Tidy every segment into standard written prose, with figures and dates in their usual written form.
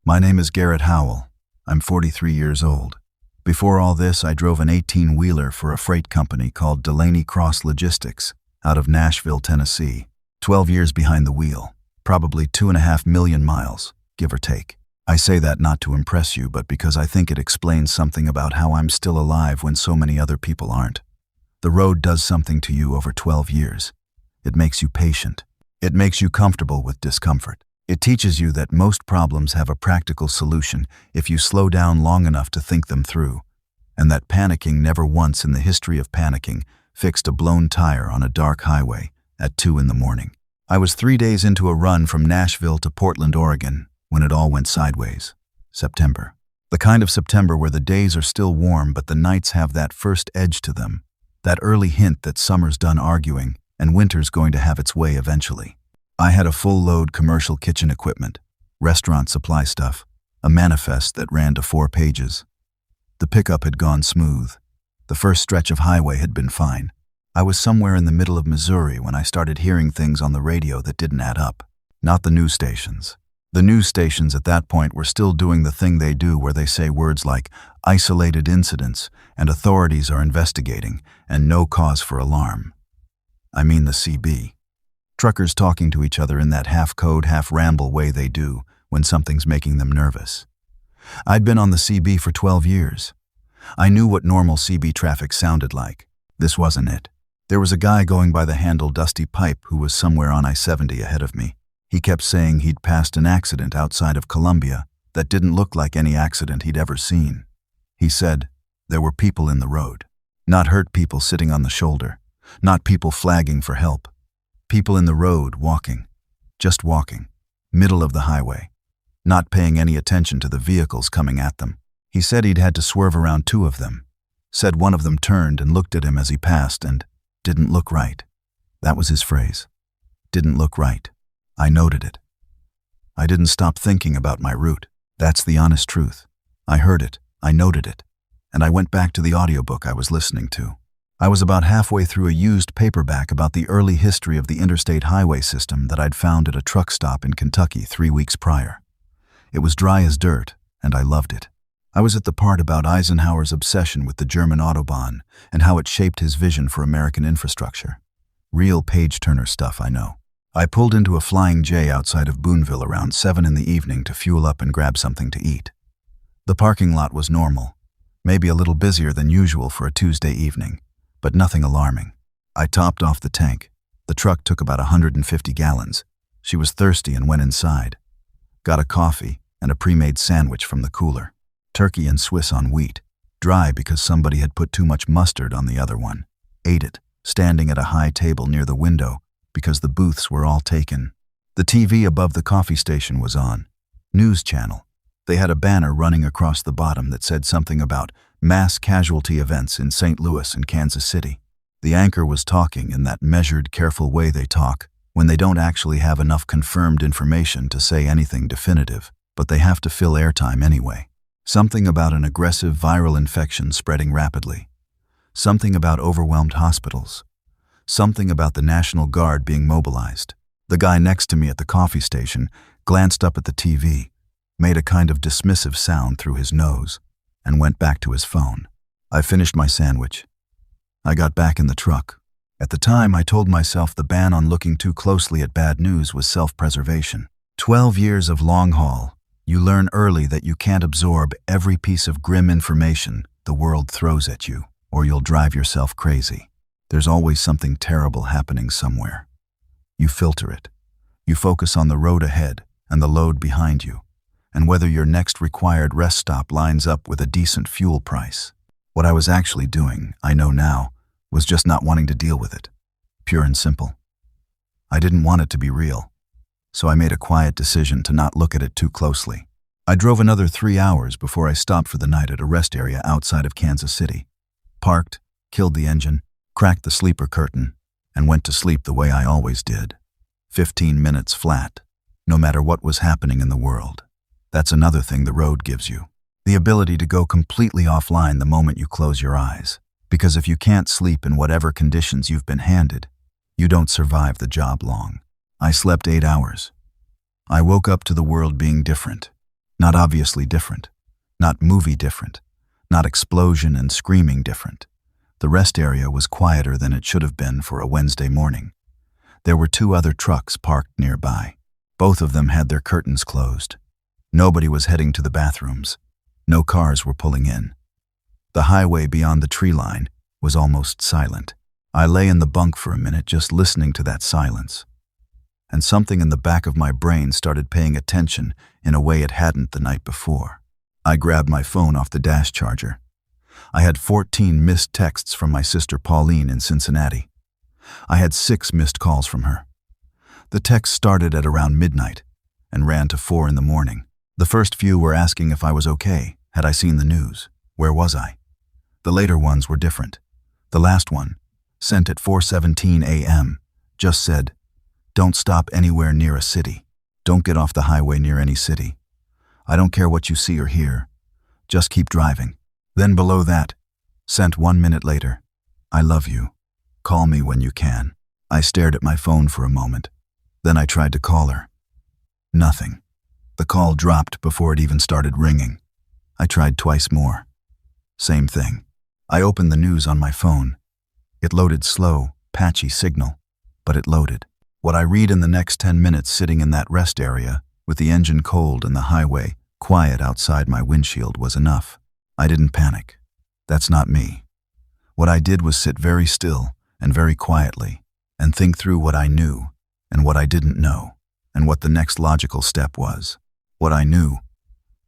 My name is Garrett Howell. I'm 43 years old. Before all this, I drove an 18-wheeler for a freight company called Delaney Cross Logistics out of Nashville, Tennessee. 12 years behind the wheel, probably 2.5 million miles, give or take. I say that not to impress you, but because I think it explains something about how I'm still alive when so many other people aren't. The road does something to you over 12 years. It makes you patient. It makes you comfortable with discomfort. It teaches you that most problems have a practical solution if you slow down long enough to think them through, and that panicking never once in the history of panicking fixed a blown tire on a dark highway at 2 in the morning. I was 3 days into a run from Nashville to Portland, Oregon, when it all went sideways. September. The kind of September where the days are still warm but the nights have that first edge to them, that early hint that summer's done arguing and winter's going to have its way eventually. I had a full-load commercial kitchen equipment, restaurant supply stuff, a manifest that ran to 4 pages. The pickup had gone smooth. The first stretch of highway had been fine. I was somewhere in the middle of Missouri when I started hearing things on the radio that didn't add up. Not the news stations. The news stations at that point were still doing the thing they do where they say words like isolated incidents and authorities are investigating and no cause for alarm. I mean the CB. Truckers talking to each other in that half-code, half-ramble way they do when something's making them nervous. I'd been on the CB for 12 years. I knew what normal CB traffic sounded like. This wasn't it. There was a guy going by the handle Dusty Pipe who was somewhere on I-70 ahead of me. He kept saying he'd passed an accident outside of Columbia that didn't look like any accident he'd ever seen. He said there were people in the road. Not hurt people sitting on the shoulder. Not people flagging for help. People in the road walking. Just walking. Middle of the highway. Not paying any attention to the vehicles coming at them. He said he'd had to swerve around 2 of them. Said one of them turned and looked at him as he passed and didn't look right. That was his phrase. Didn't look right. I noted it. I didn't stop thinking about my route. That's the honest truth. I heard it, I noted it, and I went back to the audiobook I was listening to. I was about halfway through a used paperback about the early history of the interstate highway system that I'd found at a truck stop in Kentucky 3 weeks prior. It was dry as dirt, and I loved it. I was at the part about Eisenhower's obsession with the German Autobahn and how it shaped his vision for American infrastructure. Real page-turner stuff, I know. I pulled into a Flying J outside of Boonville around 7 in the evening to fuel up and grab something to eat. The parking lot was normal, maybe a little busier than usual for a Tuesday evening, but nothing alarming. I topped off the tank. The truck took about 150 gallons. She was thirsty and went inside. Got a coffee and a pre-made sandwich from the cooler. Turkey and Swiss on wheat, dry because somebody had put too much mustard on the other one. Ate it, standing at a high table near the window because the booths were all taken. The TV above the coffee station was on. News channel. They had a banner running across the bottom that said something about mass casualty events in St. Louis and Kansas City. The anchor was talking in that measured, careful way they talk when they don't actually have enough confirmed information to say anything definitive, but they have to fill airtime anyway. Something about an aggressive viral infection spreading rapidly. Something about overwhelmed hospitals. Something about the National Guard being mobilized. The guy next to me at the coffee station glanced up at the TV, made a kind of dismissive sound through his nose, and went back to his phone. I finished my sandwich. I got back in the truck. At the time, I told myself the ban on looking too closely at bad news was self-preservation. 12 years of long haul. You learn early that you can't absorb every piece of grim information the world throws at you, or you'll drive yourself crazy. There's always something terrible happening somewhere. You filter it. You focus on the road ahead and the load behind you, and whether your next required rest stop lines up with a decent fuel price. What I was actually doing, I know now, was just not wanting to deal with it. Pure and simple. I didn't want it to be real, so I made a quiet decision to not look at it too closely. I drove another 3 hours before I stopped for the night at a rest area outside of Kansas City. Parked, killed the engine, cracked the sleeper curtain, and went to sleep the way I always did. 15 minutes flat, no matter what was happening in the world. That's another thing the road gives you. The ability to go completely offline the moment you close your eyes. Because if you can't sleep in whatever conditions you've been handed, you don't survive the job long. I slept 8 hours. I woke up to the world being different. Not obviously different. Not movie different. Not explosion and screaming different. The rest area was quieter than it should have been for a Wednesday morning. There were 2 other trucks parked nearby. Both of them had their curtains closed. Nobody was heading to the bathrooms. No cars were pulling in. The highway beyond the tree line was almost silent. I lay in the bunk for a minute just listening to that silence. And something in the back of my brain started paying attention in a way it hadn't the night before. I grabbed my phone off the dash charger. I had 14 missed texts from my sister Pauline in Cincinnati. I had 6 missed calls from her. The texts started at around midnight and ran to 4 in the morning. The first few were asking if I was okay, had I seen the news, where was I? The later ones were different. The last one, sent at 4:17 a.m., just said, "Don't stop anywhere near a city. Don't get off the highway near any city. I don't care what you see or hear. Just keep driving." Then below that, sent 1 minute later, "I love you. Call me when you can." I stared at my phone for a moment. Then I tried to call her. Nothing. The call dropped before it even started ringing. I tried twice more. Same thing. I opened the news on my phone. It loaded slow, patchy signal, but it loaded. What I read in the next 10 minutes sitting in that rest area, with the engine cold and the highway quiet outside my windshield was enough. I didn't panic. That's not me. What I did was sit very still and very quietly and think through what I knew and what I didn't know and what the next logical step was. What I knew,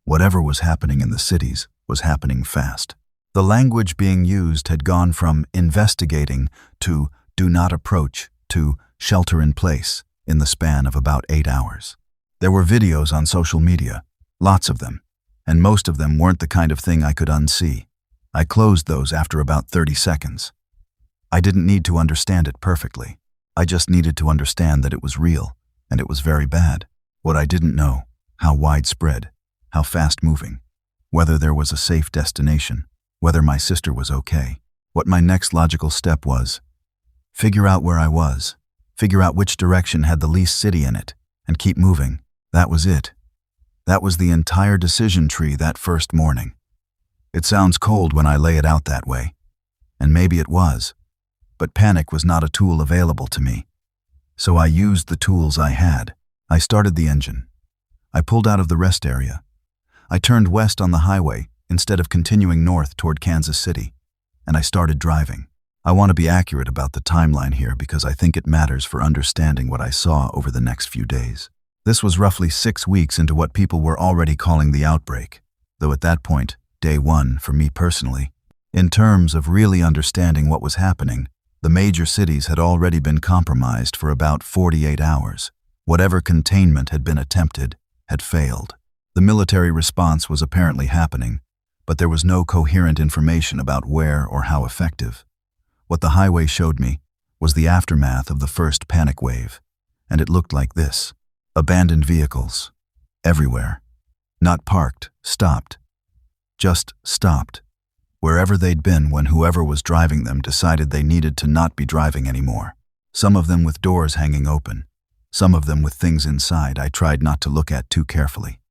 whatever was happening in the cities, was happening fast. The language being used had gone from investigating to do not approach to shelter in place in the span of about 8 hours. There were videos on social media, lots of them, and most of them weren't the kind of thing I could unsee. I closed those after about 30 seconds. I didn't need to understand it perfectly. I just needed to understand that it was real, and it was very bad. What I didn't know, how widespread, how fast-moving, whether there was a safe destination, whether my sister was okay. What my next logical step was, figure out where I was, figure out which direction had the least city in it, and keep moving. That was it. That was the entire decision tree that first morning. It sounds cold when I lay it out that way, and maybe it was, but panic was not a tool available to me. So I used the tools I had. I started the engine. I pulled out of the rest area. I turned west on the highway instead of continuing north toward Kansas City, and I started driving. I want to be accurate about the timeline here because I think it matters for understanding what I saw over the next few days. This was roughly 6 weeks into what people were already calling the outbreak, though at that point, day 1 for me personally. In terms of really understanding what was happening, the major cities had already been compromised for about 48 hours. Whatever containment had been attempted had failed. The military response was apparently happening, but there was no coherent information about where or how effective. What the highway showed me was the aftermath of the first panic wave, and it looked like this. Abandoned vehicles. Everywhere. Not parked, stopped. Just stopped. Wherever they'd been when whoever was driving them decided they needed to not be driving anymore. Some of them with doors hanging open. Some of them with things inside I tried not to look at too carefully.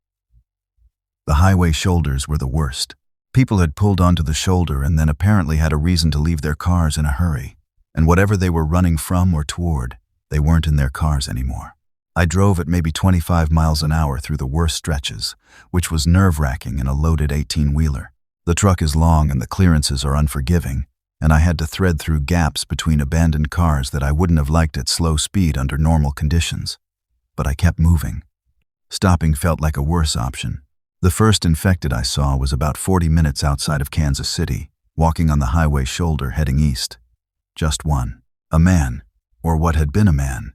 The highway shoulders were the worst. People had pulled onto the shoulder and then apparently had a reason to leave their cars in a hurry. And whatever they were running from or toward, they weren't in their cars anymore. I drove at maybe 25 miles an hour through the worst stretches, which was nerve-wracking in a loaded 18-wheeler. The truck is long and the clearances are unforgiving, and I had to thread through gaps between abandoned cars that I wouldn't have liked at slow speed under normal conditions. But I kept moving. Stopping felt like a worse option. The first infected I saw was about 40 minutes outside of Kansas City, walking on the highway shoulder heading east. Just one. A man, or what had been a man,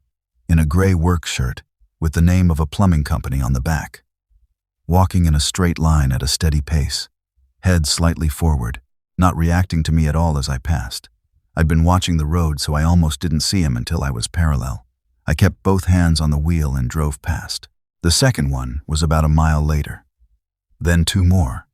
in a gray work shirt with the name of a plumbing company on the back. Walking in a straight line at a steady pace, head slightly forward, not reacting to me at all as I passed. I'd been watching the road so I almost didn't see him until I was parallel. I kept both hands on the wheel and drove past. The second one was about a mile later. Then 2 more,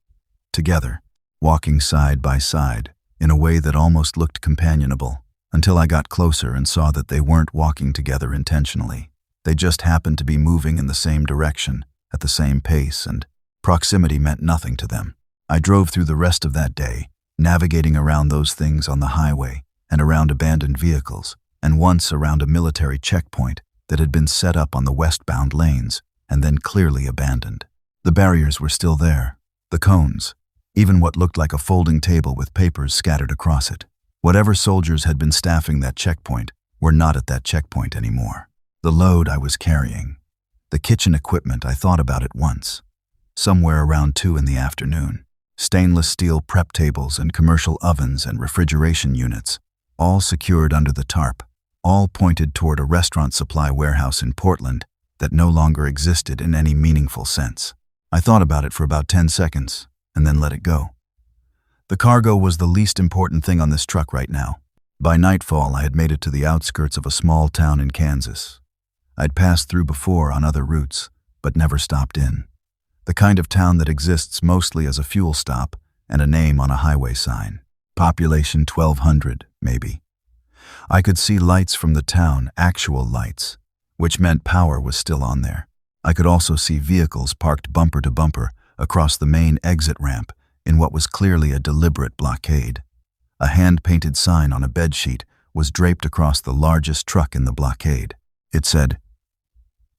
together, walking side by side in a way that almost looked companionable, until I got closer and saw that they weren't walking together intentionally. They just happened to be moving in the same direction, at the same pace, and Proximity meant nothing to them. I drove through the rest of that day, navigating around those things on the highway and around abandoned vehicles, and once around a military checkpoint that had been set up on the westbound lanes and then clearly abandoned. The barriers were still there, the cones, even what looked like a folding table with papers scattered across it. Whatever soldiers had been staffing that checkpoint were not at that checkpoint anymore. The load I was carrying, the kitchen equipment, I thought about it once. Somewhere around 2 in the afternoon, stainless steel prep tables and commercial ovens and refrigeration units, all secured under the tarp, all pointed toward a restaurant supply warehouse in Portland that no longer existed in any meaningful sense. I thought about it for about 10 seconds and then let it go. The cargo was the least important thing on this truck right now. By nightfall, I had made it to the outskirts of a small town in Kansas. I'd passed through before on other routes, but never stopped in. The kind of town that exists mostly as a fuel stop and a name on a highway sign. Population 1,200, maybe. I could see lights from the town, actual lights, which meant power was still on there. I could also see vehicles parked bumper to bumper across the main exit ramp in what was clearly a deliberate blockade. A hand-painted sign on a bedsheet was draped across the largest truck in the blockade. It said,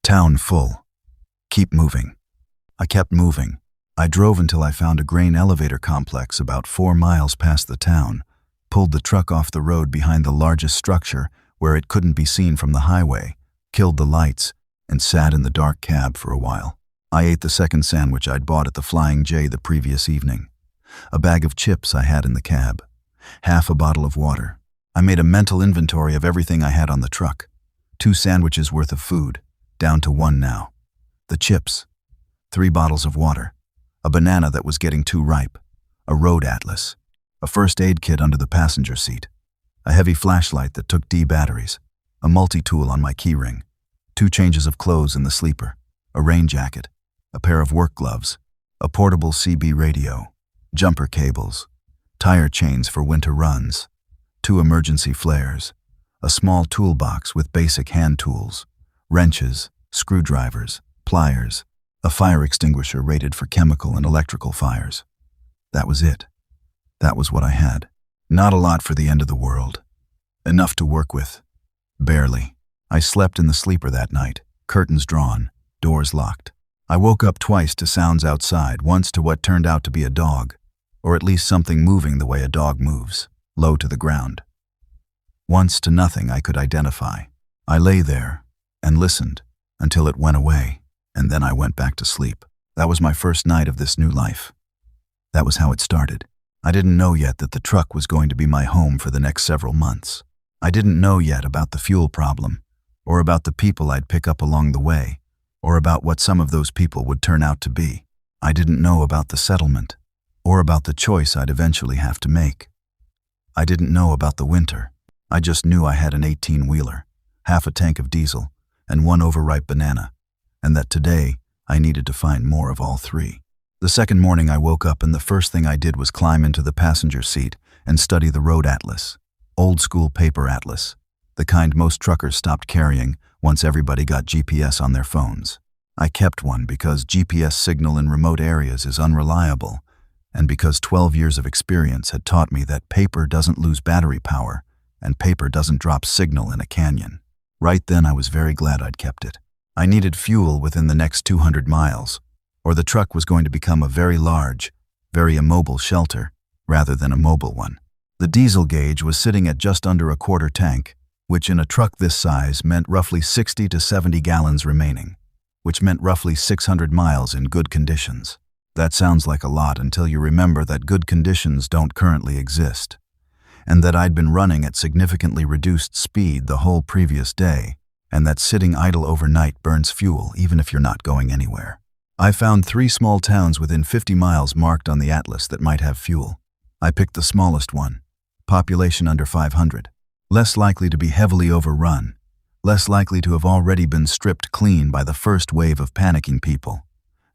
"Town full. Keep moving." I kept moving. I drove until I found a grain elevator complex about 4 miles past the town, pulled the truck off the road behind the largest structure where it couldn't be seen from the highway, killed the lights, and sat in the dark cab for a while. I ate the second sandwich I'd bought at the Flying J the previous evening. A bag of chips I had in the cab. Half a bottle of water. I made a mental inventory of everything I had on the truck. 2 sandwiches worth of food, down to 1 now. The chips. 3 bottles of water. A banana that was getting too ripe. A road atlas. A first aid kit under the passenger seat. A heavy flashlight that took D batteries. A multi-tool on my keyring. 2 changes of clothes in the sleeper. A rain jacket. A pair of work gloves. A portable CB radio. Jumper cables. Tire chains for winter runs. 2 emergency flares. A small toolbox with basic hand tools. Wrenches, screwdrivers, pliers. A fire extinguisher rated for chemical and electrical fires. That was it. That was what I had. Not a lot for the end of the world. Enough to work with. Barely. I slept in the sleeper that night, curtains drawn, doors locked. I woke up twice to sounds outside, once to what turned out to be a dog, or at least something moving the way a dog moves, low to the ground. Once to nothing I could identify. I lay there and listened until it went away, and then I went back to sleep. That was my first night of this new life. That was how it started. I didn't know yet that the truck was going to be my home for the next several months. I didn't know yet about the fuel problem, or about the people I'd pick up along the way, or about what some of those people would turn out to be. I didn't know about the settlement, or about the choice I'd eventually have to make. I didn't know about the winter. I just knew I had an 18-wheeler, half a tank of diesel, and 1 overripe banana, and that today I needed to find more of all 3. The second morning I woke up and the first thing I did was climb into the passenger seat and study the road atlas. Old-school paper atlas, the kind most truckers stopped carrying once everybody got GPS on their phones. I kept one because GPS signal in remote areas is unreliable, and because 12 years of experience had taught me that paper doesn't lose battery power and paper doesn't drop signal in a canyon. Right then I was very glad I'd kept it. I needed fuel within the next 200 miles, or the truck was going to become a very large, very immobile shelter rather than a mobile one. The diesel gauge was sitting at just under a quarter tank, which in a truck this size meant roughly 60 to 70 gallons remaining, which meant roughly 600 miles in good conditions. That sounds like a lot until you remember that good conditions don't currently exist, and that I'd been running at significantly reduced speed the whole previous day, and that sitting idle overnight burns fuel even if you're not going anywhere. I found 3 small towns within 50 miles marked on the atlas that might have fuel. I picked the smallest one, population under 500, less likely to be heavily overrun, less likely to have already been stripped clean by the first wave of panicking people,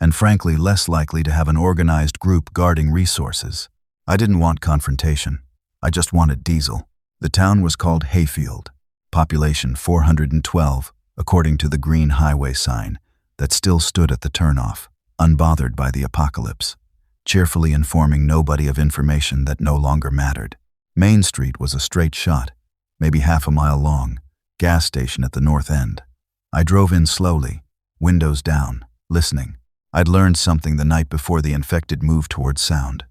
and frankly less likely to have an organized group guarding resources. I didn't want confrontation. I just wanted diesel. The town was called Hayfield, population 412, according to the green highway sign that still stood at the turnoff. unbothered by the apocalypse, cheerfully informing nobody of information that no longer mattered. Main Street was a straight shot, maybe half a mile long, gas station at the north end. I drove in slowly, windows down, listening. I'd learned something the night before the infected move towards sound.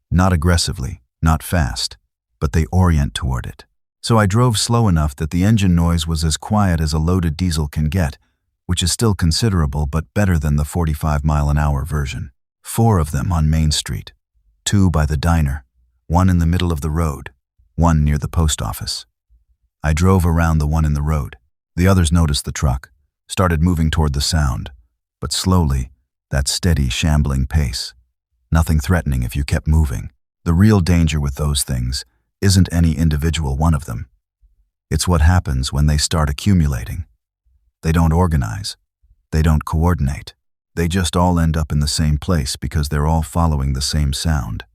Not aggressively, not fast, but they orient toward it. So I drove slow enough that the engine noise was as quiet as a loaded diesel can get, which is still considerable but better than the 45-mile-an-hour version. 4 of them on Main Street, 2 by the diner, 1 in the middle of the road, 1 near the post office. I drove around the one in the road. The others noticed the truck, started moving toward the sound, but slowly, that steady, shambling pace. Nothing threatening if you kept moving. The real danger with those things isn't any individual one of them. It's what happens when they start accumulating. They don't organize. They don't coordinate. They just all end up in the same place because they're all following the same sound.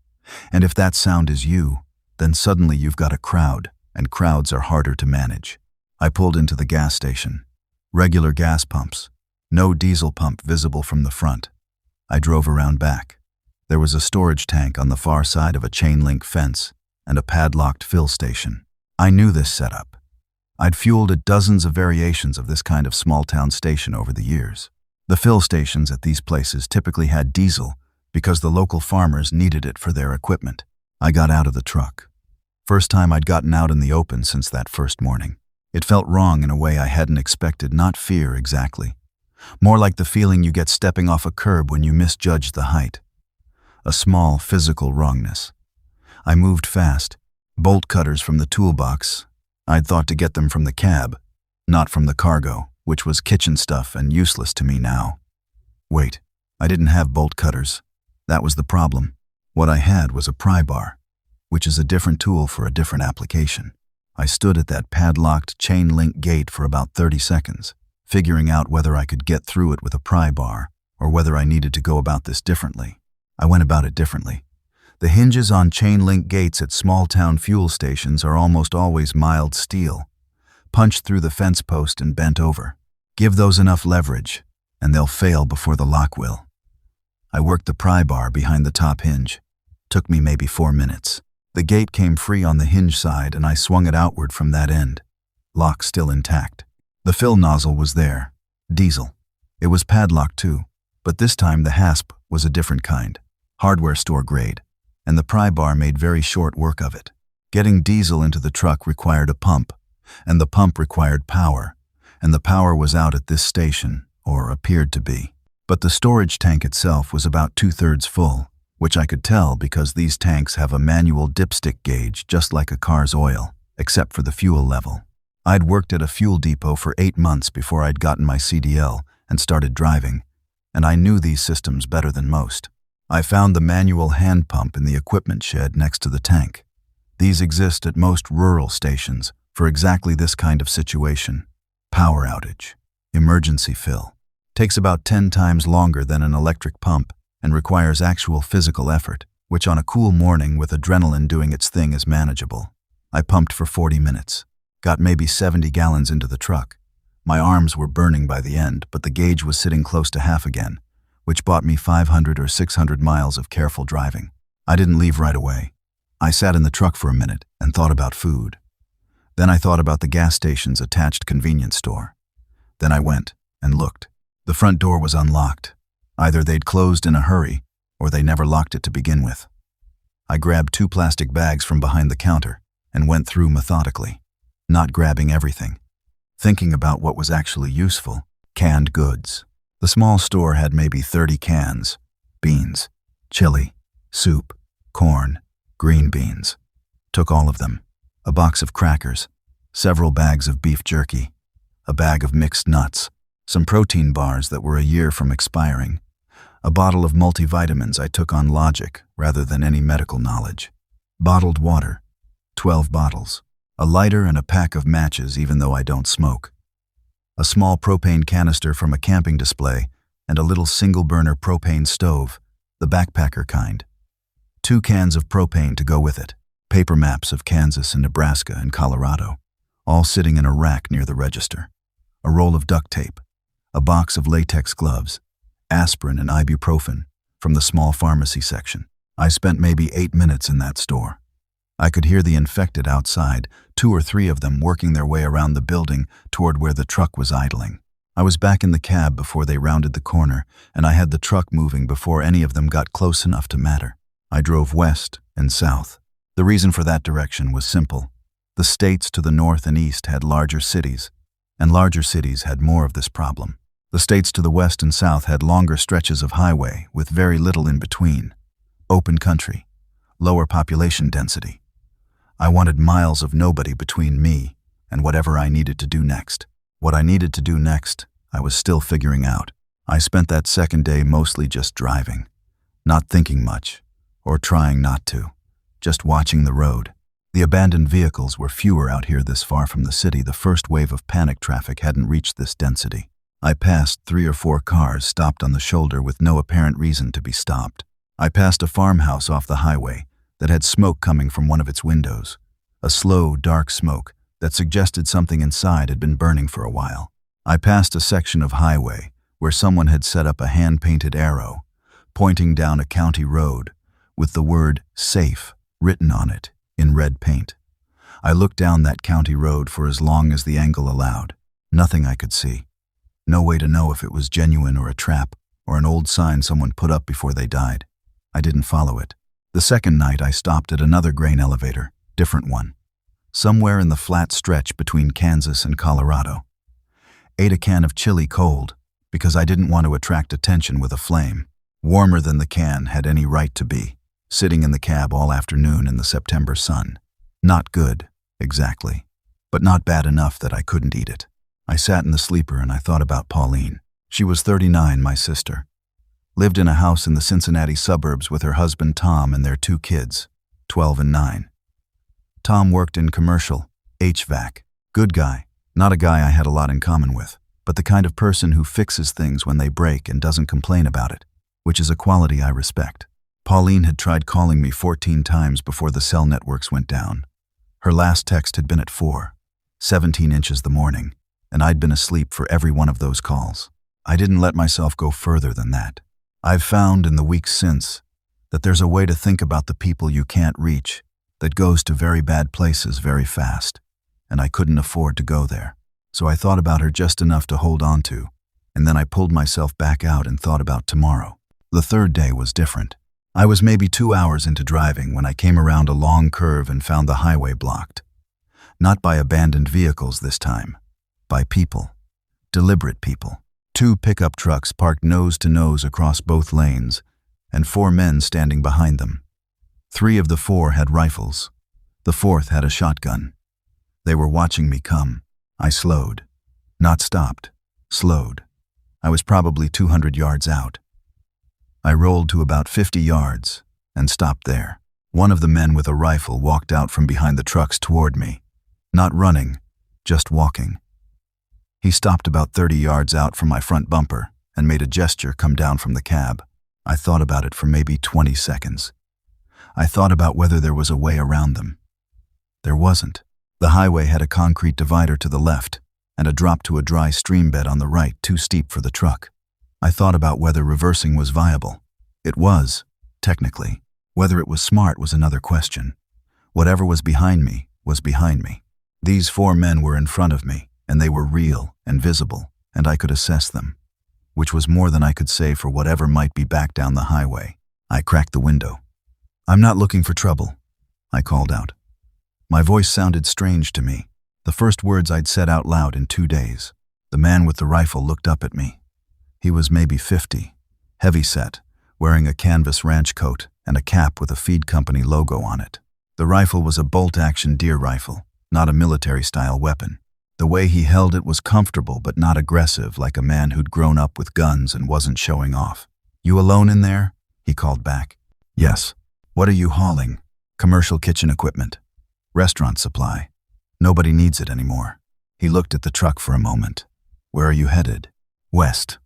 And if that sound is you, then suddenly you've got a crowd, and crowds are harder to manage. I pulled into the gas station. Regular gas pumps. No diesel pump visible from the front. I drove around back. There was a storage tank on the far side of a chain-link fence and a padlocked fill station. I knew this setup. I'd fueled at dozens of variations of this kind of small-town station over the years. The fill stations at these places typically had diesel because the local farmers needed it for their equipment. I got out of the truck. First time I'd gotten out in the open since that first morning. It felt wrong in a way I hadn't expected, not fear exactly. More like the feeling you get stepping off a curb when you misjudge the height. A small physical wrongness. I moved fast. Bolt cutters from the toolbox. I'd thought to get them from the cab, not from the cargo, which was kitchen stuff and useless to me now. Wait, I didn't have bolt cutters. That was the problem. What I had was a pry bar, which is a different tool for a different application. I stood at that padlocked chain-link gate for about 30 seconds, figuring out whether I could get through it with a pry bar or whether I needed to go about this differently. I went about it differently. The hinges on chain-link gates at small-town fuel stations are almost always mild steel, punched through the fence post and bent over. Give those enough leverage, and they'll fail before the lock will. I worked the pry bar behind the top hinge. Took me maybe 4 minutes. The gate came free on the hinge side and I swung it outward from that end. Lock still intact. The fill nozzle was there. Diesel. It was padlocked too, but this time the hasp was a different kind. Hardware store grade. And the pry bar made very short work of it. Getting diesel into the truck required a pump, and the pump required power, and the power was out at this station, or appeared to be. But the storage tank itself was about 2/3 full, which I could tell because these tanks have a manual dipstick gauge just like a car's oil, except for the fuel level. I'd worked at a fuel depot for 8 months before I'd gotten my CDL and started driving, and I knew these systems better than most. I found the manual hand pump in the equipment shed next to the tank. These exist at most rural stations for exactly this kind of situation. Power outage. Emergency fill. Takes about 10 times longer than an electric pump and requires actual physical effort, which on a cool morning with adrenaline doing its thing is manageable. I pumped for 40 minutes. Got maybe 70 gallons into the truck. My arms were burning by the end, but the gauge was sitting close to half again, which bought me 500 or 600 miles of careful driving. I didn't leave right away. I sat in the truck for a minute and thought about food. Then I thought about the gas station's attached convenience store. Then I went and looked. The front door was unlocked. Either they'd closed in a hurry, or they never locked it to begin with. I grabbed 2 plastic bags from behind the counter and went through methodically, not grabbing everything, thinking about what was actually useful. Canned goods. The small store had maybe 30 cans, beans, chili, soup, corn, green beans. Took all of them. A box of crackers, several bags of beef jerky, a bag of mixed nuts, some protein bars that were a year from expiring, a bottle of multivitamins I took on logic rather than any medical knowledge, bottled water, 12 bottles, a lighter and a pack of matches even though I don't smoke, a small propane canister from a camping display, and a little single-burner propane stove, the backpacker kind. 2 cans of propane to go with it, paper maps of Kansas and Nebraska and Colorado, all sitting in a rack near the register, a roll of duct tape, a box of latex gloves, aspirin and ibuprofen from the small pharmacy section. I spent maybe 8 minutes in that store. I could hear the infected outside, 2 or 3 of them working their way around the building toward where the truck was idling. I was back in the cab before they rounded the corner, and I had the truck moving before any of them got close enough to matter. I drove west and south. The reason for that direction was simple. The states to the north and east had larger cities, and larger cities had more of this problem. The states to the west and south had longer stretches of highway with very little in between. Open country, lower population density. I wanted miles of nobody between me and whatever I needed to do next. What I needed to do next, I was still figuring out. I spent that second day mostly just driving, not thinking much, or trying not to, just watching the road. The abandoned vehicles were fewer out here this far from the city. The first wave of panic traffic hadn't reached this density. I passed 3 or 4 cars stopped on the shoulder with no apparent reason to be stopped. I passed a farmhouse off the highway that had smoke coming from one of its windows, a slow, dark smoke that suggested something inside had been burning for a while. I passed a section of highway where someone had set up a hand-painted arrow pointing down a county road with the word safe written on it in red paint. I looked down that county road for as long as the angle allowed. Nothing I could see. No way to know if it was genuine or a trap or an old sign someone put up before they died. I didn't follow it. The second night I stopped at another grain elevator, different one, somewhere in the flat stretch between Kansas and Colorado. Ate a can of chili cold because I didn't want to attract attention with a flame, warmer than the can had any right to be, sitting in the cab all afternoon in the September sun. Not good, exactly, but not bad enough that I couldn't eat it. I sat in the sleeper and I thought about Pauline. She was 39, my sister. Lived in a house in the Cincinnati suburbs with her husband Tom and their 2 kids, 12 and 9. Tom worked in commercial, HVAC. Good guy, not a guy I had a lot in common with, but the kind of person who fixes things when they break and doesn't complain about it, which is a quality I respect. Pauline had tried calling me 14 times before the cell networks went down. Her last text had been at 4:17 the morning, and I'd been asleep for every one of those calls. I didn't let myself go further than that. I've found in the weeks since that there's a way to think about the people you can't reach that goes to very bad places very fast, and I couldn't afford to go there. So I thought about her just enough to hold on to, and then I pulled myself back out and thought about tomorrow. The third day was different. I was maybe 2 hours into driving when I came around a long curve and found the highway blocked. Not by abandoned vehicles this time, by people, deliberate people. 2 pickup trucks parked nose to nose across both lanes, and 4 men standing behind them. 3 of the 4 had rifles. The 4th had a shotgun. They were watching me come. I slowed. Not stopped. Slowed. I was probably 200 yards out. I rolled to about 50 yards and stopped there. One of the men with a rifle walked out from behind the trucks toward me. Not running, just walking. He stopped about 30 yards out from my front bumper and made a gesture come down from the cab. I thought about it for maybe 20 seconds. I thought about whether there was a way around them. There wasn't. The highway had a concrete divider to the left and a drop to a dry stream bed on the right, too steep for the truck. I thought about whether reversing was viable. It was, technically. Whether it was smart was another question. Whatever was behind me was behind me. These 4 men were in front of me, and they were real and visible, and I could assess them, which was more than I could say for whatever might be back down the highway. I cracked the window. "I'm not looking for trouble," I called out. My voice sounded strange to me, the first words I'd said out loud in 2 days. The man with the rifle looked up at me. He was maybe 50, heavy-set, wearing a canvas ranch coat and a cap with a feed company logo on it. The rifle was a bolt-action deer rifle, not a military-style weapon. The way he held it was comfortable but not aggressive, like a man who'd grown up with guns and wasn't showing off. "You alone in there?" he called back. "Yes." "What are you hauling?" "Commercial kitchen equipment. Restaurant supply. Nobody needs it anymore." He looked at the truck for a moment. "Where are you headed?" "West."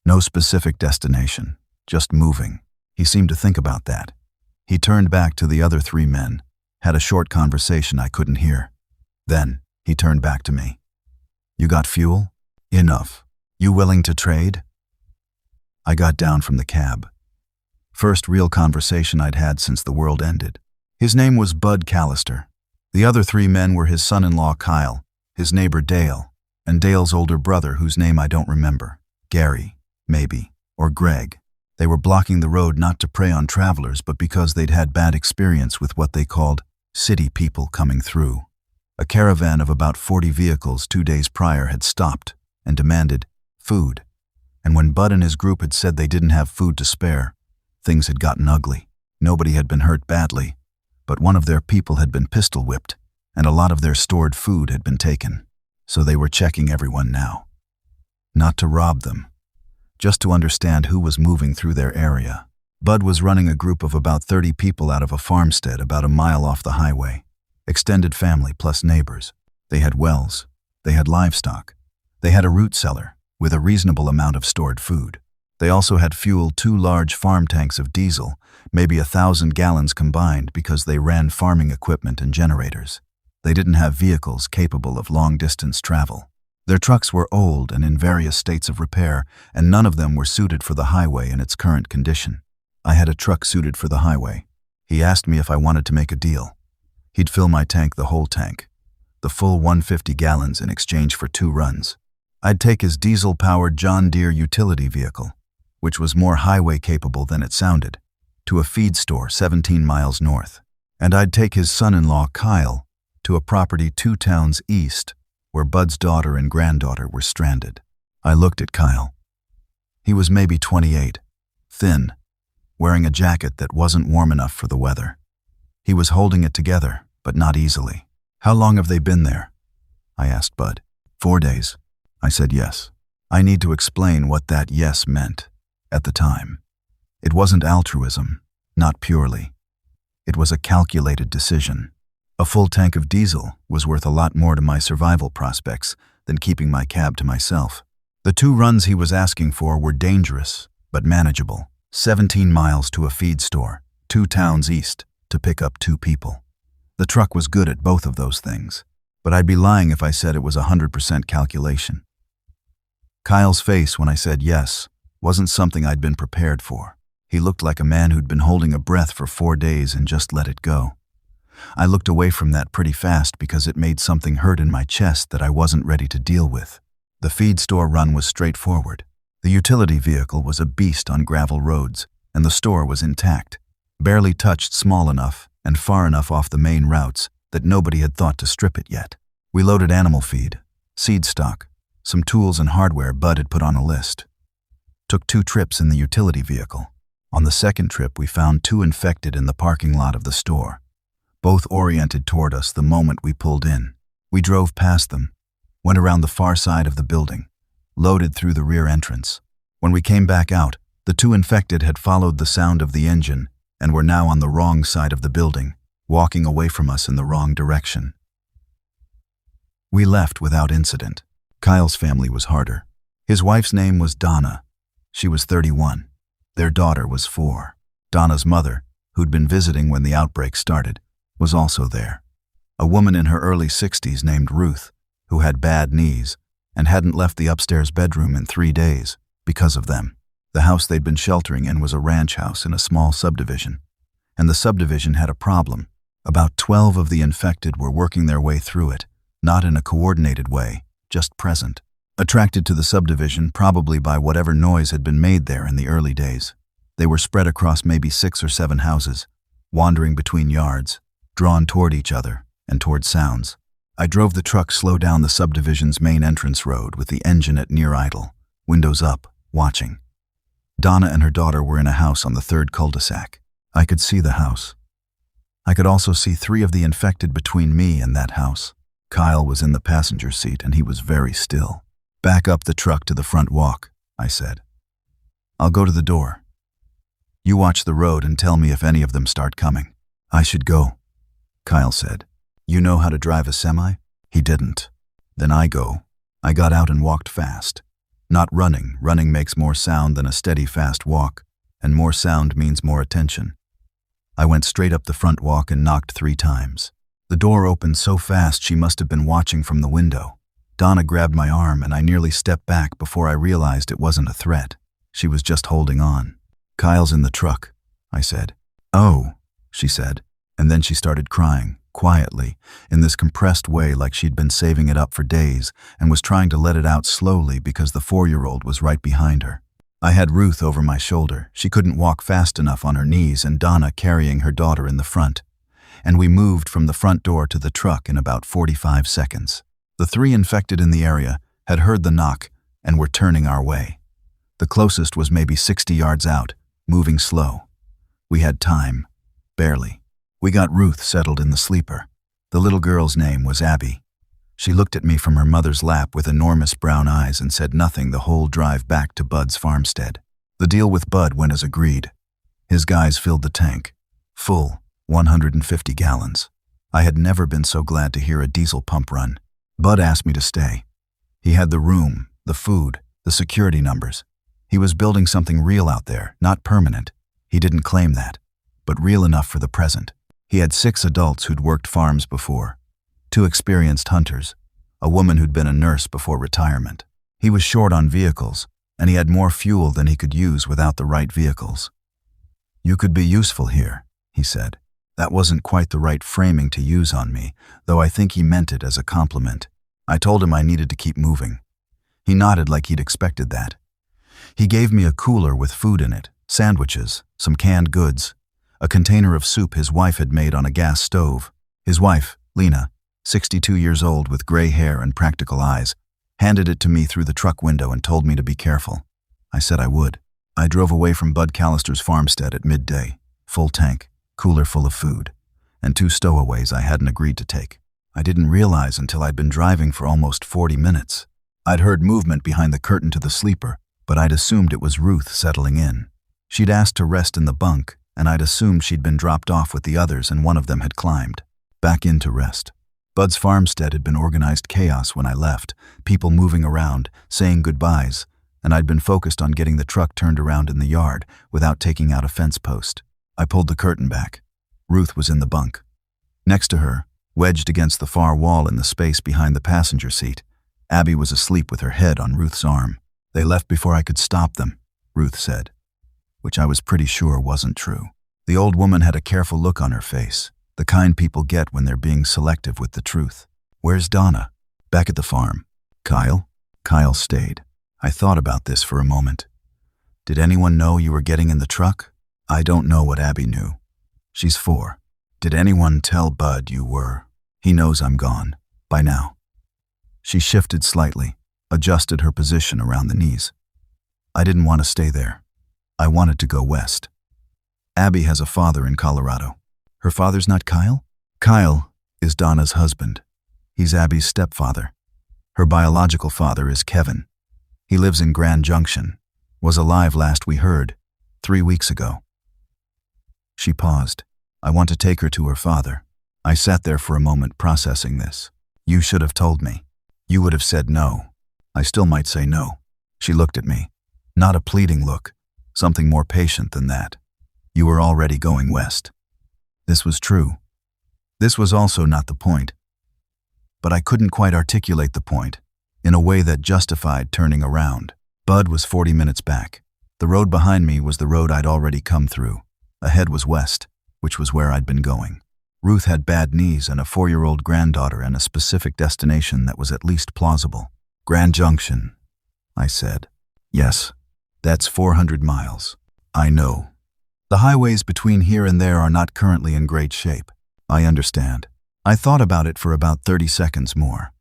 No specific destination, just moving. He seemed to think about that. He turned back to the other 3 men, had a short conversation I couldn't hear. Then he turned back to me. "You got fuel?" "Enough." "You willing to trade?" I got down from the cab. First real conversation I'd had since the world ended. His name was Bud Callister. The other three men were his son-in-law Kyle, his neighbor Dale, and Dale's older brother whose name I don't remember. Gary, maybe, or Greg. They were blocking the road not to prey on travelers but because they'd had bad experience with what they called city people coming through. A caravan of about 40 vehicles 2 days prior had stopped and demanded food. And when Bud and his group had said they didn't have food to spare, things had gotten ugly. Nobody had been hurt badly, but one of their people had been pistol whipped, and a lot of their stored food had been taken. So they were checking everyone now. Not to rob them, just to understand who was moving through their area. Bud was running a group of about 30 people out of a farmstead about a mile off the highway. Extended family plus neighbors. They had wells. They had livestock. They had a root cellar with a reasonable amount of stored food. They also had fuel 2 large farm tanks of diesel, maybe 1,000 gallons combined because they ran farming equipment and generators. They didn't have vehicles capable of long-distance travel. Their trucks were old and in various states of repair, and none of them were suited for the highway in its current condition. I had a truck suited for the highway. He asked me if I wanted to make a deal. He'd fill my tank, the whole tank, the full 150 gallons in exchange for 2 runs. I'd take his diesel-powered John Deere utility vehicle, which was more highway-capable than it sounded, to a feed store 17 miles north. And I'd take his son-in-law, Kyle, to a property 2 towns east, where Bud's daughter and granddaughter were stranded. I looked at Kyle. He was maybe 28, thin, wearing a jacket that wasn't warm enough for the weather. He was holding it together, but not easily. "How long have they been there?" I asked Bud. 4 days. I said yes. I need to explain what that yes meant. At the time, it wasn't altruism, not purely. It was a calculated decision. A full tank of diesel was worth a lot more to my survival prospects than keeping my cab to myself. The 2 runs he was asking for were dangerous, but manageable. 17 miles to a feed store, 2 towns east, to pick up 2 people. The truck was good at both of those things, but I'd be lying if I said it was 100% calculation. Kyle's face when I said yes wasn't something I'd been prepared for. He looked like a man who'd been holding a breath for 4 days and just let it go. I looked away from that pretty fast because it made something hurt in my chest that I wasn't ready to deal with. The feed store run was straightforward. The utility vehicle was a beast on gravel roads, and the store was intact, barely touched, small enough and far enough off the main routes that nobody had thought to strip it yet. We loaded animal feed, seed stock, some tools and hardware Bud had put on a list. Took 2 trips in the utility vehicle. On the second trip, we found 2 infected in the parking lot of the store, both oriented toward us the moment we pulled in. We drove past them, went around the far side of the building, loaded through the rear entrance. When we came back out, the 2 infected had followed the sound of the engine and were now on the wrong side of the building, walking away from us in the wrong direction. We left without incident. Kyle's family was harder. His wife's name was Donna. She was 31. Their daughter was 4. Donna's mother, who'd been visiting when the outbreak started, was also there. A woman in her early 60s named Ruth, who had bad knees and hadn't left the upstairs bedroom in 3 days because of them. The house they'd been sheltering in was a ranch house in a small subdivision, and the subdivision had a problem. About 12 of the infected were working their way through it, not in a coordinated way, just present. Attracted to the subdivision probably by whatever noise had been made there in the early days. They were spread across maybe 6 or 7 houses, wandering between yards, drawn toward each other and toward sounds. I drove the truck slow down the subdivision's main entrance road with the engine at near idle, windows up, watching. Donna and her daughter were in a house on the 3rd cul-de-sac. I could see the house. I could also see 3 of the infected between me and that house. Kyle was in the passenger seat and he was very still. "Back up the truck to the front walk," I said. "I'll go to the door. You watch the road and tell me if any of them start coming." "I should go," Kyle said. "You know how to drive a semi?" He didn't. "Then I go." I got out and walked fast. Not running. Running makes more sound than a steady, fast walk, and more sound means more attention. I went straight up the front walk and knocked 3 times. The door opened so fast she must have been watching from the window. Donna grabbed my arm and I nearly stepped back before I realized it wasn't a threat. She was just holding on. "Kyle's in the truck," I said. "Oh," she said, and then she started crying, quietly, in this compressed way like she'd been saving it up for days and was trying to let it out slowly because the 4-year-old was right behind her. I had Ruth over my shoulder. She couldn't walk fast enough on her knees, and Donna carrying her daughter in the front. And we moved from the front door to the truck in about 45 seconds. The 3 infected in the area had heard the knock and were turning our way. The closest was maybe 60 yards out, moving slow. We had time. Barely. We got Ruth settled in the sleeper. The little girl's name was Abby. She looked at me from her mother's lap with enormous brown eyes and said nothing the whole drive back to Bud's farmstead. The deal with Bud went as agreed. His guys filled the tank. Full, 150 gallons. I had never been so glad to hear a diesel pump run. Bud asked me to stay. He had the room, the food, the security numbers. He was building something real out there, not permanent. He didn't claim that, but real enough for the present. He had 6 adults who'd worked farms before, 2 experienced hunters, a woman who'd been a nurse before retirement. He was short on vehicles, and he had more fuel than he could use without the right vehicles. "You could be useful here," he said. That wasn't quite the right framing to use on me, though I think he meant it as a compliment. I told him I needed to keep moving. He nodded like he'd expected that. He gave me a cooler with food in it, sandwiches, some canned goods, a container of soup his wife had made on a gas stove. His wife, Lena, 62 years old with gray hair and practical eyes, handed it to me through the truck window and told me to be careful. I said I would. I drove away from Bud Callister's farmstead at midday, full tank, cooler full of food, and 2 stowaways I hadn't agreed to take. I didn't realize until I'd been driving for almost 40 minutes. I'd heard movement behind the curtain to the sleeper, but I'd assumed it was Ruth settling in. She'd asked to rest in the bunk, and I'd assumed she'd been dropped off with the others and one of them had climbed back in to rest. Bud's farmstead had been organized chaos when I left, people moving around, saying goodbyes, and I'd been focused on getting the truck turned around in the yard without taking out a fence post. I pulled the curtain back. Ruth was in the bunk. Next to her, wedged against the far wall in the space behind the passenger seat, Abby was asleep with her head on Ruth's arm. "They left before I could stop them," Ruth said, which I was pretty sure wasn't true. The old woman had a careful look on her face, the kind people get when they're being selective with the truth. "Where's Donna?" "Back at the farm." "Kyle?" Kyle stayed. I thought about this for a moment. "Did anyone know you were getting in the truck?" "I don't know what Abby knew. She's 4. "Did anyone tell Bud you were?" "He knows I'm gone. By now." She shifted slightly, adjusted her position around the knees. "I didn't want to stay there. I wanted to go west. Abby has a father in Colorado." "Her father's not Kyle?" "Kyle is Donna's husband. He's Abby's stepfather. Her biological father is Kevin. He lives in Grand Junction. Was alive last we heard, 3 weeks ago." She paused. "I want to take her to her father." I sat there for a moment processing this. "You should have told me. You would have said no." "I still might say no." She looked at me. Not a pleading look, something more patient than that. "You were already going west." This was true. This was also not the point. But I couldn't quite articulate the point in a way that justified turning around. Bud was 40 minutes back. The road behind me was the road I'd already come through. Ahead was west, which was where I'd been going. Ruth had bad knees and a 4-year-old granddaughter and a specific destination that was at least plausible. "Grand Junction," I said. "Yes, that's 400 miles. I know. The highways between here and there are not currently in great shape. I understand." I thought about it for about 30 seconds more.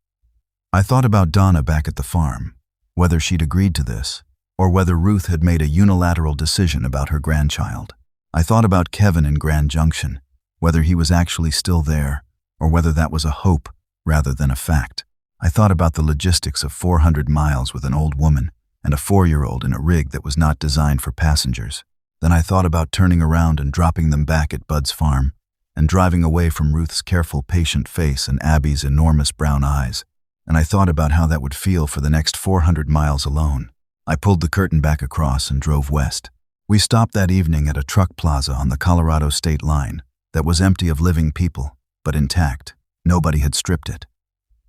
I thought about Donna back at the farm, whether she'd agreed to this, or whether Ruth had made a unilateral decision about her grandchild. I thought about Kevin in Grand Junction, whether he was actually still there, or whether that was a hope rather than a fact. I thought about the logistics of 400 miles with an old woman and a 4-year-old in a rig that was not designed for passengers. Then I thought about turning around and dropping them back at Bud's farm, and driving away from Ruth's careful, patient face and Abby's enormous brown eyes. And I thought about how that would feel for the next 400 miles alone. I pulled the curtain back across and drove west. We stopped that evening at a truck plaza on the Colorado state line that was empty of living people, but intact. Nobody had stripped it.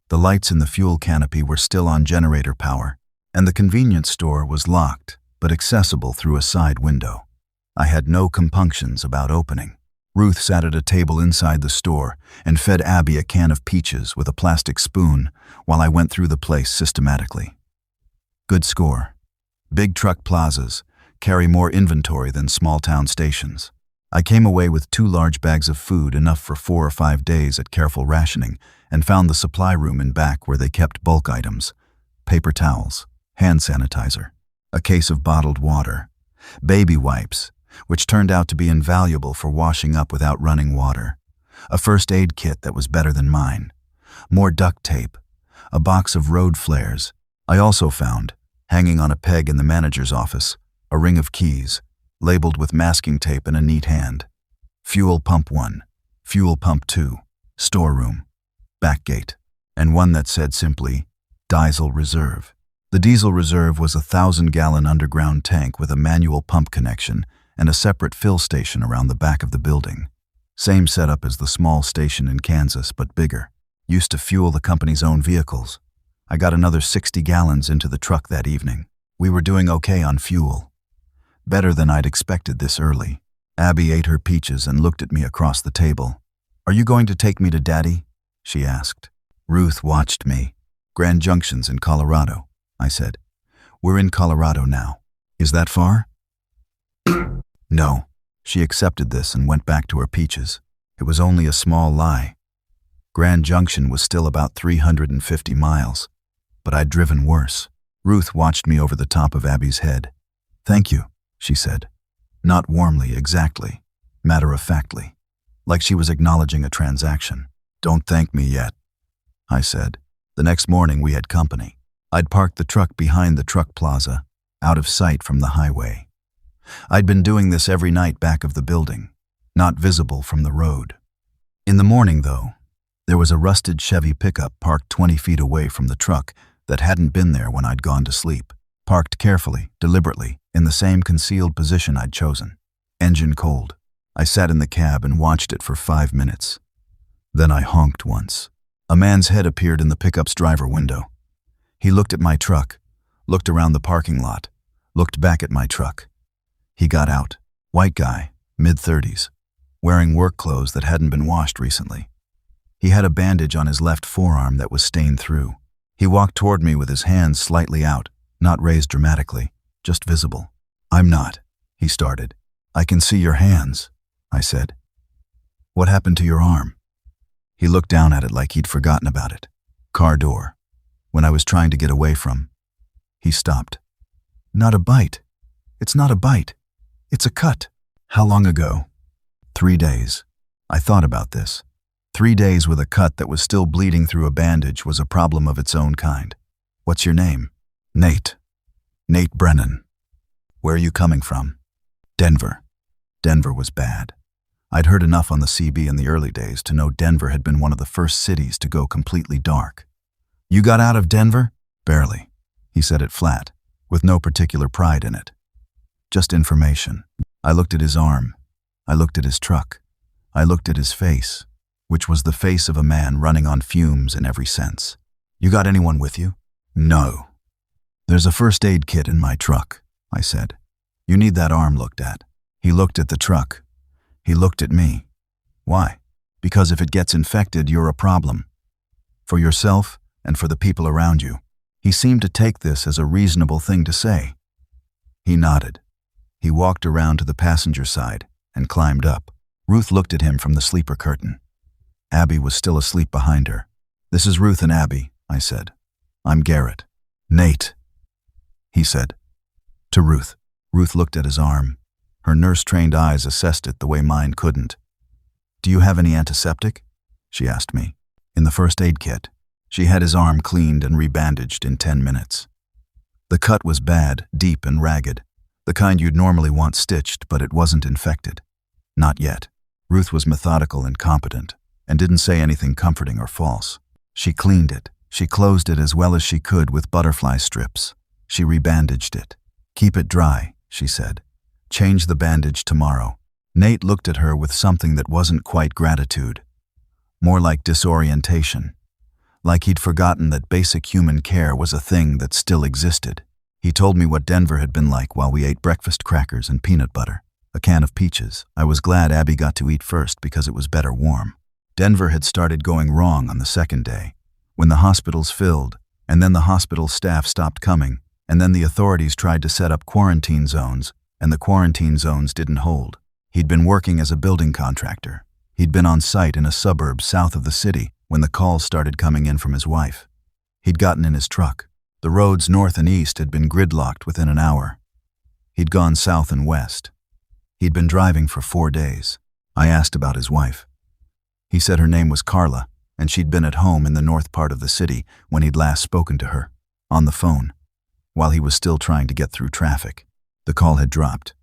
The lights in the fuel canopy were still on generator power, and the convenience store was locked, but accessible through a side window. I had no compunctions about opening. Ruth sat at a table inside the store and fed Abby a can of peaches with a plastic spoon while I went through the place systematically. Good score. Big truck plazas carry more inventory than small-town stations. I came away with 2 large bags of food, enough for 4 or 5 days at careful rationing, and found the supply room in back where they kept bulk items: paper towels, hand sanitizer, a case of bottled water, baby wipes, which turned out to be invaluable for washing up without running water, a first aid kit that was better than mine, more duct tape, a box of road flares. I also found, hanging on a peg in the manager's office, a ring of keys, labeled with masking tape in a neat hand. Fuel pump 1, fuel pump 2, storeroom, back gate, and one that said simply, Diesel Reserve. The diesel reserve was a 1,000-gallon underground tank with a manual pump connection and a separate fill station around the back of the building. Same setup as the small station in Kansas, but bigger. Used to fuel the company's own vehicles. I got another 60 gallons into the truck that evening. We were doing okay on fuel. Better than I'd expected this early. Abby ate her peaches and looked at me across the table. "Are you going to take me to Daddy?" she asked. Ruth watched me. "Grand Junction's in Colorado," I said. "We're in Colorado now. Is that far?" No. She accepted this and went back to her peaches. It was only a small lie. Grand Junction was still about 350 miles, but I'd driven worse. Ruth watched me over the top of Abby's head. "Thank you," she said. Not warmly, exactly. Matter-of-factly. Like she was acknowledging a transaction. "Don't thank me yet," I said. The next morning we had company. I'd parked the truck behind the truck plaza, out of sight from the highway. I'd been doing this every night back of the building, not visible from the road. In the morning, though, there was a rusted Chevy pickup parked 20 feet away from the truck that hadn't been there when I'd gone to sleep. Parked carefully, deliberately, in the same concealed position I'd chosen. Engine cold. I sat in the cab and watched it for 5 minutes. Then I honked once. A man's head appeared in the pickup's driver window. He looked at my truck, looked around the parking lot, looked back at my truck. He got out. White guy, mid-30s, wearing work clothes that hadn't been washed recently. He had a bandage on his left forearm that was stained through. He walked toward me with his hands slightly out, not raised dramatically, just visible. "I'm not," he started. "I can see your hands," I said. "What happened to your arm?" He looked down at it like he'd forgotten about it. "Car door. When I was trying to get away from." He stopped. "Not a bite. It's not a bite. It's a cut." "How long ago?" 3 days. I thought about this. 3 days with a cut that was still bleeding through a bandage was a problem of its own kind. "What's your name?" "Nate. Nate Brennan." "Where are you coming from?" "Denver." Denver was bad. I'd heard enough on the CB in the early days to know Denver had been one of the first cities to go completely dark. "You got out of Denver?" "Barely." He said it flat, with no particular pride in it. Just information. I looked at his arm. I looked at his truck. I looked at his face, which was the face of a man running on fumes in every sense. "You got anyone with you?" "No." "There's a first aid kit in my truck," I said. "You need that arm looked at." He looked at the truck. He looked at me. "Why?" "Because if it gets infected, you're a problem. For yourself and for the people around you." He seemed to take this as a reasonable thing to say. He nodded. He walked around to the passenger side and climbed up. Ruth looked at him from the sleeper curtain. Abby was still asleep behind her. "This is Ruth and Abby," I said. "I'm Garrett." "Nate," he said. To Ruth. Ruth looked at his arm. Her nurse-trained eyes assessed it the way mine couldn't. "Do you have any antiseptic?" she asked me. "In the first aid kit." She had his arm cleaned and rebandaged in 10 minutes. The cut was bad, deep and ragged. The kind you'd normally want stitched, but it wasn't infected. Not yet. Ruth was methodical and competent, and didn't say anything comforting or false. She cleaned it. She closed it as well as she could with butterfly strips. She rebandaged it. "Keep it dry," she said. "Change the bandage tomorrow." Nate looked at her with something that wasn't quite gratitude. More like disorientation. Like he'd forgotten that basic human care was a thing that still existed. He told me what Denver had been like while we ate breakfast crackers and peanut butter, a can of peaches. I was glad Abby got to eat first because it was better warm. Denver had started going wrong on the second day, when the hospitals filled, and then the hospital staff stopped coming, and then the authorities tried to set up quarantine zones, and the quarantine zones didn't hold. He'd been working as a building contractor. He'd been on site in a suburb south of the city when the calls started coming in from his wife. He'd gotten in his truck. The roads north and east had been gridlocked within an hour. He'd gone south and west. He'd been driving for 4 days. I asked about his wife. He said her name was Carla, and she'd been at home in the north part of the city when he'd last spoken to her, on the phone, while he was still trying to get through traffic. The call had dropped.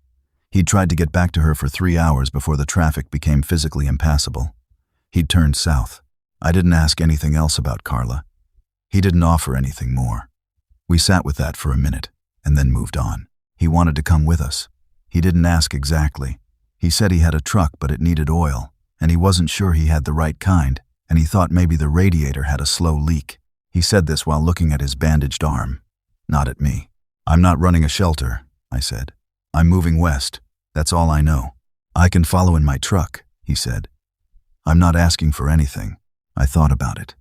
He'd tried to get back to her for 3 hours before the traffic became physically impassable. He'd turned south. I didn't ask anything else about Carla. He didn't offer anything more. We sat with that for a minute, and then moved on. He wanted to come with us. He didn't ask exactly. He said he had a truck, but it needed oil, and he wasn't sure he had the right kind, and he thought maybe the radiator had a slow leak. He said this while looking at his bandaged arm, not at me. "I'm not running a shelter," I said. "I'm moving west. That's all I know. I can follow in my truck," he said. "I'm not asking for anything." I thought about it.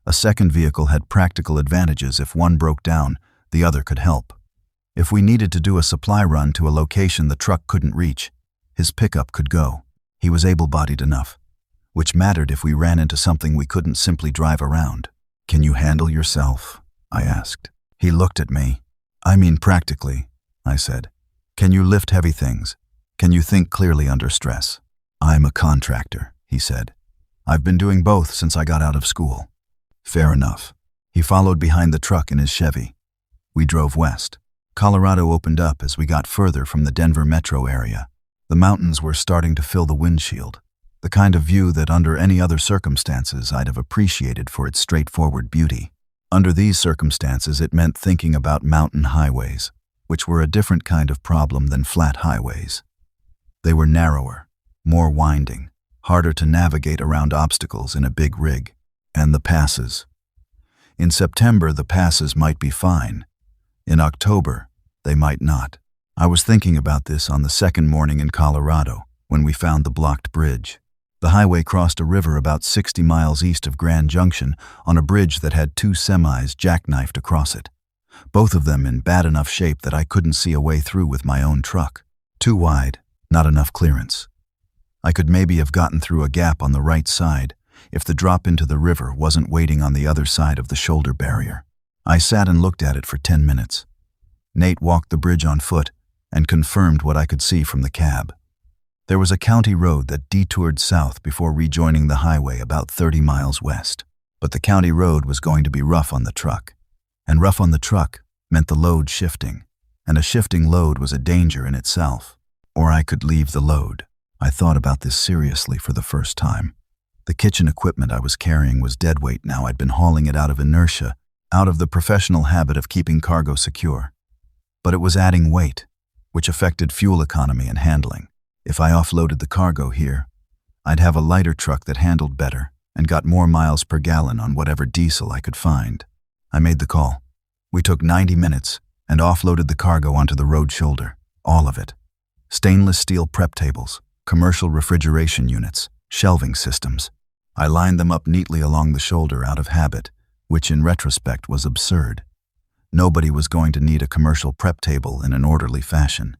A second vehicle had practical advantages. If one broke down, the other could help. If we needed to do a supply run to a location the truck couldn't reach, his pickup could go. He was able-bodied enough, which mattered if we ran into something we couldn't simply drive around. "Can you handle yourself?" I asked. He looked at me. "I mean practically," I said. "Can you lift heavy things? Can you think clearly under stress?" "I'm a contractor," he said. "I've been doing both since I got out of school." "Fair enough." He followed behind the truck in his Chevy. We drove west. Colorado opened up as we got further from the Denver metro area. The mountains were starting to fill the windshield, the kind of view that under any other circumstances I'd have appreciated for its straightforward beauty. Under these circumstances, it meant thinking about mountain highways, which were a different kind of problem than flat highways. They were narrower, more winding, harder to navigate around obstacles in a big rig. And the passes. In September, the passes might be fine. In October, they might not. I was thinking about this on the second morning in Colorado, when we found the blocked bridge. The highway crossed a river about 60 miles east of Grand Junction on a bridge that had 2 semis jackknifed across it, both of them in bad enough shape that I couldn't see a way through with my own truck. Too wide, not enough clearance. I could maybe have gotten through a gap on the right side if the drop into the river wasn't waiting on the other side of the shoulder barrier. I sat and looked at it for 10 minutes. Nate walked the bridge on foot and confirmed what I could see from the cab. There was a county road that detoured south before rejoining the highway about 30 miles west. But the county road was going to be rough on the truck. And rough on the truck meant the load shifting. And a shifting load was a danger in itself. Or I could leave the load. I thought about this seriously for the first time. The kitchen equipment I was carrying was dead weight now. I'd been hauling it out of inertia, out of the professional habit of keeping cargo secure. But it was adding weight, which affected fuel economy and handling. If I offloaded the cargo here, I'd have a lighter truck that handled better and got more miles per gallon on whatever diesel I could find. I made the call. We took 90 minutes and offloaded the cargo onto the road shoulder, all of it. Stainless steel prep tables, commercial refrigeration units, shelving systems. I lined them up neatly along the shoulder out of habit, which in retrospect was absurd. Nobody was going to need a commercial prep table in an orderly fashion.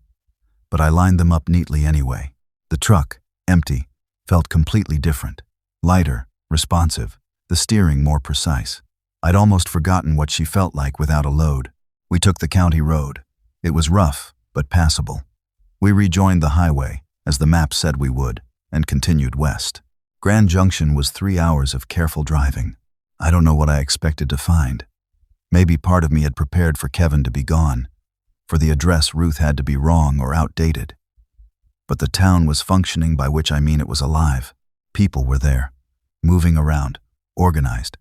But I lined them up neatly anyway. The truck, empty, felt completely different. Lighter, responsive, the steering more precise. I'd almost forgotten what she felt like without a load. We took the county road. It was rough, but passable. We rejoined the highway, as the map said we would, and continued west. Grand Junction was 3 hours of careful driving. I don't know what I expected to find. Maybe part of me had prepared for Kevin to be gone, for the address Ruth had to be wrong or outdated. But the town was functioning, by which I mean it was alive. People were there, moving around, organized.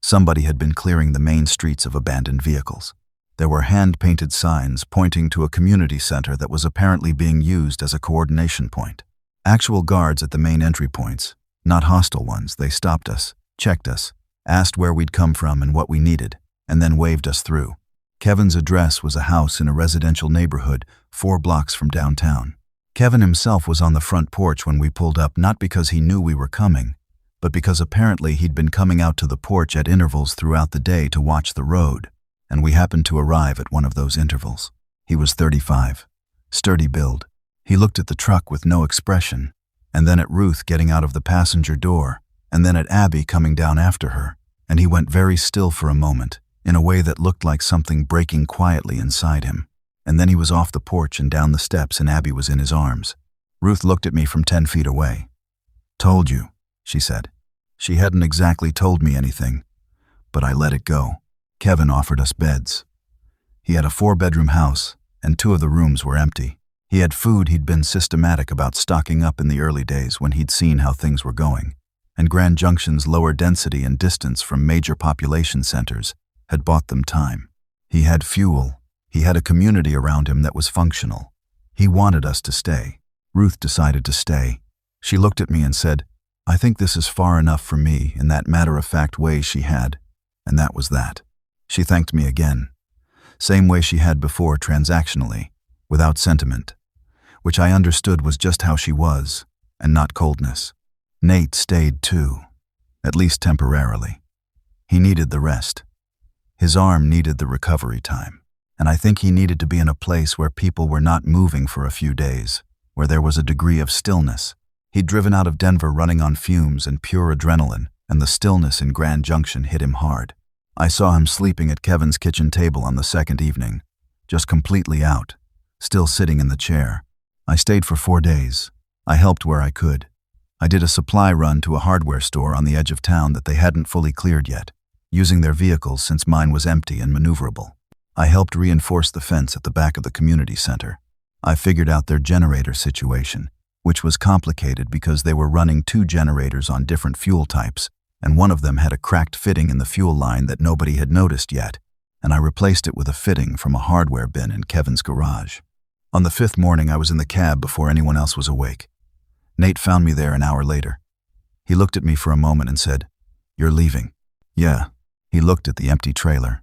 Somebody had been clearing the main streets of abandoned vehicles. There were hand-painted signs pointing to a community center that was apparently being used as a coordination point. Actual guards at the main entry points, not hostile ones. They stopped us, checked us, asked where we'd come from and what we needed, and then waved us through. Kevin's address was a house in a residential neighborhood 4 blocks from downtown. Kevin himself was on the front porch when we pulled up, not because he knew we were coming, but because apparently he'd been coming out to the porch at intervals throughout the day to watch the road, and we happened to arrive at one of those intervals. He was 35, sturdy build. He looked at the truck with no expression, and then at Ruth getting out of the passenger door, and then at Abby coming down after her, and he went very still for a moment, in a way that looked like something breaking quietly inside him. And then he was off the porch and down the steps, and Abby was in his arms. Ruth looked at me from 10 feet away. "Told you," she said. She hadn't exactly told me anything, but I let it go. Kevin offered us beds. He had a 4-bedroom house, and 2 of the rooms were empty. He had food. He'd been systematic about stocking up in the early days when he'd seen how things were going, and Grand Junction's lower density and distance from major population centers had bought them time. He had fuel. He had a community around him that was functional. He wanted us to stay. Ruth decided to stay. She looked at me and said, "I think this is far enough for me," in that matter-of-fact way she had, and that was that. She thanked me again. Same way she had before, transactionally, without sentiment, which I understood was just how she was, and not coldness. Nate stayed too, at least temporarily. He needed the rest. His arm needed the recovery time, and I think he needed to be in a place where people were not moving for a few days, where there was a degree of stillness. He'd driven out of Denver running on fumes and pure adrenaline, and the stillness in Grand Junction hit him hard. I saw him sleeping at Kevin's kitchen table on the second evening, just completely out, still sitting in the chair. I stayed for 4 days. I helped where I could. I did a supply run to a hardware store on the edge of town that they hadn't fully cleared yet, using their vehicles since mine was empty and maneuverable. I helped reinforce the fence at the back of the community center. I figured out their generator situation, which was complicated because they were running 2 generators on different fuel types, and one of them had a cracked fitting in the fuel line that nobody had noticed yet, and I replaced it with a fitting from a hardware bin in Kevin's garage. On the 5th morning, I was in the cab before anyone else was awake. Nate found me there an hour later. He looked at me for a moment and said, "You're leaving." "Yeah." He looked at the empty trailer.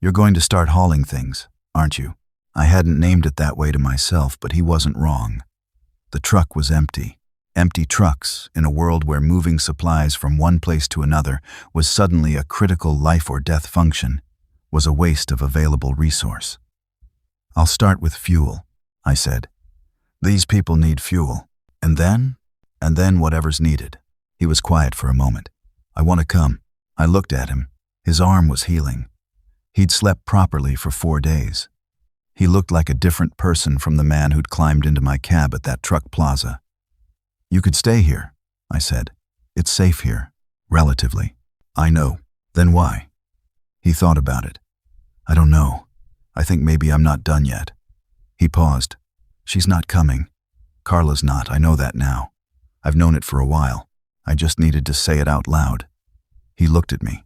"You're going to start hauling things, aren't you?" I hadn't named it that way to myself, but he wasn't wrong. The truck was empty. Empty trucks, in a world where moving supplies from one place to another was suddenly a critical life or death function, was a waste of available resource. "I'll start with fuel," I said. "These people need fuel. And then whatever's needed." He was quiet for a moment. "I want to come." I looked at him. His arm was healing. He'd slept properly for 4 days. He looked like a different person from the man who'd climbed into my cab at that truck plaza. "You could stay here," I said. "It's safe here, relatively." "I know. Then why?" He thought about it. "I don't know. I think maybe I'm not done yet." He paused. "She's not coming. Carla's not. I know that now. I've known it for a while. I just needed to say it out loud." He looked at me.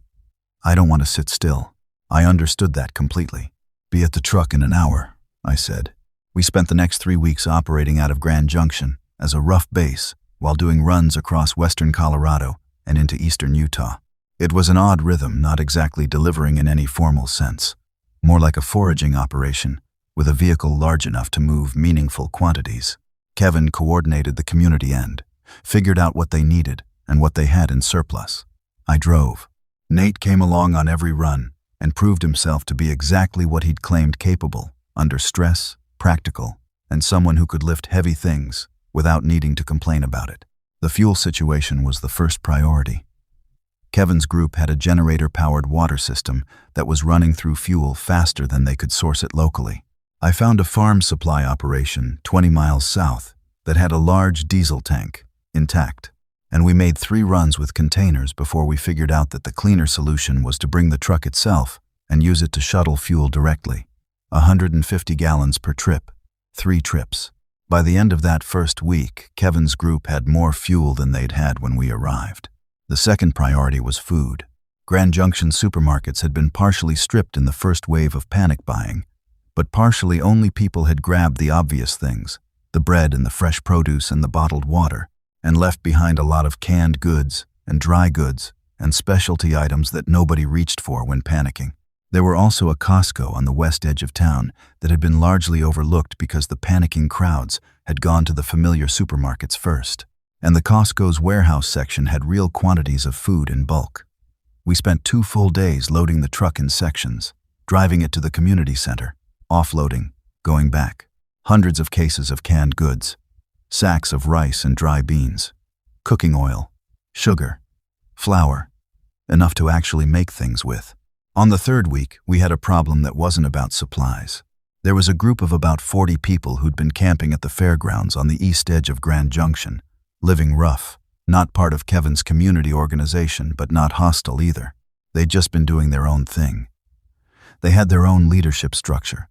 "I don't want to sit still." I understood that completely. "Be at the truck in an hour," I said. We spent the next 3 weeks operating out of Grand Junction as a rough base while doing runs across western Colorado and into eastern Utah. It was an odd rhythm, not exactly delivering in any formal sense, more like a foraging operation with a vehicle large enough to move meaningful quantities. Kevin coordinated the community end, figured out what they needed and what they had in surplus. I drove. Nate came along on every run and proved himself to be exactly what he'd claimed capable, under stress, practical, and someone who could lift heavy things without needing to complain about it. The fuel situation was the first priority. Kevin's group had a generator-powered water system that was running through fuel faster than they could source it locally. I found a farm supply operation 20 miles south that had a large diesel tank, intact, and we made 3 runs with containers before we figured out that the cleaner solution was to bring the truck itself and use it to shuttle fuel directly. 150 gallons per trip, 3 trips. By the end of that first week, Kevin's group had more fuel than they'd had when we arrived. The second priority was food. Grand Junction supermarkets had been partially stripped in the first wave of panic buying, but partially only people had grabbed the obvious things, the bread and the fresh produce and the bottled water, and left behind a lot of canned goods and dry goods and specialty items that nobody reached for when panicking. There were also a Costco on the west edge of town that had been largely overlooked because the panicking crowds had gone to the familiar supermarkets first. And the Costco's warehouse section had real quantities of food in bulk. We spent 2 full days loading the truck in sections, driving it to the community center, offloading, going back. Hundreds of cases of canned goods, sacks of rice and dry beans, cooking oil, sugar, flour, enough to actually make things with. On the 3rd week, we had a problem that wasn't about supplies. There was a group of about 40 people who'd been camping at the fairgrounds on the east edge of Grand Junction, living rough, not part of Kevin's community organization, but not hostile either. They'd just been doing their own thing. They had their own leadership structure.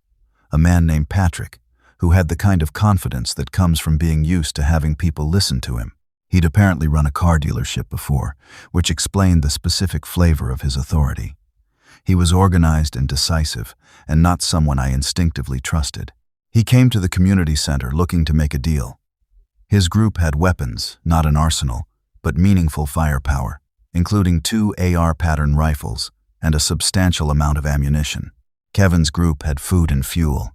A man named Patrick, who had the kind of confidence that comes from being used to having people listen to him. He'd apparently run a car dealership before, which explained the specific flavor of his authority. He was organized and decisive, and not someone I instinctively trusted. He came to the community center looking to make a deal. His group had weapons, not an arsenal, but meaningful firepower, including 2 AR pattern rifles and a substantial amount of ammunition. Kevin's group had food and fuel.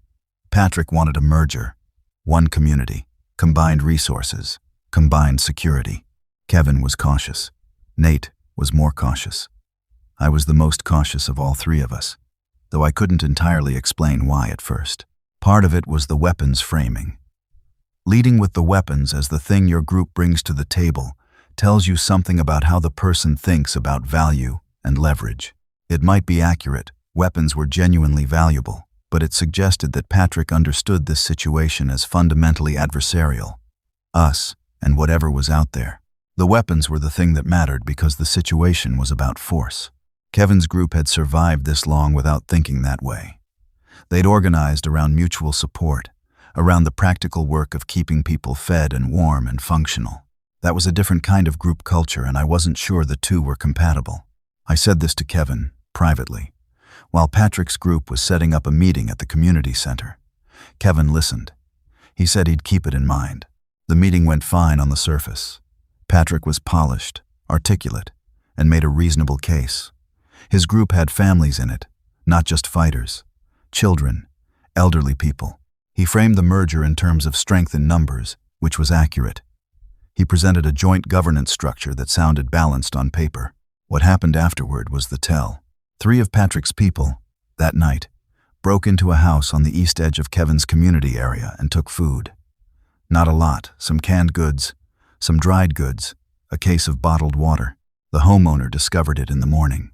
Patrick wanted a merger, one community, combined resources, combined security. Kevin was cautious. Nate was more cautious. I was the most cautious of all 3 of us, though I couldn't entirely explain why at first. Part of it was the weapons framing. Leading with the weapons as the thing your group brings to the table tells you something about how the person thinks about value and leverage. It might be accurate, weapons were genuinely valuable, but it suggested that Patrick understood this situation as fundamentally adversarial. Us, and whatever was out there. The weapons were the thing that mattered because the situation was about force. Kevin's group had survived this long without thinking that way. They'd organized around mutual support, around the practical work of keeping people fed and warm and functional. That was a different kind of group culture, and I wasn't sure the 2 were compatible. I said this to Kevin, privately, while Patrick's group was setting up a meeting at the community center. Kevin listened. He said he'd keep it in mind. The meeting went fine on the surface. Patrick was polished, articulate, and made a reasonable case. His group had families in it, not just fighters, children, elderly people. He framed the merger in terms of strength in numbers, which was accurate. He presented a joint governance structure that sounded balanced on paper. What happened afterward was the tell. 3 of Patrick's people, that night, broke into a house on the east edge of Kevin's community area and took food. Not a lot, some canned goods, some dried goods, a case of bottled water. The homeowner discovered it in the morning.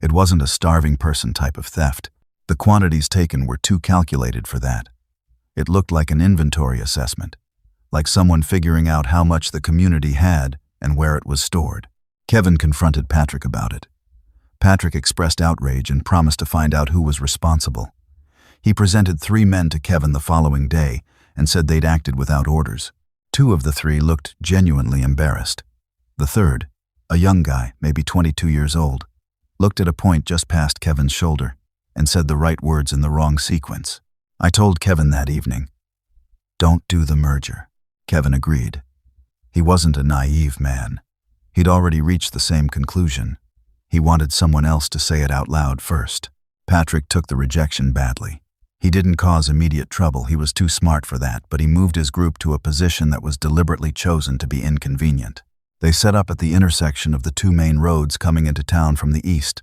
It wasn't a starving person type of theft. The quantities taken were too calculated for that. It looked like an inventory assessment, like someone figuring out how much the community had and where it was stored. Kevin confronted Patrick about it. Patrick expressed outrage and promised to find out who was responsible. He presented 3 men to Kevin the following day and said they'd acted without orders. 2 of the 3 looked genuinely embarrassed. The 3rd, a young guy, maybe 22 years old, looked at a point just past Kevin's shoulder and said the right words in the wrong sequence. I told Kevin that evening, "Don't do the merger." Kevin agreed. He wasn't a naive man. He'd already reached the same conclusion. He wanted someone else to say it out loud first. Patrick took the rejection badly. He didn't cause immediate trouble, he was too smart for that, but he moved his group to a position that was deliberately chosen to be inconvenient. They set up at the intersection of the 2 main roads coming into town from the east,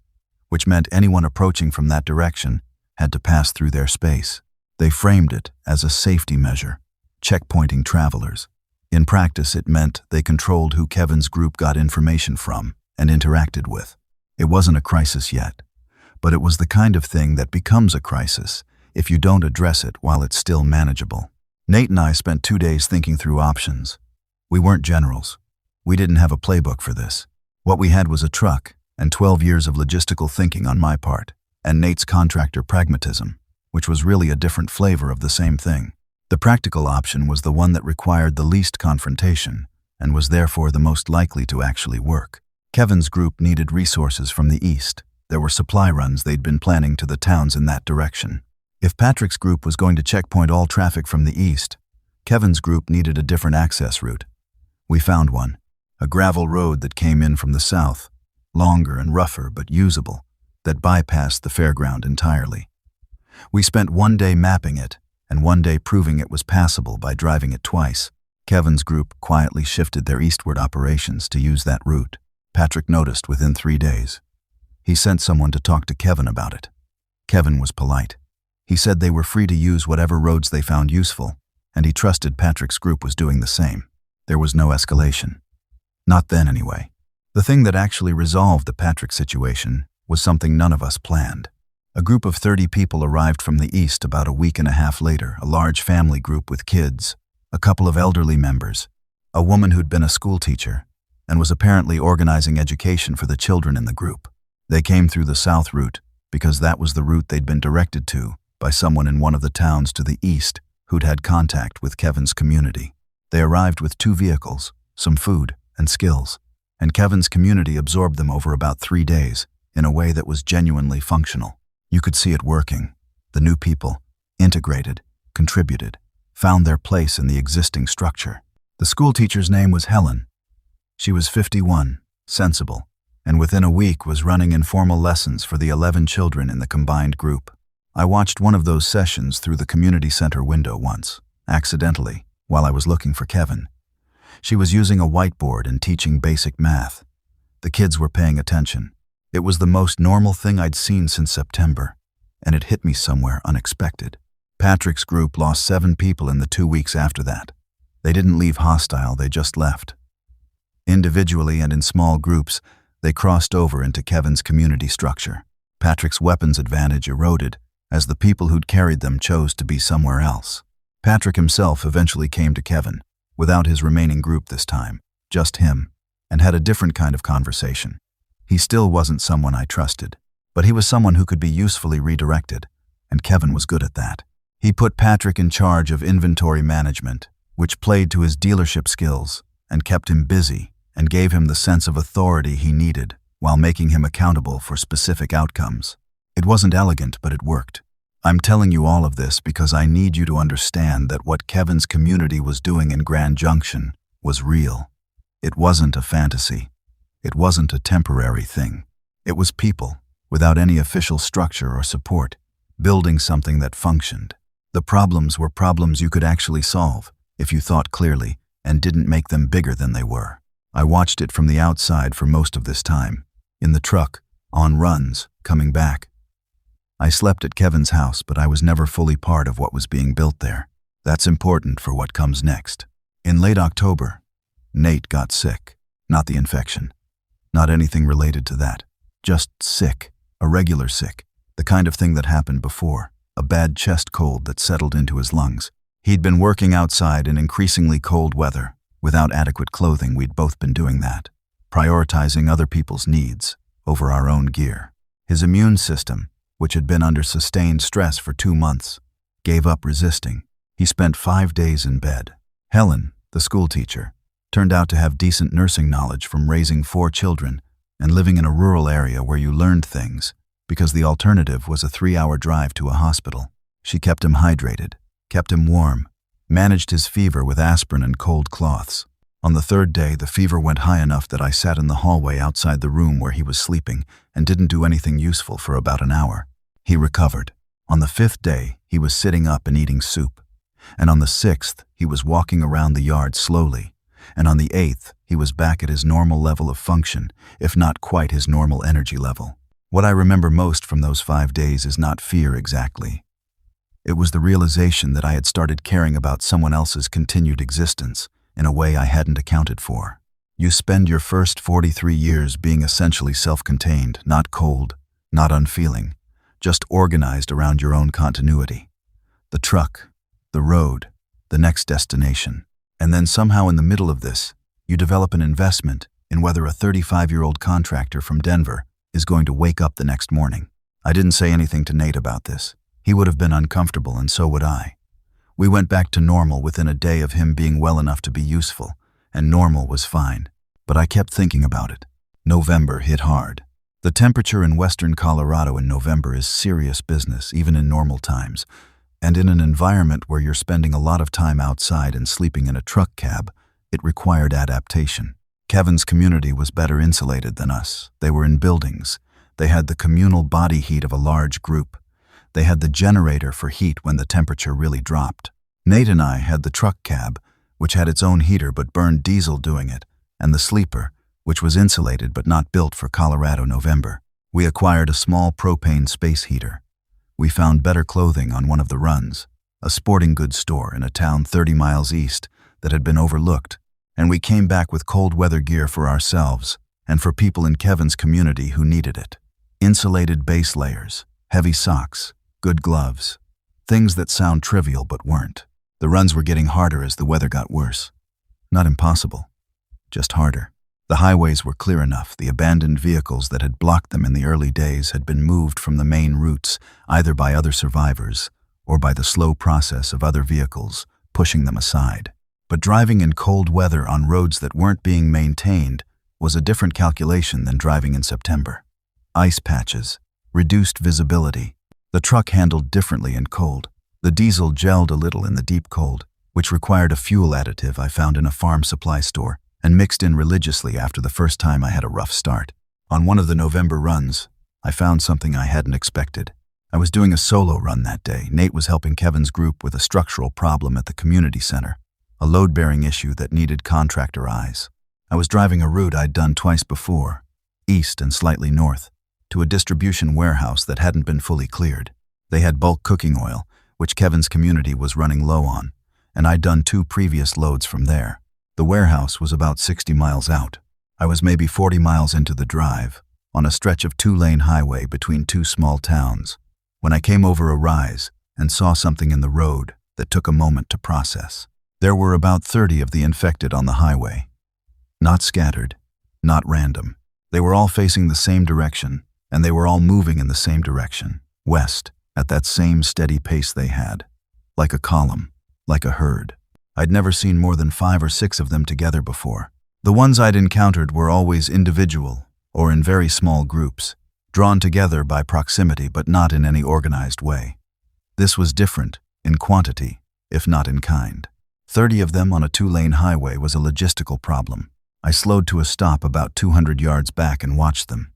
which meant anyone approaching from that direction had to pass through their space. They framed it as a safety measure, checkpointing travelers. In practice, it meant they controlled who Kevin's group got information from and interacted with. It wasn't a crisis yet, but it was the kind of thing that becomes a crisis if you don't address it while it's still manageable. Nate and I spent 2 days thinking through options. We weren't generals. We didn't have a playbook for this. What we had was a truck and 12 years of logistical thinking on my part, and Nate's contractor pragmatism, which was really a different flavor of the same thing. The practical option was the one that required the least confrontation and was therefore the most likely to actually work. Kevin's group needed resources from the east. There were supply runs they'd been planning to the towns in that direction. If Patrick's group was going to checkpoint all traffic from the east, Kevin's group needed a different access route. We found one, a gravel road that came in from the south, longer and rougher but usable, that bypassed the fairground entirely. We spent one day mapping it and one day proving it was passable by driving it twice. Kevin's group quietly shifted their eastward operations to use that route. Patrick noticed within 3 days. He sent someone to talk to Kevin about it. Kevin was polite. He said they were free to use whatever roads they found useful, and he trusted Patrick's group was doing the same. There was no escalation. Not then, anyway. The thing that actually resolved the Patrick situation was something none of us planned. A group of 30 people arrived from the east about a week and a half later, a large family group with kids, a couple of elderly members, a woman who'd been a school teacher, and was apparently organizing education for the children in the group. They came through the south route because that was the route they'd been directed to by someone in one of the towns to the east who'd had contact with Kevin's community. They arrived with 2 vehicles, some food, and skills, and Kevin's community absorbed them over about 3 days in a way that was genuinely functional. You could see it working. The new people integrated, contributed, found their place in the existing structure. The school teacher's name was Helen. She was 51, sensible, and within a week was running informal lessons for the 11 children in the combined group. I watched one of those sessions through the community center window once, accidentally, while I was looking for Kevin. She was using a whiteboard and teaching basic math. The kids were paying attention. It was the most normal thing I'd seen since September, and it hit me somewhere unexpected. Patrick's group lost 7 people in the 2 weeks after that. They didn't leave hostile, they just left. Individually and in small groups, they crossed over into Kevin's community structure. Patrick's weapons advantage eroded as the people who'd carried them chose to be somewhere else. Patrick himself eventually came to Kevin, without his remaining group this time, just him, and had a different kind of conversation. He still wasn't someone I trusted, but he was someone who could be usefully redirected, and Kevin was good at that. He put Patrick in charge of inventory management, which played to his dealership skills and kept him busy and gave him the sense of authority he needed while making him accountable for specific outcomes. It wasn't elegant, but it worked. I'm telling you all of this because I need you to understand that what Kevin's community was doing in Grand Junction was real. It wasn't a fantasy. It wasn't a temporary thing. It was people, without any official structure or support, building something that functioned. The problems were problems you could actually solve if you thought clearly and didn't make them bigger than they were. I watched it from the outside for most of this time, in the truck, on runs, coming back. I slept at Kevin's house, but I was never fully part of what was being built there. That's important for what comes next. In late October, Nate got sick. Not the infection. Not anything related to that. Just sick. A regular sick. The kind of thing that happened before. A bad chest cold that settled into his lungs. He'd been working outside in increasingly cold weather. Without adequate clothing, we'd both been doing that. Prioritizing other people's needs over our own gear. His immune system, which had been under sustained stress for 2 months, gave up resisting. He spent 5 days in bed. Helen, the school teacher, turned out to have decent nursing knowledge from raising 4 children and living in a rural area where you learned things, because the alternative was a 3-hour drive to a hospital. She kept him hydrated, kept him warm, managed his fever with aspirin and cold cloths. On the 3rd day, the fever went high enough that I sat in the hallway outside the room where he was sleeping and didn't do anything useful for about an hour. He recovered. On the 5th day, he was sitting up and eating soup. And on the 6th, he was walking around the yard slowly. And on the 8th, he was back at his normal level of function, if not quite his normal energy level. What I remember most from those 5 days is not fear exactly. It was the realization that I had started caring about someone else's continued existence in a way I hadn't accounted for. You spend your first 43 years being essentially self-contained, not cold, not unfeeling, just organized around your own continuity. The truck, the road, the next destination. And then somehow in the middle of this, you develop an investment in whether a 35-year-old contractor from Denver is going to wake up the next morning. I didn't say anything to Nate about this. He would have been uncomfortable, and so would I. We went back to normal within a day of him being well enough to be useful, and normal was fine. But I kept thinking about it. November hit hard. The temperature in western Colorado in November is serious business, even in normal times. And in an environment where you're spending a lot of time outside and sleeping in a truck cab, it required adaptation. Kevin's community was better insulated than us. They were in buildings, They had the communal body heat of a large group. They had the generator for heat when the temperature really dropped. Nate and I had the truck cab, which had its own heater but burned diesel doing it, and the sleeper, which was insulated but not built for Colorado November. We acquired a small propane space heater. We found better clothing on one of the runs, a sporting goods store in a town 30 miles east that had been overlooked, and we came back with cold weather gear for ourselves and for people in Kevin's community who needed it. Insulated base layers, heavy socks, good gloves, things that sound trivial but weren't. The runs were getting harder as the weather got worse. Not impossible, just harder. The highways were clear enough. The abandoned vehicles that had blocked them in the early days had been moved from the main routes, either by other survivors or by the slow process of other vehicles pushing them aside. But driving in cold weather on roads that weren't being maintained was a different calculation than driving in September. Ice patches, reduced visibility. The truck handled differently in cold. The diesel gelled a little in the deep cold, which required a fuel additive I found in a farm supply store and mixed in religiously after the first time I had a rough start. On one of the November runs, I found something I hadn't expected. I was doing a solo run that day. Nate was helping Kevin's group with a structural problem at the community center, a load-bearing issue that needed contractor eyes. I was driving a route I'd done twice before, east and slightly north, to a distribution warehouse that hadn't been fully cleared. They had bulk cooking oil, which Kevin's community was running low on, and I'd done 2 previous loads from there. The warehouse was about 60 miles out. I was maybe 40 miles into the drive, on a stretch of 2-lane highway between 2 small towns, when I came over a rise and saw something in the road that took a moment to process. There were about 30 of the infected on the highway. Not scattered, not random. They were all facing the same direction, and they were all moving in the same direction, west, at that same steady pace they had. Like a column, like a herd. I'd never seen more than 5 or 6 of them together before. The ones I'd encountered were always individual or in very small groups, drawn together by proximity but not in any organized way. This was different, in quantity, if not in kind. 30 of them on a 2-lane highway was a logistical problem. I slowed to a stop about 200 yards back and watched them.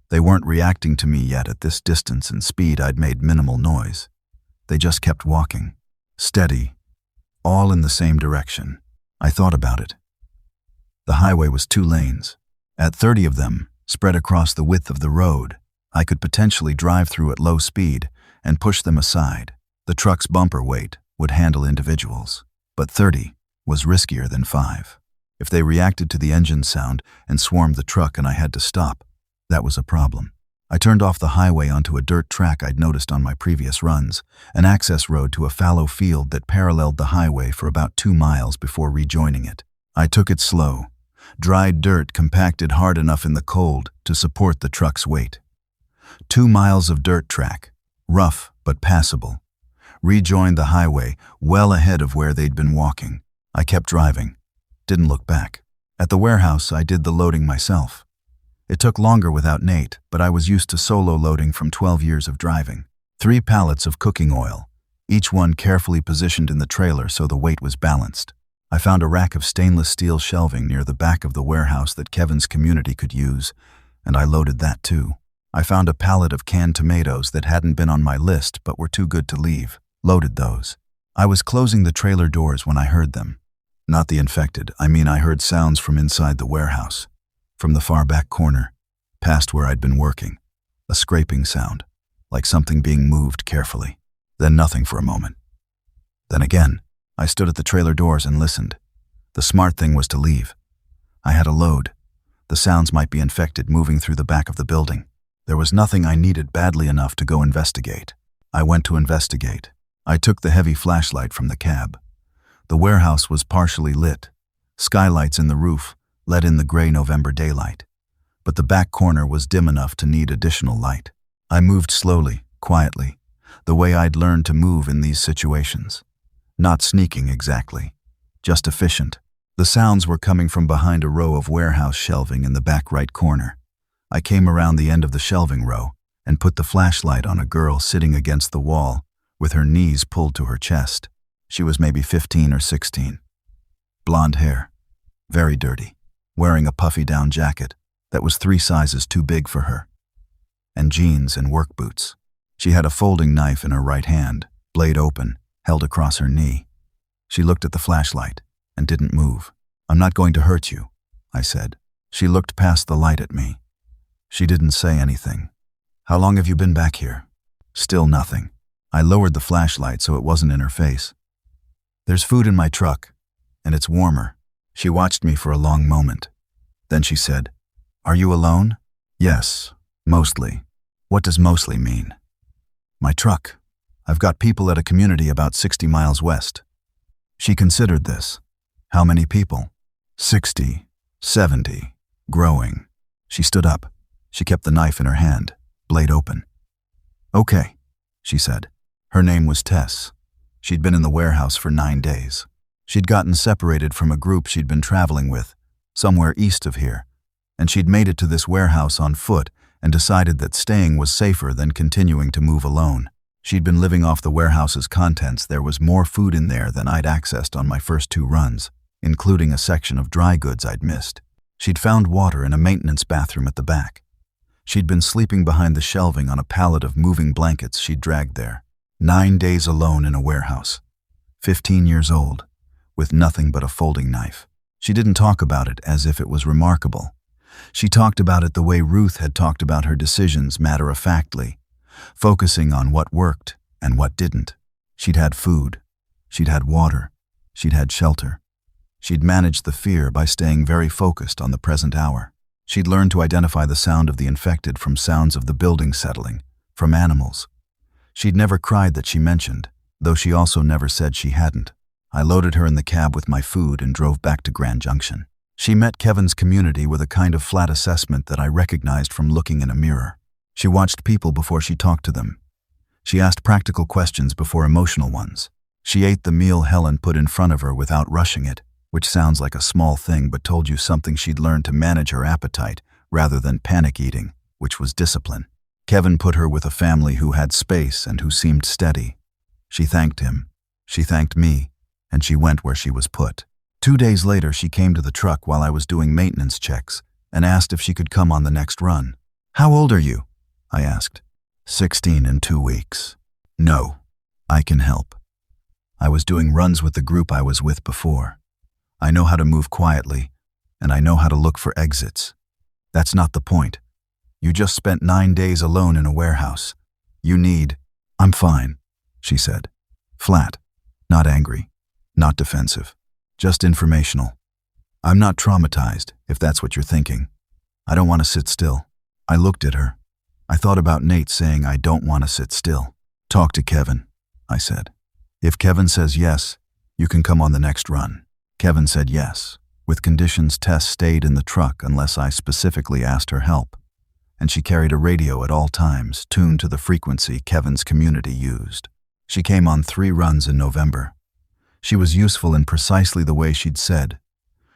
They weren't reacting to me yet. At this distance and speed I'd made minimal noise. They just kept walking, steady, all in the same direction. I thought about it. The highway was 2 lanes. At 30 of them, spread across the width of the road, I could potentially drive through at low speed and push them aside. The truck's bumper weight would handle individuals, but 30 was riskier than 5. If they reacted to the engine sound and swarmed the truck and I had to stop, that was a problem. I turned off the highway onto a dirt track I'd noticed on my previous runs, an access road to a fallow field that paralleled the highway for about 2 miles before rejoining it. I took it slow. Dried dirt compacted hard enough in the cold to support the truck's weight. 2 miles of dirt track, rough but passable. Rejoined the highway well ahead of where they'd been walking. I kept driving. Didn't look back. At the warehouse, I did the loading myself. It took longer without Nate, but I was used to solo loading from 12 years of driving. 3 pallets of cooking oil, each one carefully positioned in the trailer so the weight was balanced. I found a rack of stainless steel shelving near the back of the warehouse that Kevin's community could use, and I loaded that too. I found a pallet of canned tomatoes that hadn't been on my list but were too good to leave. Loaded those. I was closing the trailer doors when I heard them. Not the infected, I heard sounds from inside the warehouse. From the far back corner, past where I'd been working. A scraping sound, like something being moved carefully. Then nothing for a moment. Then again, I stood at the trailer doors and listened. The smart thing was to leave. I had a load. The sounds might be infected moving through the back of the building. There was nothing I needed badly enough to go investigate. I went to investigate. I took the heavy flashlight from the cab. The warehouse was partially lit. Skylights in the roof let in the gray November daylight. But the back corner was dim enough to need additional light. I moved slowly, quietly, the way I'd learned to move in these situations. Not sneaking exactly, just efficient. The sounds were coming from behind a row of warehouse shelving in the back right corner. I came around the end of the shelving row and put the flashlight on a girl sitting against the wall with her knees pulled to her chest. She was maybe 15 or 16. Blonde hair, very dirty, wearing a puffy down jacket that was 3 sizes too big for her. and jeans and work boots. She had a folding knife in her right hand, blade open, held across her knee. She looked at the flashlight and didn't move. "I'm not going to hurt you," I said. She looked past the light at me. She didn't say anything. "How long have you been back here?" Still nothing. I lowered the flashlight so it wasn't in her face. "There's food in my truck, and it's warmer." She watched me for a long moment. Then she said, "Are you alone?" "Yes, mostly." "What does mostly mean?" "My truck. I've got people at a community about 60 miles west." She considered this. "How many people?" 60, 70, growing." She stood up. She kept the knife in her hand, blade open. "Okay," she said. Her name was Tess. She'd been in the warehouse for 9 days. She'd gotten separated from a group she'd been traveling with, somewhere east of here, and she'd made it to this warehouse on foot and decided that staying was safer than continuing to move alone. She'd been living off the warehouse's contents. There was more food in there than I'd accessed on my first 2 runs, including a section of dry goods I'd missed. She'd found water in a maintenance bathroom at the back. She'd been sleeping behind the shelving on a pallet of moving blankets she'd dragged there. 9 days alone in a warehouse. 15 years old, with nothing but a folding knife. She didn't talk about it as if it was remarkable. She talked about it the way Ruth had talked about her decisions, matter-of-factly, focusing on what worked and what didn't. She'd had food. She'd had water. She'd had shelter. She'd managed the fear by staying very focused on the present hour. She'd learned to identify the sound of the infected from sounds of the building settling, from animals. She'd never cried that she mentioned, though she also never said she hadn't. I loaded her in the cab with my food and drove back to Grand Junction. She met Kevin's community with a kind of flat assessment that I recognized from looking in a mirror. She watched people before she talked to them. She asked practical questions before emotional ones. She ate the meal Helen put in front of her without rushing it, which sounds like a small thing but told you something she'd learned to manage her appetite rather than panic eating, which was discipline. Kevin put her with a family who had space and who seemed steady. She thanked him. She thanked me, and she went where she was put. 2 days later, she came to the truck while I was doing maintenance checks and asked if she could come on the next run. "How old are you?" I asked. 16 in 2 weeks. "No, I can help. I was doing runs with the group I was with before. I know how to move quietly, and I know how to look for exits. That's not the point. You just spent 9 days alone in a warehouse. You need—" "I'm fine," she said. Flat, not angry, not defensive, just informational. "I'm not traumatized, if that's what you're thinking. I don't want to sit still." I looked at her. I thought about Nate saying I don't want to sit still. "Talk to Kevin," I said. "If Kevin says yes, you can come on the next run." Kevin said yes. With conditions, Tess stayed in the truck unless I specifically asked her help, and she carried a radio at all times, tuned to the frequency Kevin's community used. She came on 3 runs in November. She was useful in precisely the way she'd said.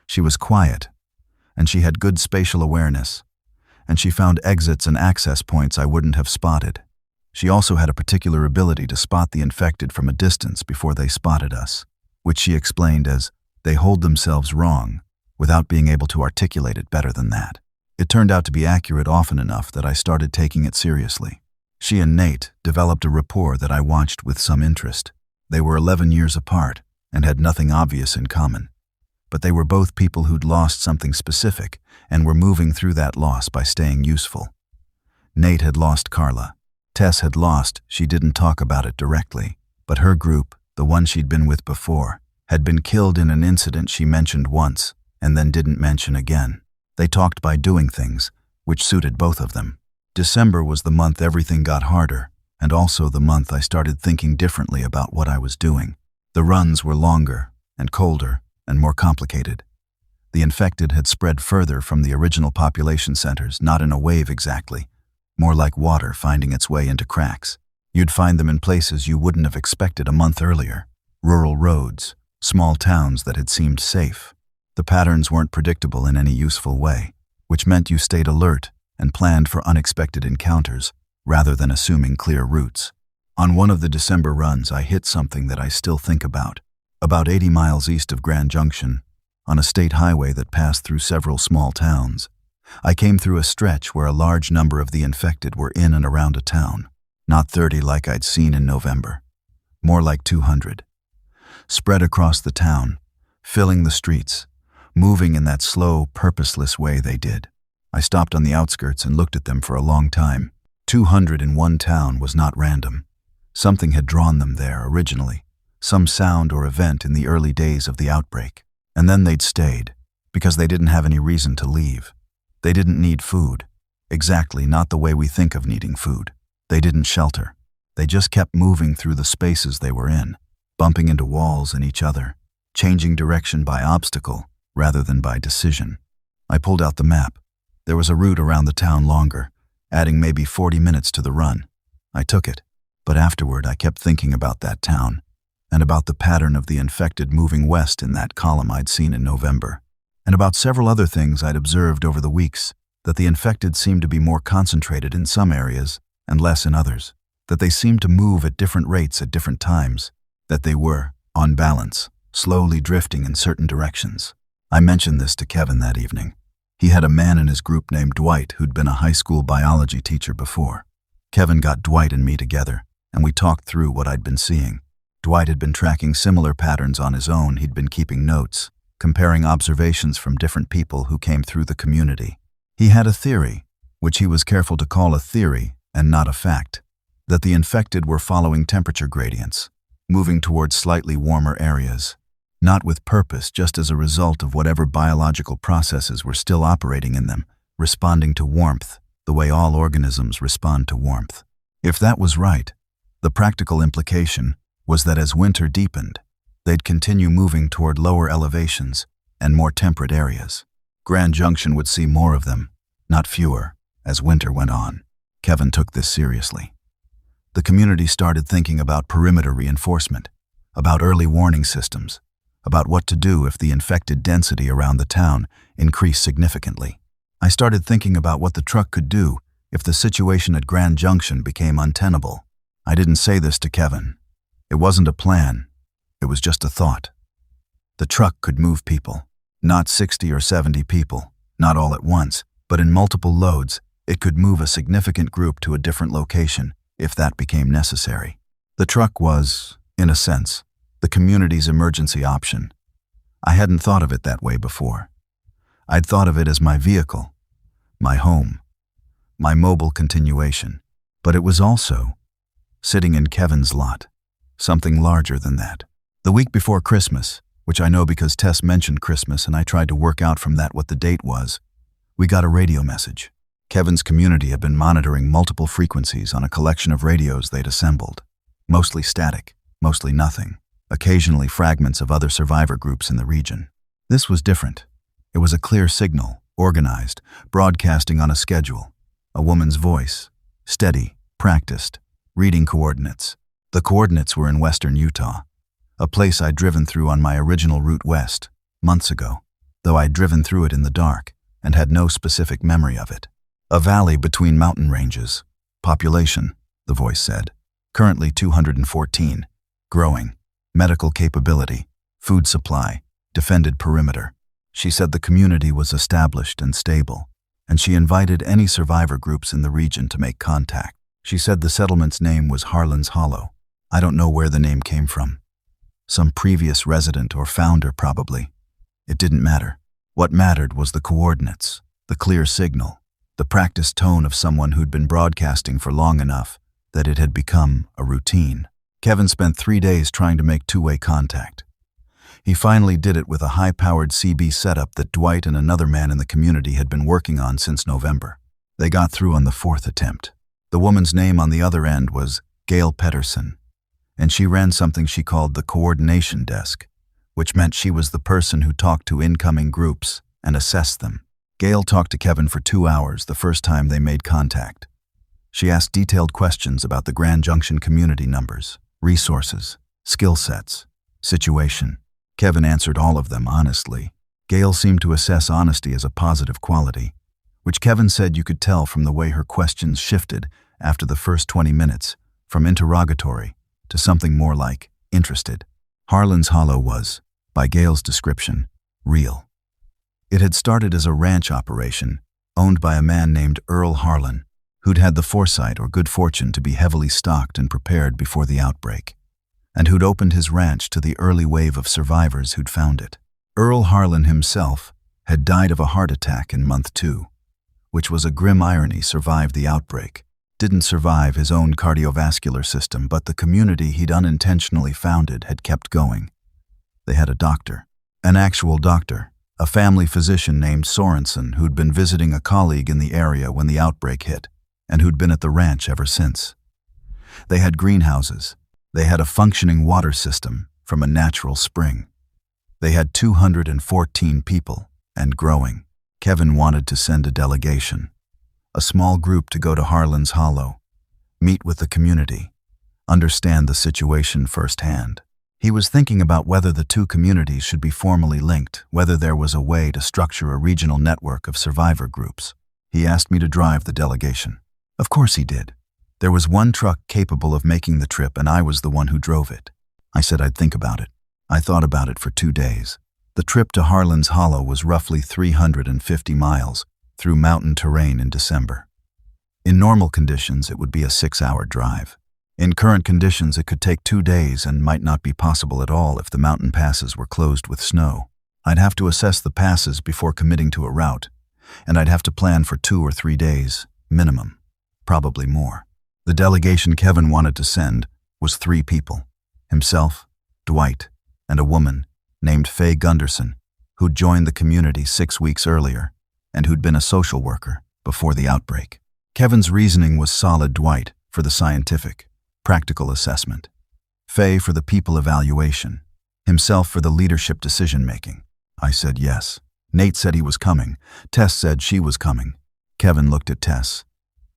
She was quiet, and she had good spatial awareness, and she found exits and access points I wouldn't have spotted. She also had a particular ability to spot the infected from a distance before they spotted us, which she explained as, they hold themselves wrong, without being able to articulate it better than that. It turned out to be accurate often enough that I started taking it seriously. She and Nate developed a rapport that I watched with some interest. They were 11 years apart and had nothing obvious in common. But they were both people who'd lost something specific and were moving through that loss by staying useful. Nate had lost Carla. Tess had lost, she didn't talk about it directly, but her group, the one she'd been with before, had been killed in an incident she mentioned once and then didn't mention again. They talked by doing things, which suited both of them. December was the month everything got harder, and also the month I started thinking differently about what I was doing. The runs were longer and colder and more complicated. The infected had spread further from the original population centers, not in a wave exactly, more like water finding its way into cracks. You'd find them in places you wouldn't have expected a month earlier. Rural roads, small towns that had seemed safe. The patterns weren't predictable in any useful way, which meant you stayed alert and planned for unexpected encounters rather than assuming clear routes. On one of the December runs, I hit something that I still think about 80 miles east of Grand Junction, on a state highway that passed through several small towns. I came through a stretch where a large number of the infected were in and around a town. Not 30 like I'd seen in November. More like 200. Spread across the town, filling the streets, moving in that slow, purposeless way they did. I stopped on the outskirts and looked at them for a long time. 200 in one town was not random. Something had drawn them there originally, some sound or event in the early days of the outbreak. And then they'd stayed, because they didn't have any reason to leave. They didn't need food. Exactly not the way we think of needing food. They didn't shelter. They just kept moving through the spaces they were in, bumping into walls and each other, changing direction by obstacle rather than by decision. I pulled out the map. There was a route around the town longer, adding maybe 40 minutes to the run. I took it, but afterward I kept thinking about that town and about the pattern of the infected moving west in that column I'd seen in November, and about several other things I'd observed over the weeks, that the infected seemed to be more concentrated in some areas and less in others, that they seemed to move at different rates at different times, that they were, on balance, slowly drifting in certain directions. I mentioned this to Kevin that evening. He had a man in his group named Dwight who'd been a high school biology teacher before. Kevin got Dwight and me together, and we talked through what I'd been seeing. Dwight had been tracking similar patterns on his own. He'd been keeping notes, comparing observations from different people who came through the community. He had a theory, which he was careful to call a theory and not a fact, that the infected were following temperature gradients, moving towards slightly warmer areas, not with purpose, just as a result of whatever biological processes were still operating in them, responding to warmth, the way all organisms respond to warmth. If that was right, the practical implication was that as winter deepened, they'd continue moving toward lower elevations and more temperate areas. Grand Junction would see more of them, not fewer, as winter went on. Kevin took this seriously. The community started thinking about perimeter reinforcement, about early warning systems, about what to do if the infected density around the town increased significantly. I started thinking about what the truck could do if the situation at Grand Junction became untenable. I didn't say this to Kevin. It wasn't a plan. It was just a thought. The truck could move people, not 60 or 70 people, not all at once, but in multiple loads. It could move a significant group to a different location if that became necessary. The truck was, in a sense, the community's emergency option. I hadn't thought of it that way before. I'd thought of it as my vehicle, my home, my mobile continuation. But it was also, sitting in Kevin's lot, something larger than that. The week before Christmas, which I know because Tess mentioned Christmas and I tried to work out from that what the date was, we got a radio message. Kevin's community had been monitoring multiple frequencies on a collection of radios they'd assembled. Mostly static, mostly nothing, occasionally fragments of other survivor groups in the region. This was different. It was a clear signal, organized, broadcasting on a schedule. A woman's voice, steady, practiced, reading coordinates. The coordinates were in western Utah, a place I'd driven through on my original route west, months ago, though I'd driven through it in the dark and had no specific memory of it. A valley between mountain ranges. Population, the voice said. Currently 214. Growing. Medical capability. Food supply. Defended perimeter. She said the community was established and stable, and she invited any survivor groups in the region to make contact. She said the settlement's name was Harlan's Hollow. I don't know where the name came from. Some previous resident or founder, probably. It didn't matter. What mattered was the coordinates, the clear signal, the practiced tone of someone who'd been broadcasting for long enough that it had become a routine. Kevin spent 3 days trying to make two-way contact. He finally did it with a high-powered CB setup that Dwight and another man in the community had been working on since November. They got through on the 4th attempt. The woman's name on the other end was Gail Pedersen, and she ran something she called the coordination desk, which meant she was the person who talked to incoming groups and assessed them. Gail talked to Kevin for 2 hours the first time they made contact. She asked detailed questions about the Grand Junction community numbers, resources, skill sets, situation. Kevin answered all of them honestly. Gail seemed to assess honesty as a positive quality, which Kevin said you could tell from the way her questions shifted after the first 20 minutes, from interrogatory to something more like interested. Harlan's Hollow was, by Gail's description, real. It had started as a ranch operation owned by a man named Earl Harlan, who'd had the foresight or good fortune to be heavily stocked and prepared before the outbreak, and who'd opened his ranch to the early wave of survivors who'd found it. Earl Harlan himself had died of a heart attack in month 2, which was a grim irony. Survived the outbreak, didn't survive his own cardiovascular system, but the community he'd unintentionally founded had kept going. They had a doctor, an actual doctor, a family physician named Sorensen, who'd been visiting a colleague in the area when the outbreak hit, and who'd been at the ranch ever since. They had greenhouses. They had a functioning water system from a natural spring. They had 214 people, and growing. Kevin wanted to send a delegation, a small group, to go to Harlan's Hollow, meet with the community, understand the situation firsthand. He was thinking about whether the two communities should be formally linked, whether there was a way to structure a regional network of survivor groups. He asked me to drive the delegation. Of course he did. There was one truck capable of making the trip, and I was the one who drove it. I said I'd think about it. I thought about it for 2 days. The trip to Harlan's Hollow was roughly 350 miles through mountain terrain in December. In normal conditions, it would be a 6-hour drive. In current conditions, it could take 2 days and might not be possible at all if the mountain passes were closed with snow. I'd have to assess the passes before committing to a route, and I'd have to plan for 2 or 3 days, minimum, probably more. The delegation Kevin wanted to send was 3 people: himself, Dwight, and a woman named Faye Gunderson, who'd joined the community 6 weeks earlier and who'd been a social worker before the outbreak. Kevin's reasoning was solid: Dwight for the scientific, practical assessment, Faye for the people evaluation, himself for the leadership decision-making. I said yes. Nate said he was coming. Tess said she was coming. Kevin looked at Tess.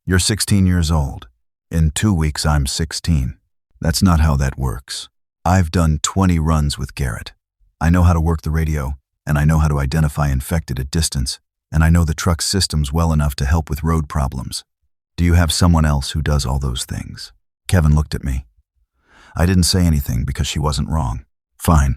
You're 16 years old. In 2 weeks, I'm 16. That's not how that works. I've done 20 runs with Garrett. I know how to work the radio, and I know how to identify infected at distance, and I know the truck systems well enough to help with road problems. Do you have someone else who does all those things? Kevin looked at me. I didn't say anything because she wasn't wrong. Fine,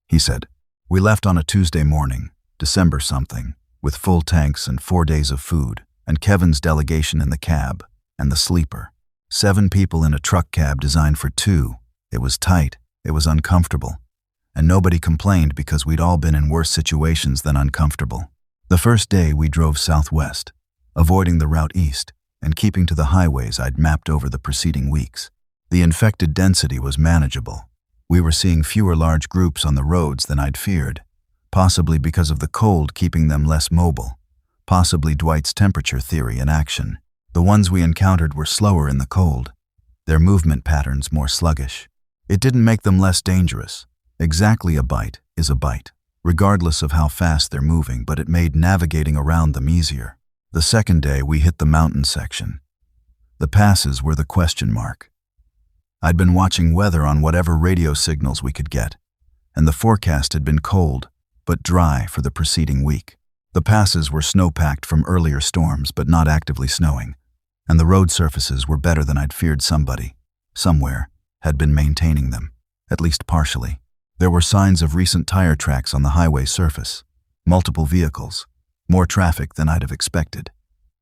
he said. We left on a Tuesday morning, December something, with full tanks and 4 days of food, and Kevin's delegation in the cab and the sleeper. 7 people in a truck cab designed for 2. It was tight, it was uncomfortable, and nobody complained because we'd all been in worse situations than uncomfortable. The first day we drove southwest, avoiding the route east and keeping to the highways I'd mapped over the preceding weeks. The infected density was manageable. We were seeing fewer large groups on the roads than I'd feared, possibly because of the cold keeping them less mobile, possibly Dwight's temperature theory in action. The ones we encountered were slower in the cold, their movement patterns more sluggish. It didn't make them less dangerous. Exactly a bite is a bite, regardless of how fast they're moving, but it made navigating around them easier. The second day, we hit the mountain section. The passes were the question mark. I'd been watching weather on whatever radio signals we could get, and the forecast had been cold, but dry for the preceding week. The passes were snow-packed from earlier storms, but not actively snowing, and the road surfaces were better than I'd feared. Somebody, somewhere, had been maintaining them, at least partially. There were signs of recent tire tracks on the highway surface, multiple vehicles, more traffic than I'd have expected,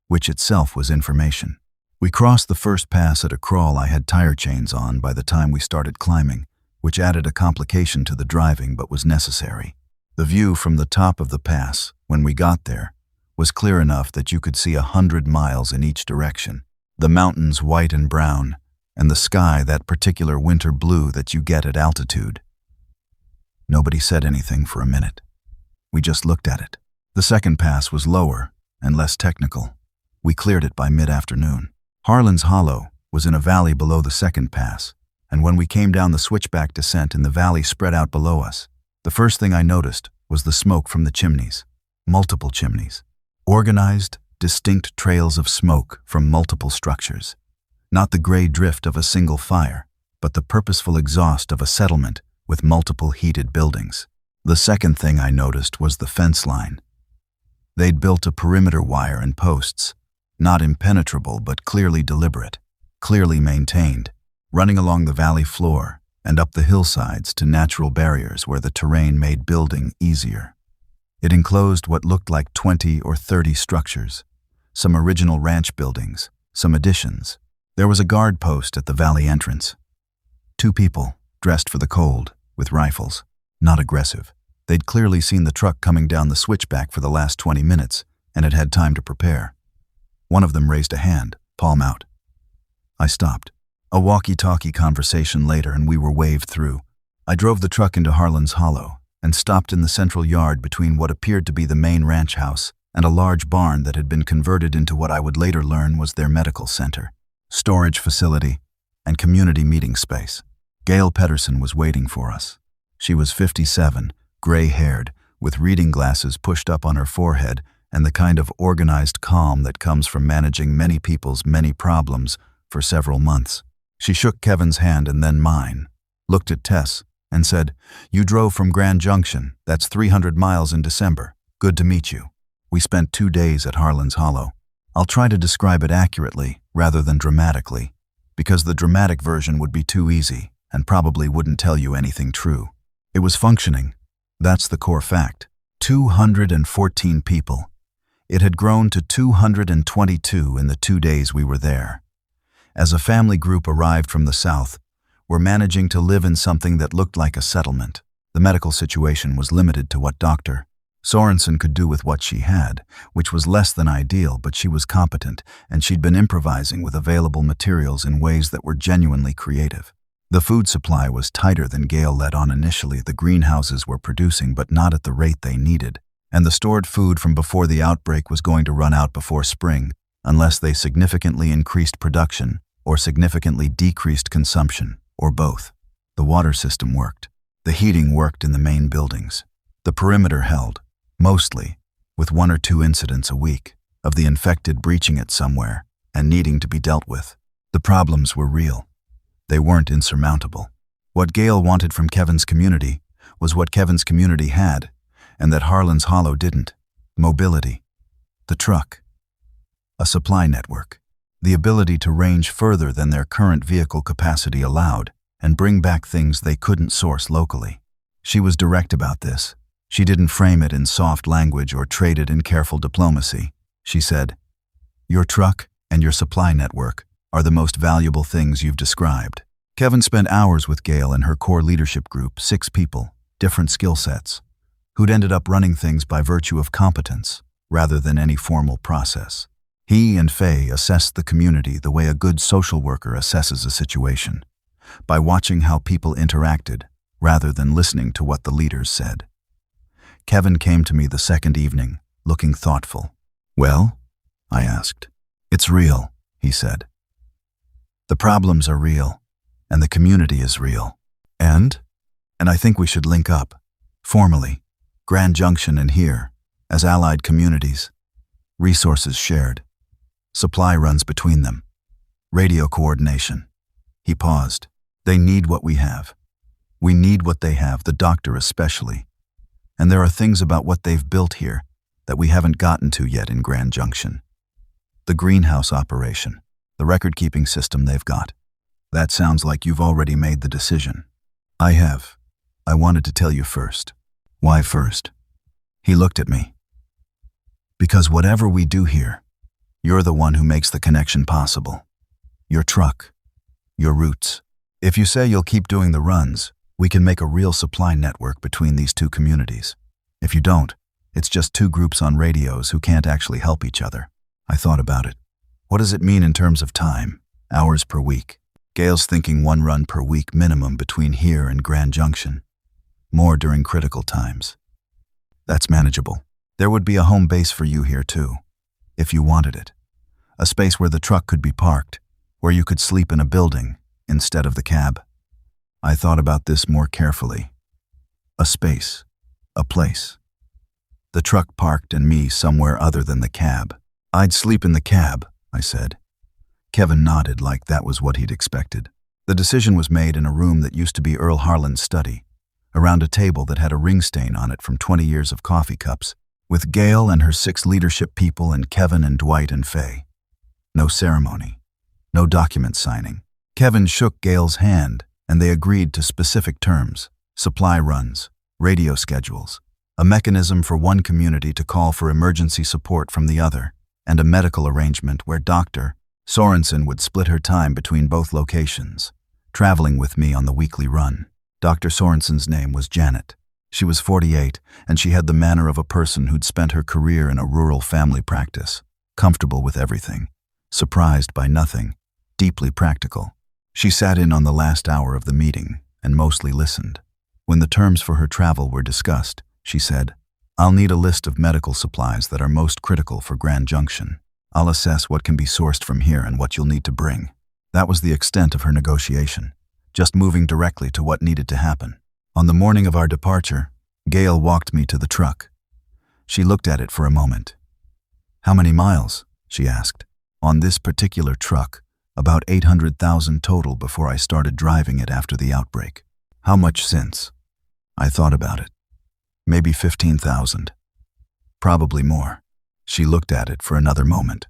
which itself was information. We crossed the first pass at a crawl. I had tire chains on by the time we started climbing, which added a complication to the driving but was necessary. The view from the top of the pass, when we got there, was clear enough that you could see 100 miles in each direction. The mountains white and brown, and the sky that particular winter blue that you get at altitude. Nobody said anything for a minute. We just looked at it. The second pass was lower and less technical. We cleared it by mid-afternoon. Harlan's Hollow was in a valley below the second pass, and when we came down the switchback descent and the valley spread out below us, the first thing I noticed was the smoke from the chimneys. Multiple chimneys. Organized, distinct trails of smoke from multiple structures. Not the gray drift of a single fire, but the purposeful exhaust of a settlement with multiple heated buildings. The second thing I noticed was the fence line. They'd built a perimeter wire and posts, not impenetrable but clearly deliberate, clearly maintained, running along the valley floor and up the hillsides to natural barriers where the terrain made building easier. It enclosed what looked like 20 or 30 structures, some original ranch buildings, some additions. There was a guard post at the valley entrance. 2 people, dressed for the cold, with rifles, not aggressive. They'd clearly seen the truck coming down the switchback for the last 20 minutes and had had time to prepare. One of them raised a hand, palm out. I stopped. A walkie-talkie conversation later and we were waved through. I drove the truck into Harlan's Hollow and stopped in the central yard between what appeared to be the main ranch house and a large barn that had been converted into what I would later learn was their medical center, storage facility, and community meeting space. Gail Pedersen was waiting for us. She was 57, gray-haired, with reading glasses pushed up on her forehead and the kind of organized calm that comes from managing many people's many problems for several months. She shook Kevin's hand and then mine, looked at Tess, and said, "You drove from Grand Junction, that's 300 miles in December. Good to meet you." We spent 2 days at Harlan's Hollow. I'll try to describe it accurately rather than dramatically, because the dramatic version would be too easy and probably wouldn't tell you anything true. It was functioning. That's the core fact. 214 people. It had grown to 222 in the 2 days we were there. As a family group arrived from the south, we're managing to live in something that looked like a settlement. The medical situation was limited to what Dr. Sorensen could do with what she had, which was less than ideal, but she was competent, and she'd been improvising with available materials in ways that were genuinely creative. The food supply was tighter than Gail let on initially. The greenhouses were producing, but not at the rate they needed, and the stored food from before the outbreak was going to run out before spring, unless they significantly increased production or significantly decreased consumption, or both. The water system worked. The heating worked in the main buildings. The perimeter held, mostly, with 1 or 2 incidents a week, of the infected breaching it somewhere and needing to be dealt with. The problems were real. They weren't insurmountable. What Gail wanted from Kevin's community was what Kevin's community had, and that Harlan's Hollow didn't. Mobility. The truck. A supply network. The ability to range further than their current vehicle capacity allowed and bring back things they couldn't source locally. She was direct about this. She didn't frame it in soft language or trade it in careful diplomacy. She said, "Your truck and your supply network are the most valuable things you've described." Kevin spent hours with Gail and her core leadership group, 6 people, different skill sets, who'd ended up running things by virtue of competence rather than any formal process. He and Faye assessed the community the way a good social worker assesses a situation, by watching how people interacted rather than listening to what the leaders said. Kevin came to me the second evening, looking thoughtful. "Well?" I asked. "It's real," he said. "The problems are real, and the community is real. And I think we should link up, formally, Grand Junction and here, as allied communities. Resources shared. Supply runs between them. Radio coordination." He paused. "They need what we have. We need what they have, the doctor especially. And there are things about what they've built here that we haven't gotten to yet in Grand Junction. The greenhouse operation, the record-keeping system they've got. That sounds like you've already made the decision." "I have. I wanted to tell you first." "Why first?" He looked at me. "Because whatever we do here, you're the one who makes the connection possible. Your truck, your roots. If you say you'll keep doing the runs, we can make a real supply network between these 2 communities. If you don't, it's just 2 groups on radios who can't actually help each other." I thought about it. What does it mean in terms of time? Hours per week. Gail's thinking 1 run per week minimum between here and Grand Junction. More during critical times. That's manageable. There would be a home base for you here too, if you wanted it. A space where the truck could be parked, where you could sleep in a building instead of the cab. I thought about this more carefully. A space. A place. The truck parked and me somewhere other than the cab. "I'd sleep in the cab," I said. Kevin nodded like that was what he'd expected. The decision was made in a room that used to be Earl Harlan's study, around a table that had a ring stain on it from 20 years of coffee cups, with Gail and her 6 leadership people and Kevin and Dwight and Faye. No ceremony. No document signing. Kevin shook Gail's hand, and they agreed to specific terms, supply runs, radio schedules, a mechanism for one community to call for emergency support from the other, and a medical arrangement where Dr. Sorensen would split her time between both locations, traveling with me on the weekly run. Dr. Sorensen's name was Janet. She was 48, and she had the manner of a person who'd spent her career in a rural family practice, comfortable with everything, surprised by nothing, deeply practical. She sat in on the last hour of the meeting and mostly listened. When the terms for her travel were discussed, she said, "I'll need a list of medical supplies that are most critical for Grand Junction. I'll assess what can be sourced from here and what you'll need to bring." That was the extent of her negotiation, just moving directly to what needed to happen. On the morning of our departure, Gail walked me to the truck. She looked at it for a moment. "How many miles?" she asked. "On this particular truck, about 800,000 total before I started driving it after the outbreak." "How much since?" I thought about it. "Maybe 15,000. Probably more." She looked at it for another moment.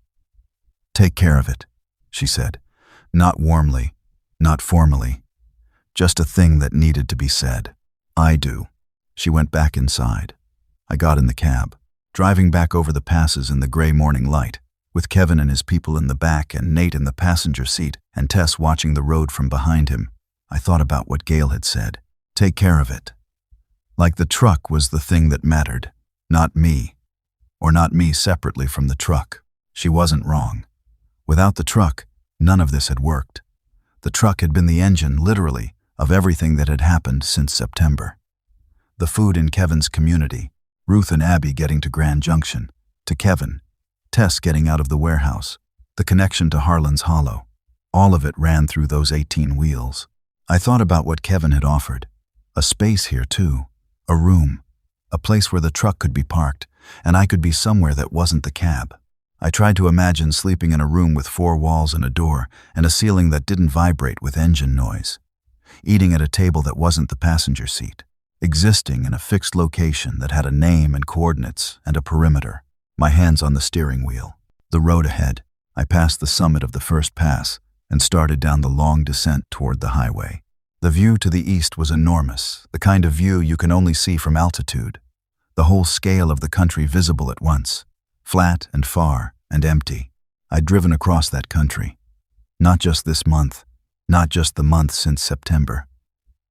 "Take care of it," she said. Not warmly, not formally. Just a thing that needed to be said. "I do." She went back inside. I got in the cab, driving back over the passes in the gray morning light, with Kevin and his people in the back and Nate in the passenger seat and Tess watching the road from behind him. I thought about what Gail had said. Take care of it. Like the truck was the thing that mattered, not me, or not me separately from the truck. She wasn't wrong. Without the truck, none of this had worked. The truck had been the engine, literally, of everything that had happened since September. The food in Kevin's community, Ruth and Abby getting to Grand Junction, to Kevin, Tess getting out of the warehouse, the connection to Harlan's Hollow. All of it ran through those 18 wheels. I thought about what Kevin had offered. A space here, too. A room. A place where the truck could be parked, and I could be somewhere that wasn't the cab. I tried to imagine sleeping in a room with 4 walls and a door, and a ceiling that didn't vibrate with engine noise. Eating at a table that wasn't the passenger seat. Existing in a fixed location that had a name and coordinates and a perimeter. My hands on the steering wheel. The road ahead. I passed the summit of the first pass and started down the long descent toward the highway. The view to the east was enormous, the kind of view you can only see from altitude. The whole scale of the country visible at once, flat and far and empty. I'd driven across that country. Not just this month, not just the month since September.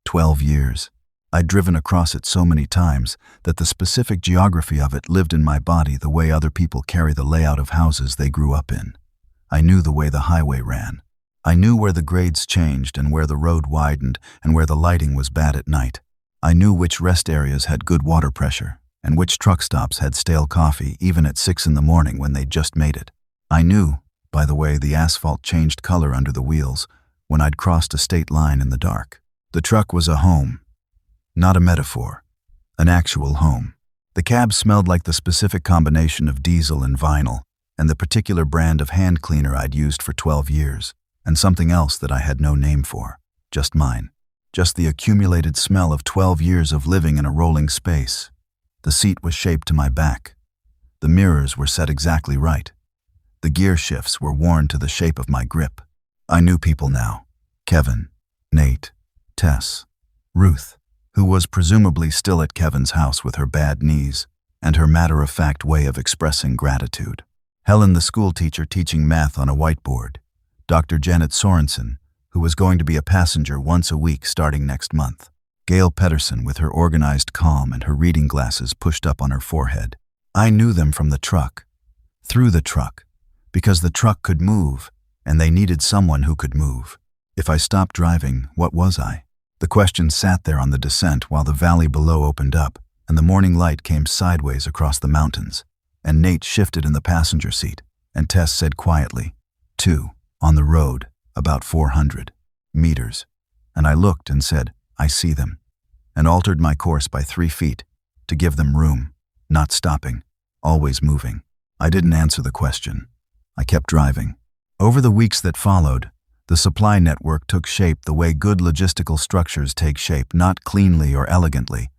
12 years. I'd driven across it so many times that the specific geography of it lived in my body the way other people carry the layout of houses they grew up in. I knew the way the highway ran. I knew where the grades changed and where the road widened and where the lighting was bad at night. I knew which rest areas had good water pressure and which truck stops had stale coffee even at 6 in the morning when they'd just made it. I knew, by the way, the asphalt changed color under the wheels when I'd crossed a state line in the dark. The truck was a home. Not a metaphor, an actual home. The cab smelled like the specific combination of diesel and vinyl, and the particular brand of hand cleaner I'd used for 12 years, and something else that I had no name for, just mine. Just the accumulated smell of 12 years of living in a rolling space. The seat was shaped to my back. The mirrors were set exactly right. The gear shifts were worn to the shape of my grip. I knew people now. Kevin, Nate, Tess, Ruth, who was presumably still at Kevin's house with her bad knees and her matter-of-fact way of expressing gratitude. Helen, the school teacher teaching math on a whiteboard. Dr. Janet Sorensen, who was going to be a passenger once a week starting next month. Gail Pedersen with her organized calm and her reading glasses pushed up on her forehead. I knew them from the truck, through the truck, because the truck could move, and they needed someone who could move. If I stopped driving, what was I? The question sat there on the descent while the valley below opened up, and the morning light came sideways across the mountains, and Nate shifted in the passenger seat, and Tess said quietly, 2, on the road, about 400 meters. And I looked and said, I see them, and altered my course by 3 feet to give them room, not stopping, always moving. I didn't answer the question. I kept driving. Over the weeks that followed, the supply network took shape the way good logistical structures take shape, not cleanly or elegantly,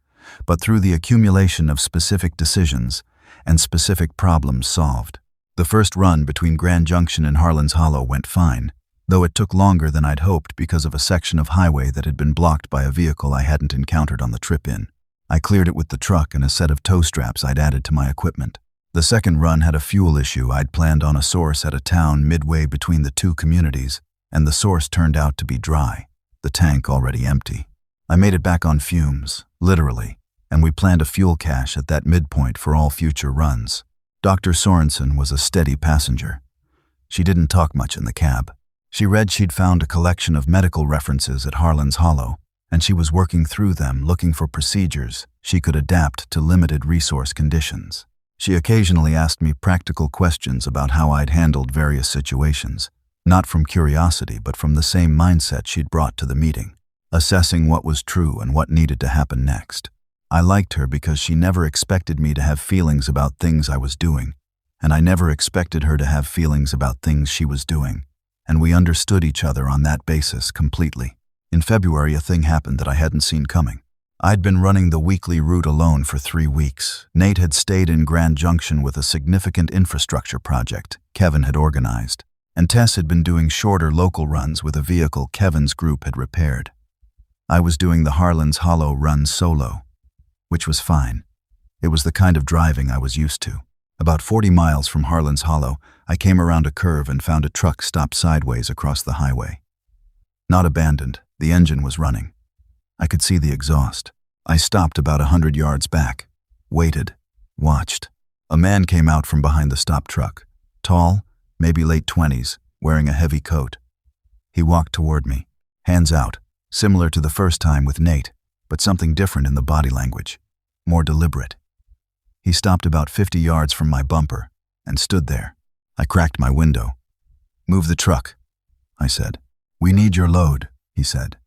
but through the accumulation of specific decisions and specific problems solved. The first run between Grand Junction and Harlan's Hollow went fine, though it took longer than I'd hoped because of a section of highway that had been blocked by a vehicle I hadn't encountered on the trip in. I cleared it with the truck and a set of tow straps I'd added to my equipment. The second run had a fuel issue. I'd planned on a source at a town midway between the two communities, and the source turned out to be dry, the tank already empty. I made it back on fumes, literally, and we planned a fuel cache at that midpoint for all future runs. Dr. Sorensen was a steady passenger. She didn't talk much in the cab. She read she'd found a collection of medical references at Harlan's Hollow, and she was working through them looking for procedures she could adapt to limited resource conditions. She occasionally asked me practical questions about how I'd handled various situations, not from curiosity but from the same mindset she'd brought to the meeting, assessing what was true and what needed to happen next. I liked her because she never expected me to have feelings about things I was doing, and I never expected her to have feelings about things she was doing, and we understood each other on that basis completely. In February, a thing happened that I hadn't seen coming. I'd been running the weekly route alone for 3 weeks. Nate had stayed in Grand Junction with a significant infrastructure project Kevin had organized, and Tess had been doing shorter local runs with a vehicle Kevin's group had repaired. I was doing the Harlan's Hollow run solo, which was fine. It was the kind of driving I was used to. About 40 miles from Harlan's Hollow, I came around a curve and found a truck stopped sideways across the highway. Not abandoned, the engine was running. I could see the exhaust. I stopped about 100 yards back, waited, watched. A man came out from behind the stopped truck, tall, maybe late 20s, wearing a heavy coat. He walked toward me, hands out, similar to the first time with Nate, but something different in the body language, more deliberate. He stopped about 50 yards from my bumper and stood there. I cracked my window. "Move the truck," I said. "We need your load," he said.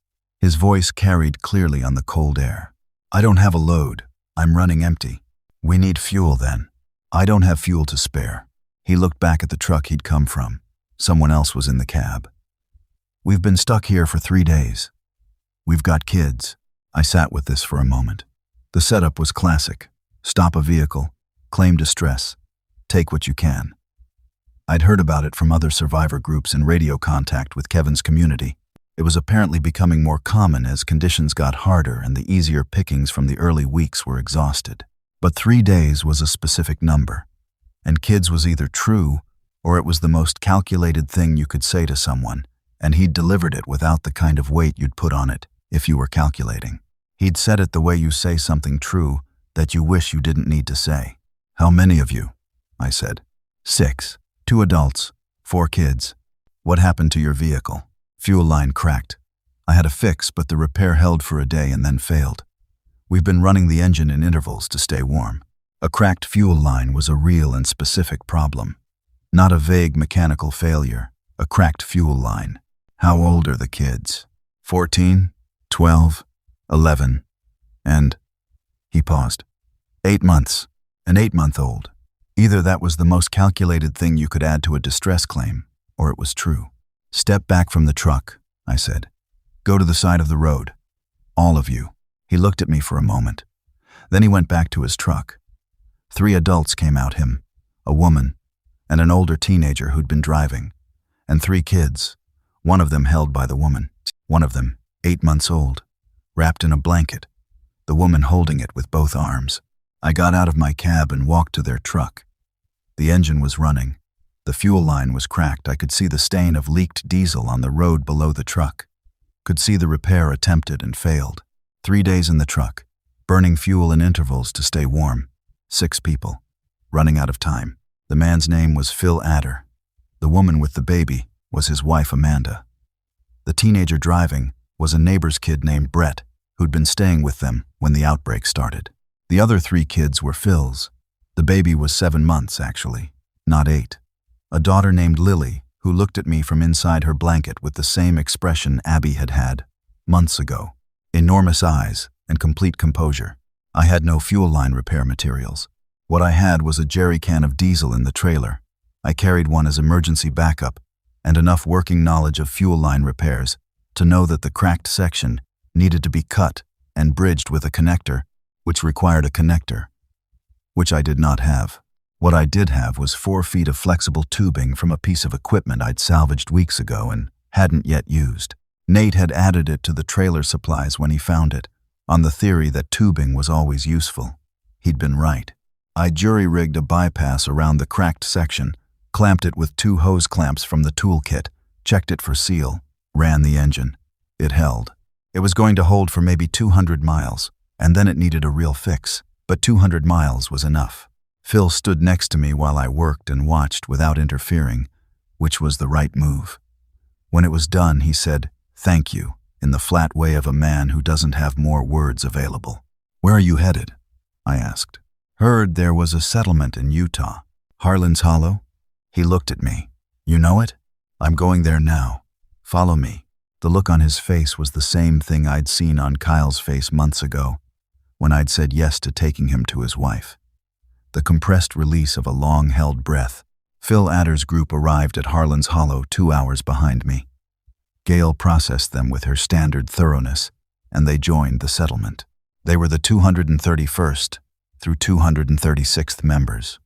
His voice carried clearly on the cold air. "I don't have a load. I'm running empty." "We need fuel then." "I don't have fuel to spare." He looked back at the truck he'd come from. Someone else was in the cab. "We've been stuck here for 3 days. We've got kids." I sat with this for a moment. The setup was classic. Stop a vehicle, claim distress, take what you can. I'd heard about it from other survivor groups in radio contact with Kevin's community. It was apparently becoming more common as conditions got harder and the easier pickings from the early weeks were exhausted. But 3 days was a specific number, and kids was either true or it was the most calculated thing you could say to someone, and he'd delivered it without the kind of weight you'd put on it if you were calculating. He'd said it the way you say something true that you wish you didn't need to say. "How many of you?" I said. 6. 2 adults, 4 kids. "What happened to your vehicle?" "Fuel line cracked. I had a fix, but the repair held for a day and then failed. We've been running the engine in intervals to stay warm." A cracked fuel line was a real and specific problem. Not a vague mechanical failure, a cracked fuel line. "How old are the kids?" 14, 12, 11, and... He paused. 8 months. An 8-month-old. Either that was the most calculated thing you could add to a distress claim, or it was true. "Step back from the truck," I said. "Go to the side of the road. All of you." He looked at me for a moment. Then he went back to his truck. 3 adults came out him, a woman, and an older teenager who'd been driving, and 3 kids, one of them held by the woman, one of them 8 months old, wrapped in a blanket, the woman holding it with both arms. I got out of my cab and walked to their truck. The engine was running. The fuel line was cracked. I could see the stain of leaked diesel on the road below the truck. Could see the repair attempted and failed. 3 days in the truck, burning fuel in intervals to stay warm. 6 people, running out of time. The man's name was Phil Adder. The woman with the baby was his wife Amanda. The teenager driving was a neighbor's kid named Brett, who'd been staying with them when the outbreak started. The other 3 kids were Phil's. The baby was 7 months, actually, not 8. A daughter named Lily, who looked at me from inside her blanket with the same expression Abby had had months ago. Enormous eyes and complete composure. I had no fuel line repair materials. What I had was a jerry can of diesel in the trailer. I carried one as emergency backup and enough working knowledge of fuel line repairs to know that the cracked section needed to be cut and bridged with a connector, which required a connector, which I did not have. What I did have was 4 feet of flexible tubing from a piece of equipment I'd salvaged weeks ago and hadn't yet used. Nate had added it to the trailer supplies when he found it, on the theory that tubing was always useful. He'd been right. I jury-rigged a bypass around the cracked section, clamped it with 2 hose clamps from the toolkit, checked it for seal, ran the engine. It held. It was going to hold for maybe 200 miles, and then it needed a real fix, but 200 miles was enough. Phil stood next to me while I worked and watched without interfering, which was the right move. When it was done, he said, "Thank you," in the flat way of a man who doesn't have more words available. "Where are you headed?" I asked. "Heard there was a settlement in Utah. Harlan's Hollow?" He looked at me. "You know it? I'm going there now. Follow me." The look on his face was the same thing I'd seen on Kyle's face months ago, when I'd said yes to taking him to his wife. The compressed release of a long-held breath. Phil Adder's group arrived at Harlan's Hollow 2 hours behind me. Gail processed them with her standard thoroughness, and they joined the settlement. They were the 231st through 236th members.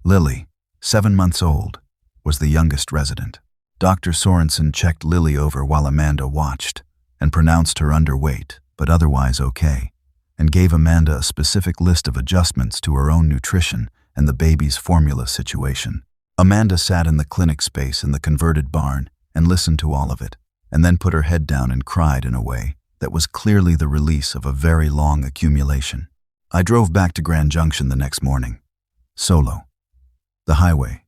Lily, 7 months old, was the youngest resident. Dr. Sorensen checked Lily over while Amanda watched and pronounced her underweight, but otherwise okay, and gave Amanda a specific list of adjustments to her own nutrition and the baby's formula situation. Amanda sat in the clinic space in the converted barn and listened to all of it, and then put her head down and cried in a way that was clearly the release of a very long accumulation. I drove back to Grand Junction the next morning. Solo. The highway.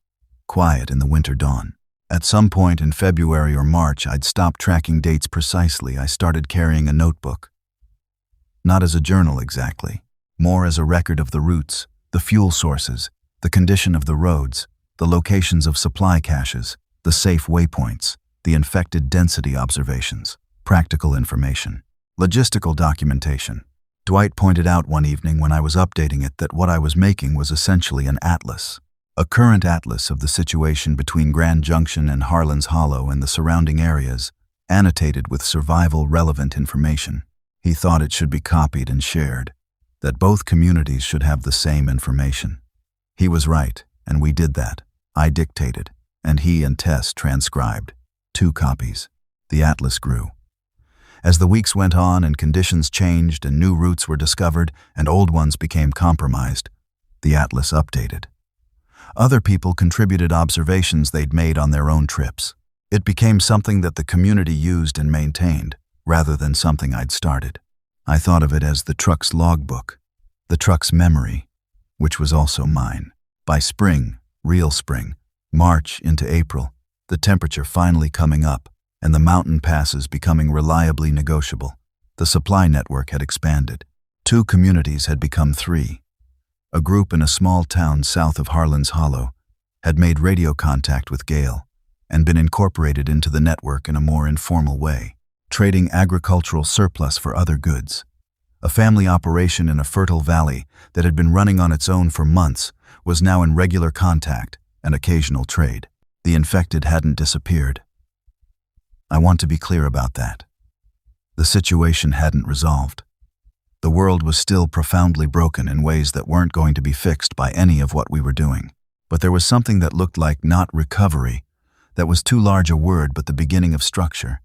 Quiet in the winter dawn. At some point in February or March, I'd stopped tracking dates precisely. I started carrying a notebook. Not as a journal exactly, more as a record of the routes, the fuel sources, the condition of the roads, the locations of supply caches, the safe waypoints, the infected density observations, practical information, logistical documentation. Dwight pointed out one evening when I was updating it that what I was making was essentially an atlas. A current atlas of the situation between Grand Junction and Harlan's Hollow and the surrounding areas, annotated with survival-relevant information. He thought it should be copied and shared, that both communities should have the same information. He was right, and we did that. I dictated, and he and Tess transcribed. 2 copies. The atlas grew. As the weeks went on and conditions changed and new routes were discovered and old ones became compromised, the atlas updated. Other people contributed observations they'd made on their own trips. It became something that the community used and maintained, rather than something I'd started. I thought of it as the truck's logbook, the truck's memory, which was also mine. By spring, real spring, March into April, the temperature finally coming up, and the mountain passes becoming reliably negotiable, the supply network had expanded. 2 communities had become 3. A group in a small town south of Harlan's Hollow had made radio contact with Gail and been incorporated into the network in a more informal way, trading agricultural surplus for other goods. A family operation in a fertile valley that had been running on its own for months was now in regular contact and occasional trade. The infected hadn't disappeared. I want to be clear about that. The situation hadn't resolved. The world was still profoundly broken in ways that weren't going to be fixed by any of what we were doing. But there was something that looked like not recovery, that was too large a word, but the beginning of structure.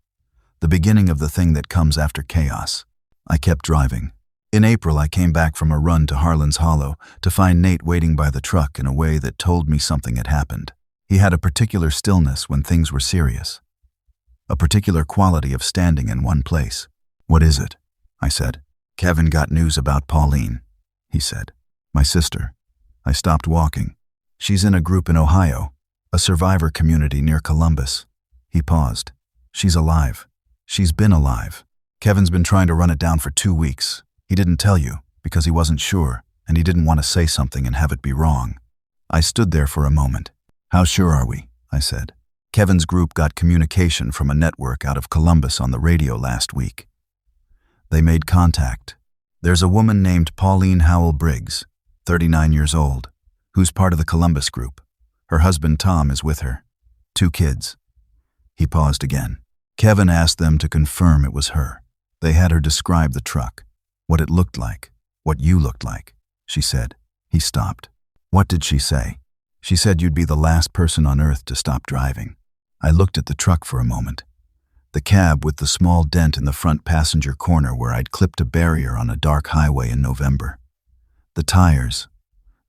The beginning of the thing that comes after chaos. I kept driving. In April, I came back from a run to Harlan's Hollow to find Nate waiting by the truck in a way that told me something had happened. He had a particular stillness when things were serious. A particular quality of standing in one place. "What is it?" I said. "Kevin got news about Pauline," he said. "My sister." I stopped walking. "She's in a group in Ohio, a survivor community near Columbus." He paused. "She's alive. She's been alive. Kevin's been trying to run it down for 2 weeks. He didn't tell you because he wasn't sure, and he didn't want to say something and have it be wrong." I stood there for a moment. "How sure are we?" I said. "Kevin's group got communication from a network out of Columbus on the radio last week. They made contact. There's a woman named Pauline Howell Briggs, 39 years old, who's part of the Columbus group. Her husband Tom is with her. 2 kids." He paused again. "Kevin asked them to confirm it was her. They had her describe the truck, what it looked like, what you looked like," she said. He stopped. "What did she say?" "She said you'd be the last person on earth to stop driving." I looked at the truck for a moment. The cab with the small dent in the front passenger corner where I'd clipped a barrier on a dark highway in November. The tires,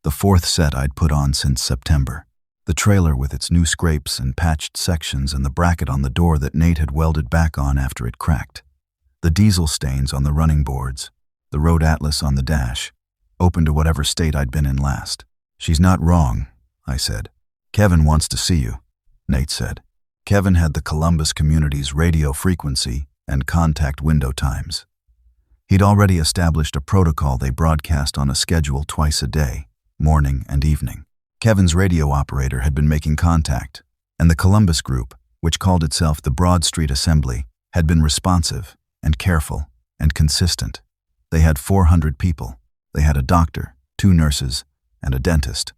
the fourth set I'd put on since September. The trailer with its new scrapes and patched sections and the bracket on the door that Nate had welded back on after it cracked. The diesel stains on the running boards, the road atlas on the dash, open to whatever state I'd been in last. "She's not wrong," I said. "Kevin wants to see you," Nate said. Kevin had the Columbus community's radio frequency and contact window times. He'd already established a protocol they broadcast on a schedule twice a day, morning and evening. Kevin's radio operator had been making contact, and the Columbus group, which called itself the Broad Street Assembly, had been responsive and careful and consistent. They had 400 people. They had a doctor, 2 nurses, and a dentist.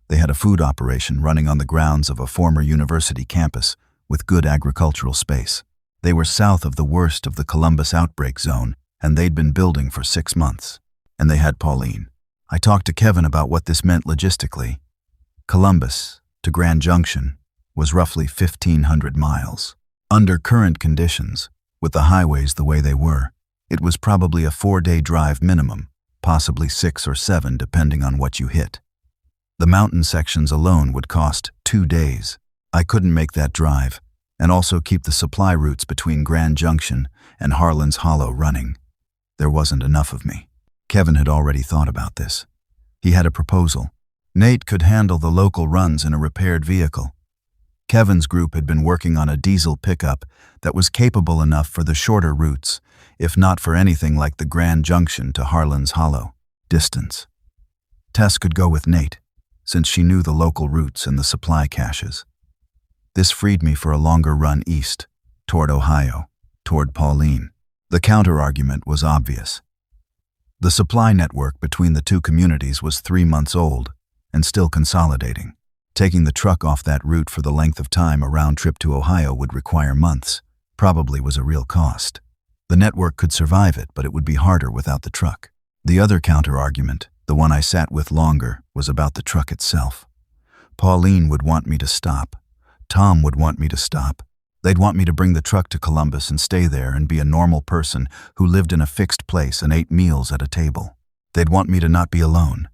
They had a food operation running on the grounds of a former university campus with good agricultural space. They were south of the worst of the Columbus outbreak zone, and they'd been building for 6 months. And they had Pauline. I talked to Kevin about what this meant logistically. Columbus to Grand Junction was roughly 1,500 miles. Under current conditions, with the highways the way they were, it was probably a 4-day drive minimum, possibly 6 or 7 depending on what you hit. The mountain sections alone would cost 2 days. I couldn't make that drive, and also keep the supply routes between Grand Junction and Harlan's Hollow running. There wasn't enough of me. Kevin had already thought about this. He had a proposal. Nate could handle the local runs in a repaired vehicle. Kevin's group had been working on a diesel pickup that was capable enough for the shorter routes, if not for anything like the Grand Junction to Harlan's Hollow distance. Tess could go with Nate, since she knew the local routes and the supply caches. This freed me for a longer run east, toward Ohio, toward Pauline. The counter-argument was obvious. The supply network between the two communities was 3 months old and still consolidating. Taking the truck off that route for the length of time a round trip to Ohio would require months, probably was a real cost. The network could survive it, but it would be harder without the truck. The other counter-argument, the one I sat with longer, was about the truck itself. Pauline would want me to stop. Tom would want me to stop. They'd want me to bring the truck to Columbus and stay there and be a normal person who lived in a fixed place and ate meals at a table. They'd want me to not be alone,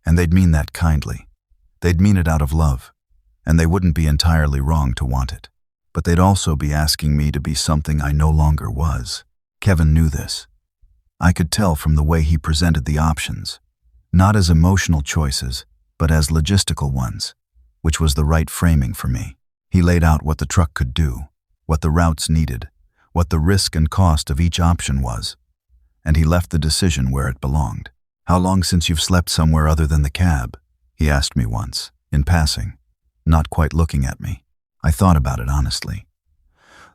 and they'd mean that kindly. They'd mean it out of love, and they wouldn't be entirely wrong to want it. But they'd also be asking me to be something I no longer was. Kevin knew this. I could tell from the way he presented the options, not as emotional choices, but as logistical ones, which was the right framing for me. He laid out what the truck could do, what the routes needed, what the risk and cost of each option was, and he left the decision where it belonged. "How long since you've slept somewhere other than the cab?" he asked me once, in passing, not quite looking at me. I thought about it honestly.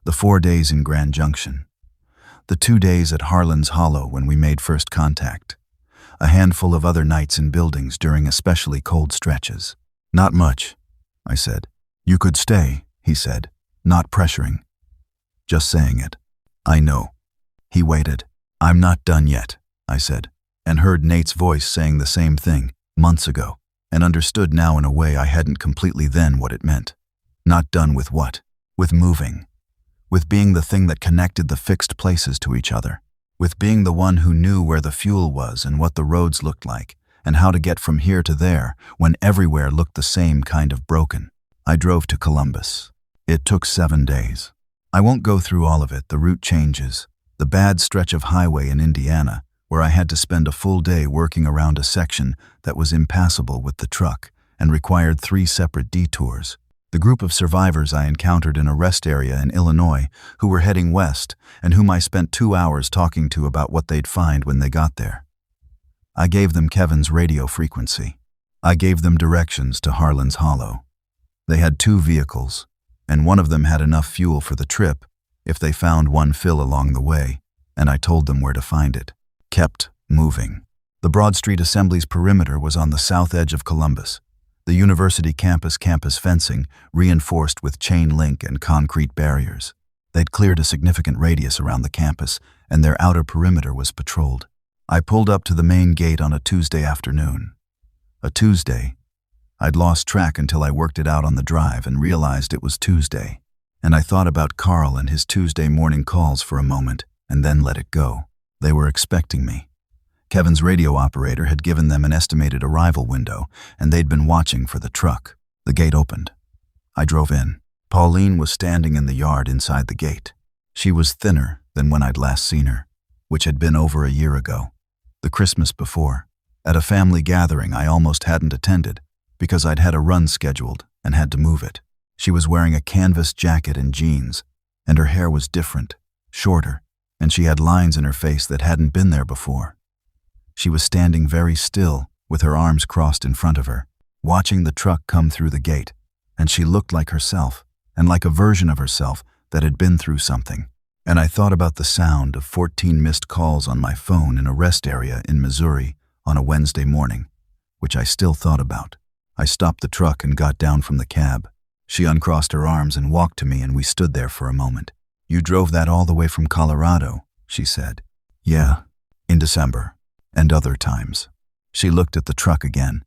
The 4 days in Grand Junction, the 2 days at Harlan's Hollow when we made first contact, a handful of other nights in buildings during especially cold stretches. "Not much," I said. "You could stay," he said, not pressuring, just saying it. "I know." He waited. "I'm not done yet," I said, and heard Nate's voice saying the same thing months ago, and understood now in a way I hadn't completely then what it meant. Not done with what? With moving. With being the thing that connected the fixed places to each other. With being the one who knew where the fuel was and what the roads looked like, and how to get from here to there when everywhere looked the same kind of broken. I drove to Columbus. It took 7 days. I won't go through all of it, the route changes. The bad stretch of highway in Indiana, where I had to spend a full day working around a section that was impassable with the truck and required 3 separate detours. The group of survivors I encountered in a rest area in Illinois who were heading west and whom I spent 2 hours talking to about what they'd find when they got there. I gave them Kevin's radio frequency. I gave them directions to Harlan's Hollow. They had 2 vehicles, and one of them had enough fuel for the trip if they found one fill along the way, and I told them where to find it. Kept moving. The Broad Street Assembly's perimeter was on the south edge of Columbus. The university campus fencing reinforced with chain link and concrete barriers. They'd cleared a significant radius around the campus, and their outer perimeter was patrolled. I pulled up to the main gate on a Tuesday afternoon. A Tuesday. I'd lost track until I worked it out on the drive and realized it was Tuesday. And I thought about Carl and his Tuesday morning calls for a moment, and then let it go. They were expecting me. Kevin's radio operator had given them an estimated arrival window, and they'd been watching for the truck. The gate opened. I drove in. Pauline was standing in the yard inside the gate. She was thinner than when I'd last seen her, which had been over a year ago, the Christmas before, at a family gathering I almost hadn't attended because I'd had a run scheduled and had to move it. She was wearing a canvas jacket and jeans, and her hair was different, shorter, and she had lines in her face that hadn't been there before. She was standing very still, with her arms crossed in front of her, watching the truck come through the gate, and she looked like herself, and like a version of herself that had been through something. And I thought about the sound of 14 missed calls on my phone in a rest area in Missouri on a Wednesday morning, which I still thought about. I stopped the truck and got down from the cab. She uncrossed her arms and walked to me, and we stood there for a moment. "You drove that all the way from Colorado," she said. "Yeah, in December, and other times." She looked at the truck again,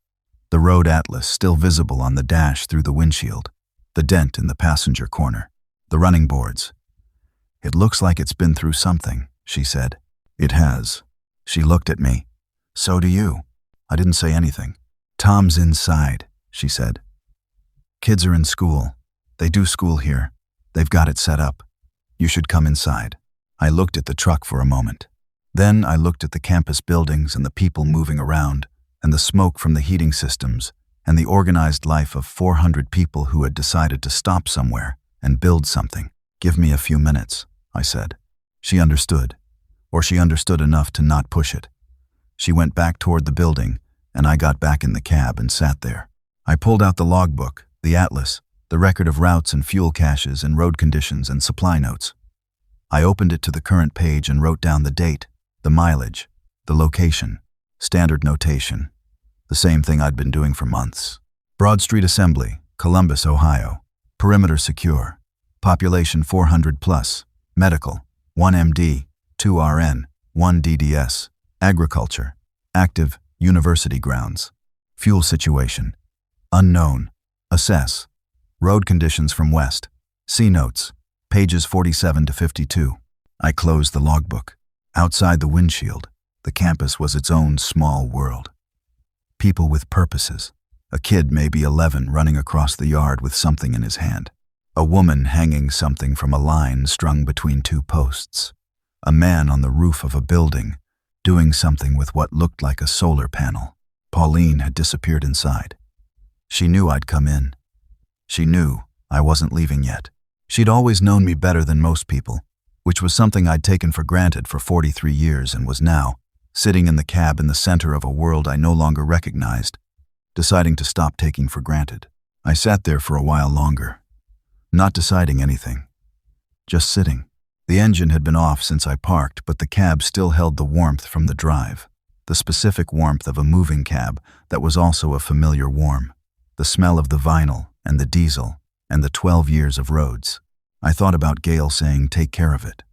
the road atlas still visible on the dash through the windshield, the dent in the passenger corner, the running boards. "It looks like it's been through something," she said. "It has." She looked at me. "So do you." I didn't say anything. "Tom's inside," she said. "Kids are in school. They do school here. They've got it set up. You should come inside." I looked at the truck for a moment. Then I looked at the campus buildings and the people moving around, and the smoke from the heating systems, and the organized life of 400 people who had decided to stop somewhere and build something. "Give me a few minutes," I said. She understood, or she understood enough to not push it. She went back toward the building, and I got back in the cab and sat there. I pulled out the logbook, the atlas, the record of routes and fuel caches and road conditions and supply notes. I opened it to the current page and wrote down the date, the mileage, the location, standard notation, the same thing I'd been doing for months. Broad Street Assembly, Columbus, Ohio. Perimeter secure. Population 400 plus. Medical, 1 MD, 2 RN, 1 DDS. Agriculture, active, university grounds. Fuel situation, unknown. Assess. Road conditions from west. See notes, pages 47 to 52. I closed the logbook. Outside the windshield, the campus was its own small world. People with purposes. A kid, maybe 11, running across the yard with something in his hand. A woman hanging something from a line strung between two posts. A man on the roof of a building, doing something with what looked like a solar panel. Pauline had disappeared inside. She knew I'd come in. She knew I wasn't leaving yet. She'd always known me better than most people, which was something I'd taken for granted for 43 years, and was now, sitting in the cab in the center of a world I no longer recognized, deciding to stop taking for granted. I sat there for a while longer, not deciding anything, just sitting. The engine had been off since I parked, but the cab still held the warmth from the drive, the specific warmth of a moving cab that was also a familiar warm, the smell of the vinyl and the diesel and the 12 years of roads. I thought about Gail saying, "Take care of it."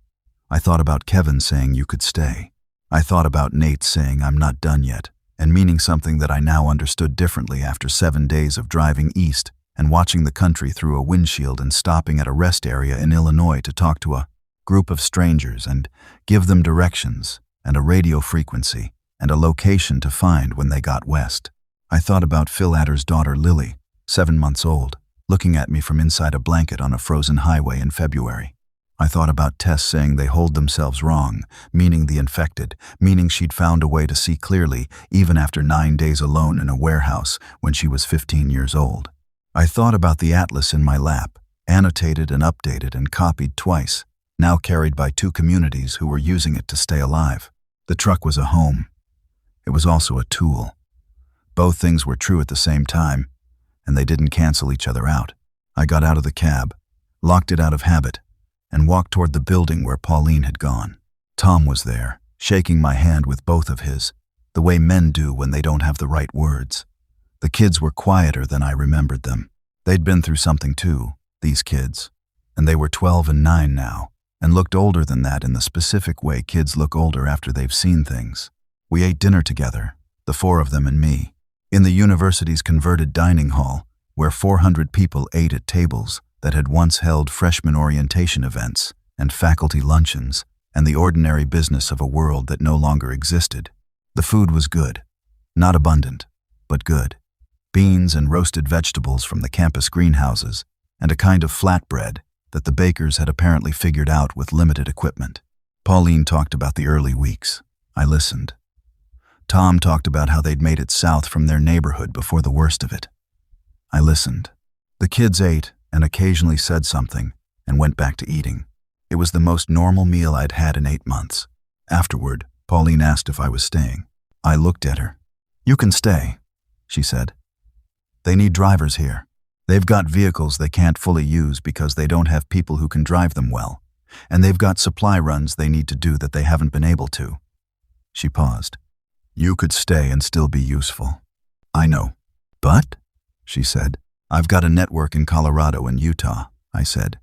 I thought about Kevin saying, "You could stay." I thought about Nate saying, "I'm not done yet," and meaning something that I now understood differently after 7 days of driving east and watching the country through a windshield and stopping at a rest area in Illinois to talk to a group of strangers and give them directions and a radio frequency and a location to find when they got west. I thought about Phil Adder's daughter Lily, 7 months old, looking at me from inside a blanket on a frozen highway in February. I thought about Tess saying they hold themselves wrong, meaning the infected, meaning she'd found a way to see clearly even after 9 days alone in a warehouse when she was 15 years old. I thought about the atlas in my lap, annotated and updated and copied twice, now carried by 2 communities who were using it to stay alive. The truck was a home. It was also a tool. Both things were true at the same time, and they didn't cancel each other out. I got out of the cab, locked it out of habit, and walked toward the building where Pauline had gone. Tom was there, shaking my hand with both of his, the way men do when they don't have the right words. The kids were quieter than I remembered them. They'd been through something too, these kids, and they were 12 and 9 now, and looked older than that in the specific way kids look older after they've seen things. We ate dinner together, the 4 of them and me, in the university's converted dining hall, where 400 people ate at tables that had once held freshman orientation events and faculty luncheons and the ordinary business of a world that no longer existed. The food was good. Not abundant, but good. Beans and roasted vegetables from the campus greenhouses, and a kind of flatbread that the bakers had apparently figured out with limited equipment. Pauline talked about the early weeks. I listened. Tom talked about how they'd made it south from their neighborhood before the worst of it. I listened. The kids ate and occasionally said something and went back to eating. It was the most normal meal I'd had in 8 months. Afterward, Pauline asked if I was staying. I looked at her. "You can stay," she said. "They need drivers here. They've got vehicles they can't fully use because they don't have people who can drive them well, and they've got supply runs they need to do that they haven't been able to." She paused. "You could stay and still be useful." "I know." "But," she said, "I've got a network in Colorado and Utah," I said.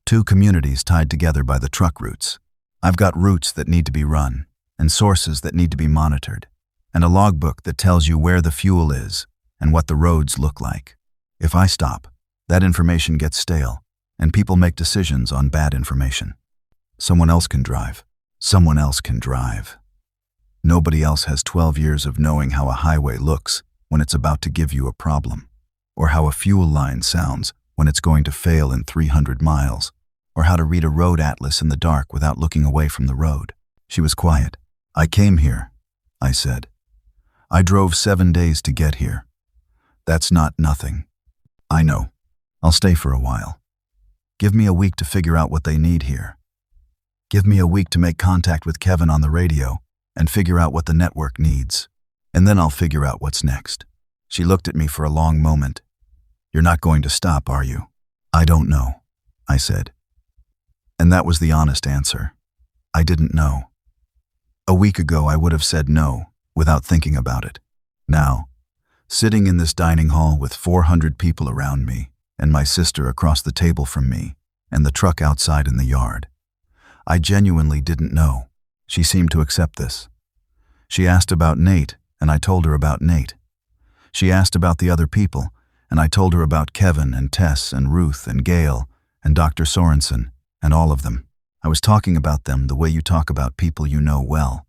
"Two communities tied together by the truck routes. I've got routes that need to be run, and sources that need to be monitored, and a logbook that tells you where the fuel is and what the roads look like. If I stop, that information gets stale, and people make decisions on bad information. Someone else can drive. Someone else can drive. Nobody else has 12 years of knowing how a highway looks when it's about to give you a problem, or how a fuel line sounds when it's going to fail in 300 miles, or how to read a road atlas in the dark without looking away from the road." She was quiet. "I came here," I said. "I drove 7 days to get here. That's not nothing." "I know. I'll stay for a while. Give me a week to figure out what they need here. Give me a week to make contact with Kevin on the radio and figure out what the network needs. And then I'll figure out what's next." She looked at me for a long moment. "You're not going to stop, are you?" "I don't know," I said. And that was the honest answer. I didn't know. A week ago, I would have said no, without thinking about it. Now, sitting in this dining hall with 400 people around me, and my sister across the table from me, and the truck outside in the yard, I genuinely didn't know. She seemed to accept this. She asked about Nate, and I told her about Nate. She asked about the other people, and I told her about Kevin and Tess and Ruth and Gail and Dr. Sorensen and all of them. I was talking about them the way you talk about people you know well,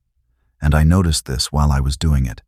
and I noticed this while I was doing it.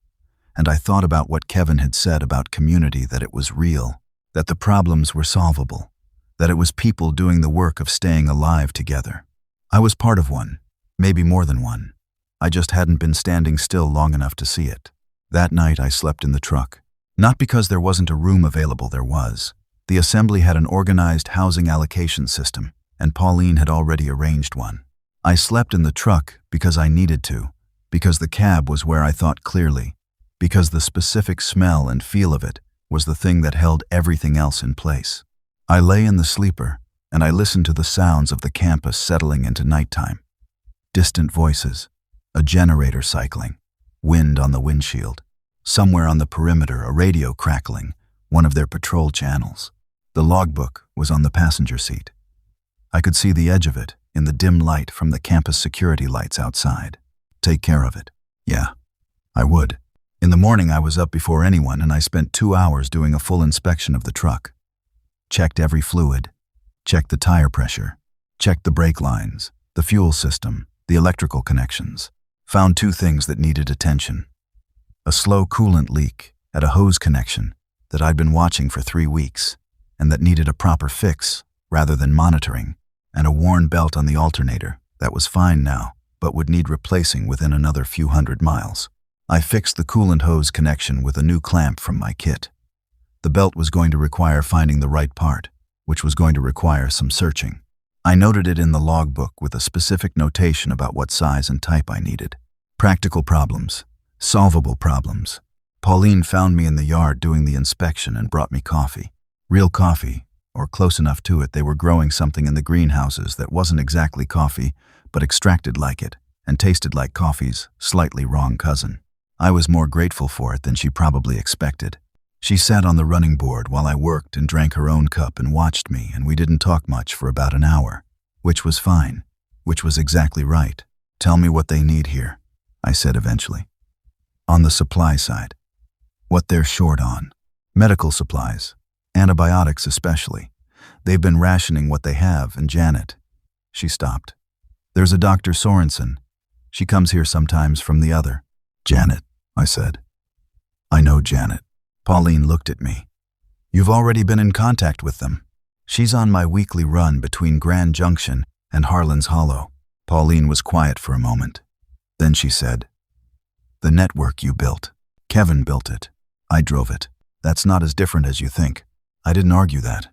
And I thought about what Kevin had said about community, that it was real, that the problems were solvable, that it was people doing the work of staying alive together. I was part of one, maybe more than one. I just hadn't been standing still long enough to see it. That night I slept in the truck. Not because there wasn't a room available, there was. The assembly had an organized housing allocation system, and Pauline had already arranged one. I slept in the truck because I needed to, because the cab was where I thought clearly, because the specific smell and feel of it was the thing that held everything else in place. I lay in the sleeper, and I listened to the sounds of the campus settling into nighttime. Distant voices, a generator cycling, wind on the windshield. Somewhere on the perimeter, a radio crackling, one of their patrol channels. The logbook was on the passenger seat. I could see the edge of it in the dim light from the campus security lights outside. Take care of it. Yeah, I would. In the morning, I was up before anyone, and I spent 2 hours doing a full inspection of the truck. Checked every fluid. Checked the tire pressure. Checked the brake lines, the fuel system, the electrical connections. Found 2 things that needed attention. A slow coolant leak at a hose connection that I'd been watching for 3 weeks, and that needed a proper fix rather than monitoring, and a worn belt on the alternator that was fine now, but would need replacing within another few hundred miles. I fixed the coolant hose connection with a new clamp from my kit. The belt was going to require finding the right part, which was going to require some searching. I noted it in the logbook with a specific notation about what size and type I needed. Practical problems, solvable problems. Pauline found me in the yard doing the inspection and brought me coffee. Real coffee, or close enough to it. They were growing something in the greenhouses that wasn't exactly coffee, but extracted like it, and tasted like coffee's slightly wrong cousin. I was more grateful for it than she probably expected. She sat on the running board while I worked and drank her own cup and watched me, and we didn't talk much for about an hour, which was fine, which was exactly right. "Tell me what they need here," I said eventually. "On the supply side. What they're short on. Medical supplies, antibiotics especially, They've been rationing what they have, and Janet. She stopped. There's a Dr. Sorensen. She comes here sometimes from the other. Janet, I said. I know Janet. Pauline looked at me. You've already been in contact with them. She's on my weekly run between Grand Junction and Harlan's Hollow. Pauline was quiet for a moment. Then she said, The network you built. Kevin built it. I drove it. That's not as different as you think. I didn't argue that.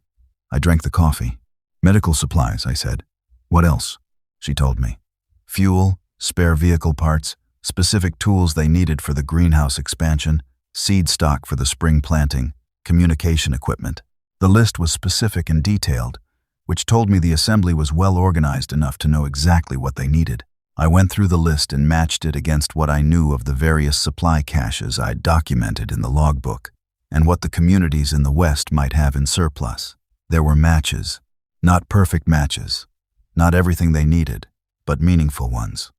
I drank the coffee. Medical supplies, I said. What else? She told me. Fuel, spare vehicle parts, specific tools they needed for the greenhouse expansion, seed stock for the spring planting, communication equipment. The list was specific and detailed, which told me the assembly was well organized enough to know exactly what they needed. I went through the list and matched it against what I knew of the various supply caches I'd documented in the logbook, and what the communities in the West might have in surplus. There were matches, not perfect matches, not everything they needed, but meaningful ones.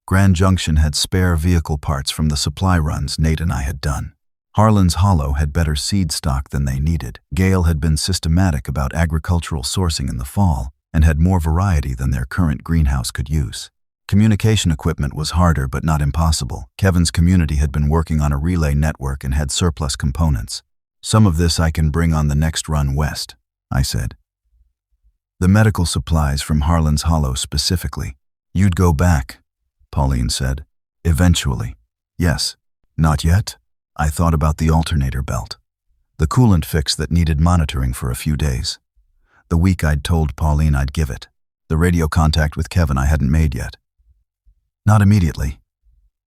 Grand Junction had spare vehicle parts from the supply runs Nate and I had done. Harlan's Hollow had better seed stock than they needed. Gale had been systematic about agricultural sourcing in the fall and had more variety than their current greenhouse could use. Communication equipment was harder but not impossible. Kevin's community had been working on a relay network and had surplus components. Some of this I can bring on the next run west, I said. The medical supplies from Harlan's Hollow specifically. You'd go back, Pauline said. Eventually. Yes. Not yet? I thought about the alternator belt. The coolant fix that needed monitoring for a few days. The week I'd told Pauline I'd give it. The radio contact with Kevin I hadn't made yet. Not immediately,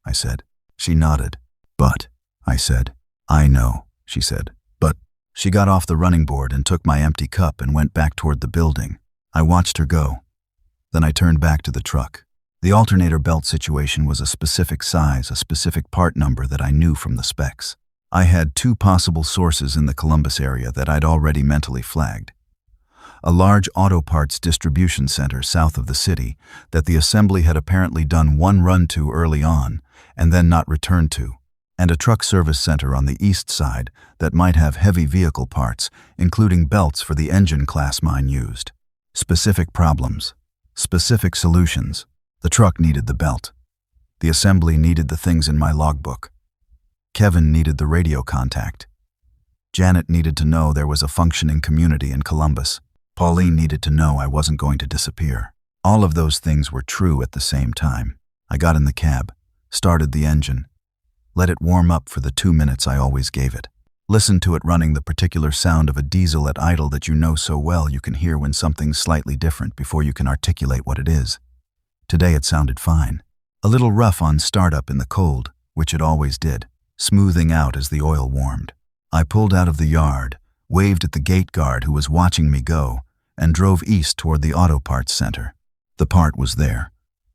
I said. She nodded. But, I said. I know, she said. But, she got off the running board and took my empty cup and went back toward the building. I watched her go. Then I turned back to the truck. The alternator belt situation was a specific size, a specific part number that I knew from the specs. I had 2 possible sources in the Columbus area that I'd already mentally flagged. A large auto parts distribution center south of the city that the assembly had apparently done one run to early on and then not returned to, and a truck service center on the east side that might have heavy vehicle parts, including belts for the engine class mine used. Specific problems. Specific solutions. The truck needed the belt. The assembly needed the things in my logbook. Kevin needed the radio contact. Janet needed to know there was a functioning community in Columbus. Pauline needed to know I wasn't going to disappear. All of those things were true at the same time. I got in the cab, started the engine, let it warm up for the 2 minutes I always gave it. Listened to it running the particular sound of a diesel at idle that you know so well you can hear when something's slightly different before you can articulate what it is. Today it sounded fine. A little rough on startup in the cold, which it always did, smoothing out as the oil warmed. I pulled out of the yard, waved at the gate guard who was watching me go, and drove east toward the auto parts center. The part was there.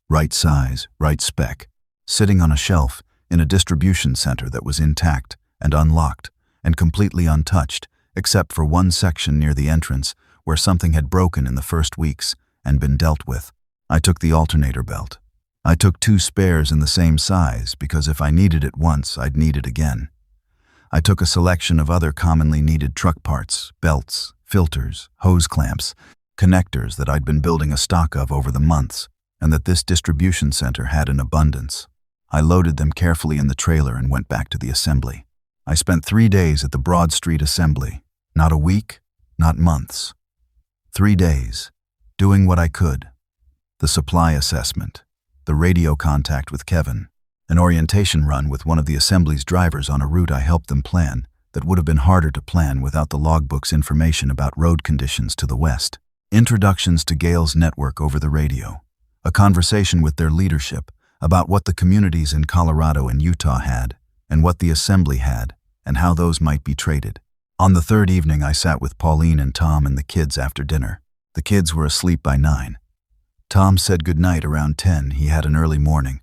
Right size, right spec, sitting on a shelf in a distribution center that was intact and unlocked and completely untouched, except for one section near the entrance where something had broken in the first weeks and been dealt with. I took the alternator belt. I took 2 spares in the same size because if I needed it once, I'd need it again. I took a selection of other commonly needed truck parts, belts, filters, hose clamps, connectors that I'd been building a stock of over the months and that this distribution center had in abundance. I loaded them carefully in the trailer and went back to the assembly. I spent 3 days at the Broad Street assembly. Not a week, not months. 3 days, doing what I could. The supply assessment, the radio contact with Kevin, an orientation run with one of the assembly's drivers on a route I helped them plan that would have been harder to plan without the logbook's information about road conditions to the west. Introductions to Gale's network over the radio. A conversation with their leadership about what the communities in Colorado and Utah had, and what the assembly had, and how those might be traded. On the 3rd evening, I sat with Pauline and Tom and the kids after dinner. The kids were asleep by 9. Tom said goodnight around 10. He had an early morning.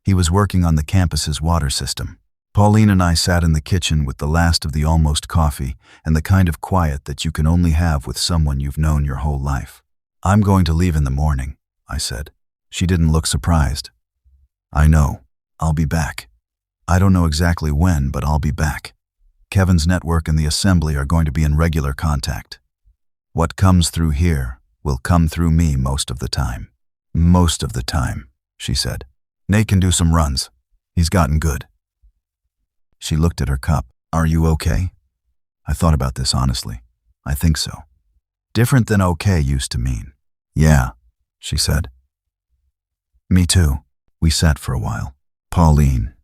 He was working on the campus's water system. Pauline and I sat in the kitchen with the last of the almost coffee and the kind of quiet that you can only have with someone you've known your whole life. I'm going to leave in the morning, I said. She didn't look surprised. I know. I'll be back. I don't know exactly when, but I'll be back. Kevin's network and the assembly are going to be in regular contact. What comes through here will come through me most of the time. Most of the time, she said. Nate can do some runs. He's gotten good. She looked at her cup. Are you okay? I thought about this honestly. I think so. Different than okay used to mean. Yeah, she said. Me too. We sat for a while. Pauline,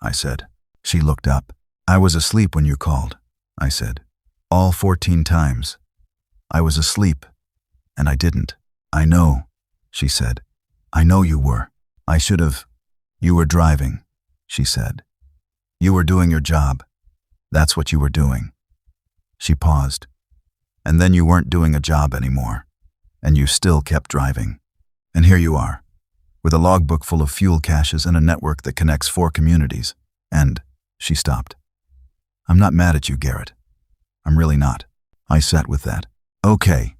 I said. She looked up. I was asleep when you called, I said. All 14 times. I was asleep, and I didn't. I know, she said. I know you were. I should have. You were driving, she said. You were doing your job. That's what you were doing. She paused. And then you weren't doing a job anymore, and you still kept driving. And here you are, with a logbook full of fuel caches and a network that connects 4 communities. And, she stopped. I'm not mad at you, Garrett. I'm really not. I sat with that. Okay,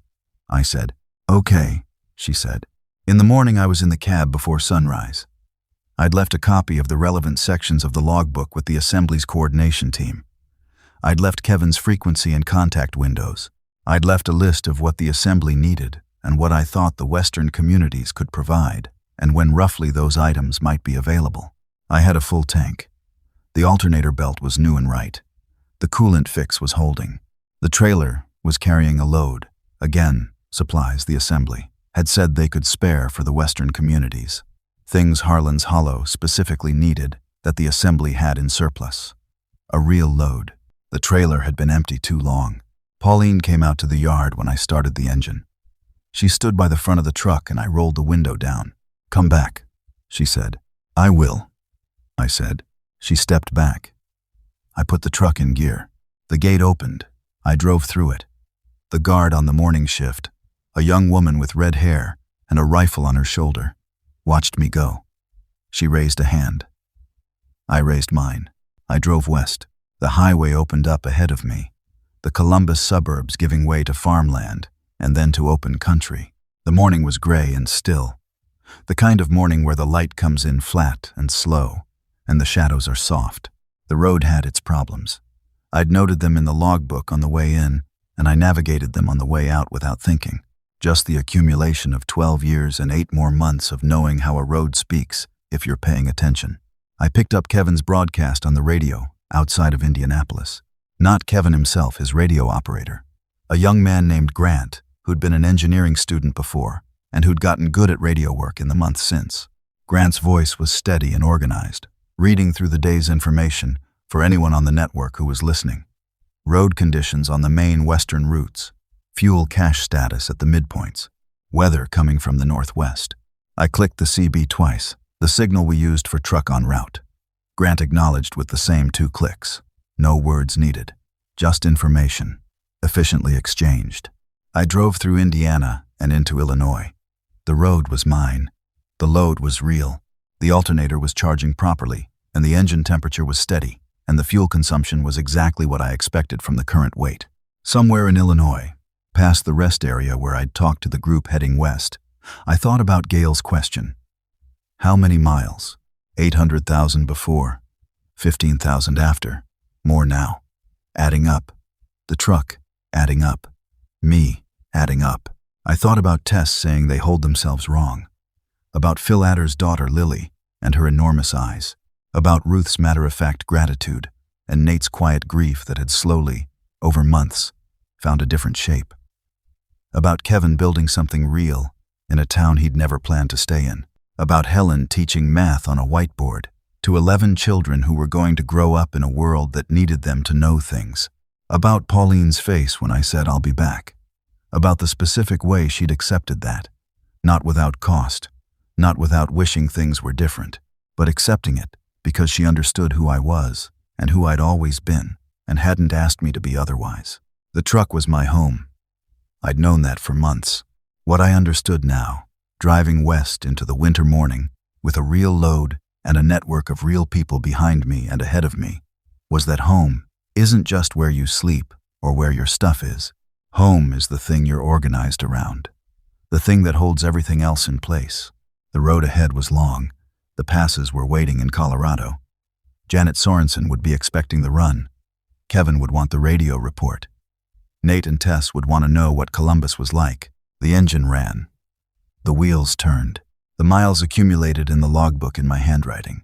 I said. Okay, she said. In the morning I was in the cab before sunrise. I'd left a copy of the relevant sections of the logbook with the Assembly's coordination team. I'd left Kevin's frequency and contact windows. I'd left a list of what the Assembly needed and what I thought the Western communities could provide, and when roughly those items might be available. I had a full tank. The alternator belt was new and right. The coolant fix was holding. The trailer was carrying a load. Again, supplies the Assembly had said they could spare for the Western communities. Things Harlan's Hollow specifically needed that the Assembly had in surplus. A real load. The trailer had been empty too long. Pauline came out to the yard when I started the engine. She stood by the front of the truck and I rolled the window down. Come back, she said. I will, I said. She stepped back. I put the truck in gear. The gate opened. I drove through it. The guard on the morning shift, a young woman with red hair and a rifle on her shoulder, watched me go. She raised a hand. I raised mine. I drove west. The highway opened up ahead of me. The Columbus suburbs giving way to farmland and then to open country. The morning was gray and still. The kind of morning where the light comes in flat and slow, and the shadows are soft. The road had its problems. I'd noted them in the logbook on the way in, and I navigated them on the way out without thinking. Just the accumulation of 12 years and 8 more months of knowing how a road speaks if you're paying attention. I picked up Kevin's broadcast on the radio outside of Indianapolis. Not Kevin himself, his radio operator. A young man named Grant, who'd been an engineering student before, and who'd gotten good at radio work in the months since. Grant's voice was steady and organized, reading through the day's information for anyone on the network who was listening. Road conditions on the main western routes, fuel cache status at the midpoints, weather coming from the northwest. I clicked the CB twice, the signal we used for truck en route. Grant acknowledged with the same 2 clicks. No words needed, just information, efficiently exchanged. I drove through Indiana and into Illinois. The road was mine. The load was real. The alternator was charging properly, and the engine temperature was steady, and the fuel consumption was exactly what I expected from the current weight. Somewhere in Illinois, past the rest area where I'd talked to the group heading west, I thought about Gail's question. How many miles? 800,000 before, 15,000 after, more now. Adding up. The truck, adding up. Me, adding up. I thought about Tess saying they hold themselves wrong. About Phil Adder's daughter, Lily, and her enormous eyes. About Ruth's matter-of-fact gratitude and Nate's quiet grief that had slowly, over months, found a different shape. About Kevin building something real in a town he'd never planned to stay in. About Helen teaching math on a whiteboard to 11 children who were going to grow up in a world that needed them to know things. About Pauline's face when I said I'll be back. About the specific way she'd accepted that. Not without cost, not without wishing things were different, but accepting it because she understood who I was and who I'd always been and hadn't asked me to be otherwise. The truck was my home. I'd known that for months. What I understood now, driving west into the winter morning with a real load and a network of real people behind me and ahead of me, was that home isn't just where you sleep or where your stuff is. Home is the thing you're organized around, the thing that holds everything else in place. The road ahead was long. The passes were waiting in Colorado. Janet Sorensen would be expecting the run. Kevin would want the radio report. Nate and Tess would want to know what Columbus was like. The engine ran. The wheels turned. The miles accumulated in the logbook in my handwriting.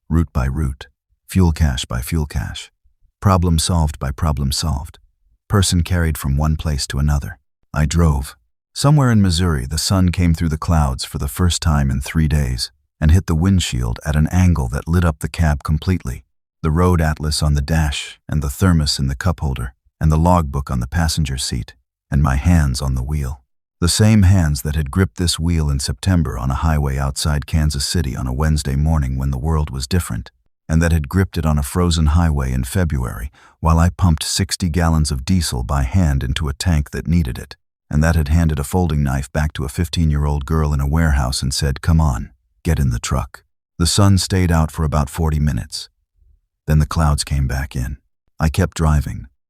Route by route. Fuel cache by fuel cache. Problem solved by problem solved. Person carried from one place to another. I drove. Somewhere in Missouri, the sun came through the clouds for the first time in 3 days and hit the windshield at an angle that lit up the cab completely. The road atlas on the dash, and the thermos in the cup holder, and the logbook on the passenger seat, and my hands on the wheel. The same hands that had gripped this wheel in September on a highway outside Kansas City on a Wednesday morning when the world was different, and that had gripped it on a frozen highway in February while I pumped 60 gallons of diesel by hand into a tank that needed it, and that had handed a folding knife back to a 15-year-old girl in a warehouse and said, "Come on, get in the truck." The sun stayed out for about 40 minutes. Then the clouds came back in. I kept driving,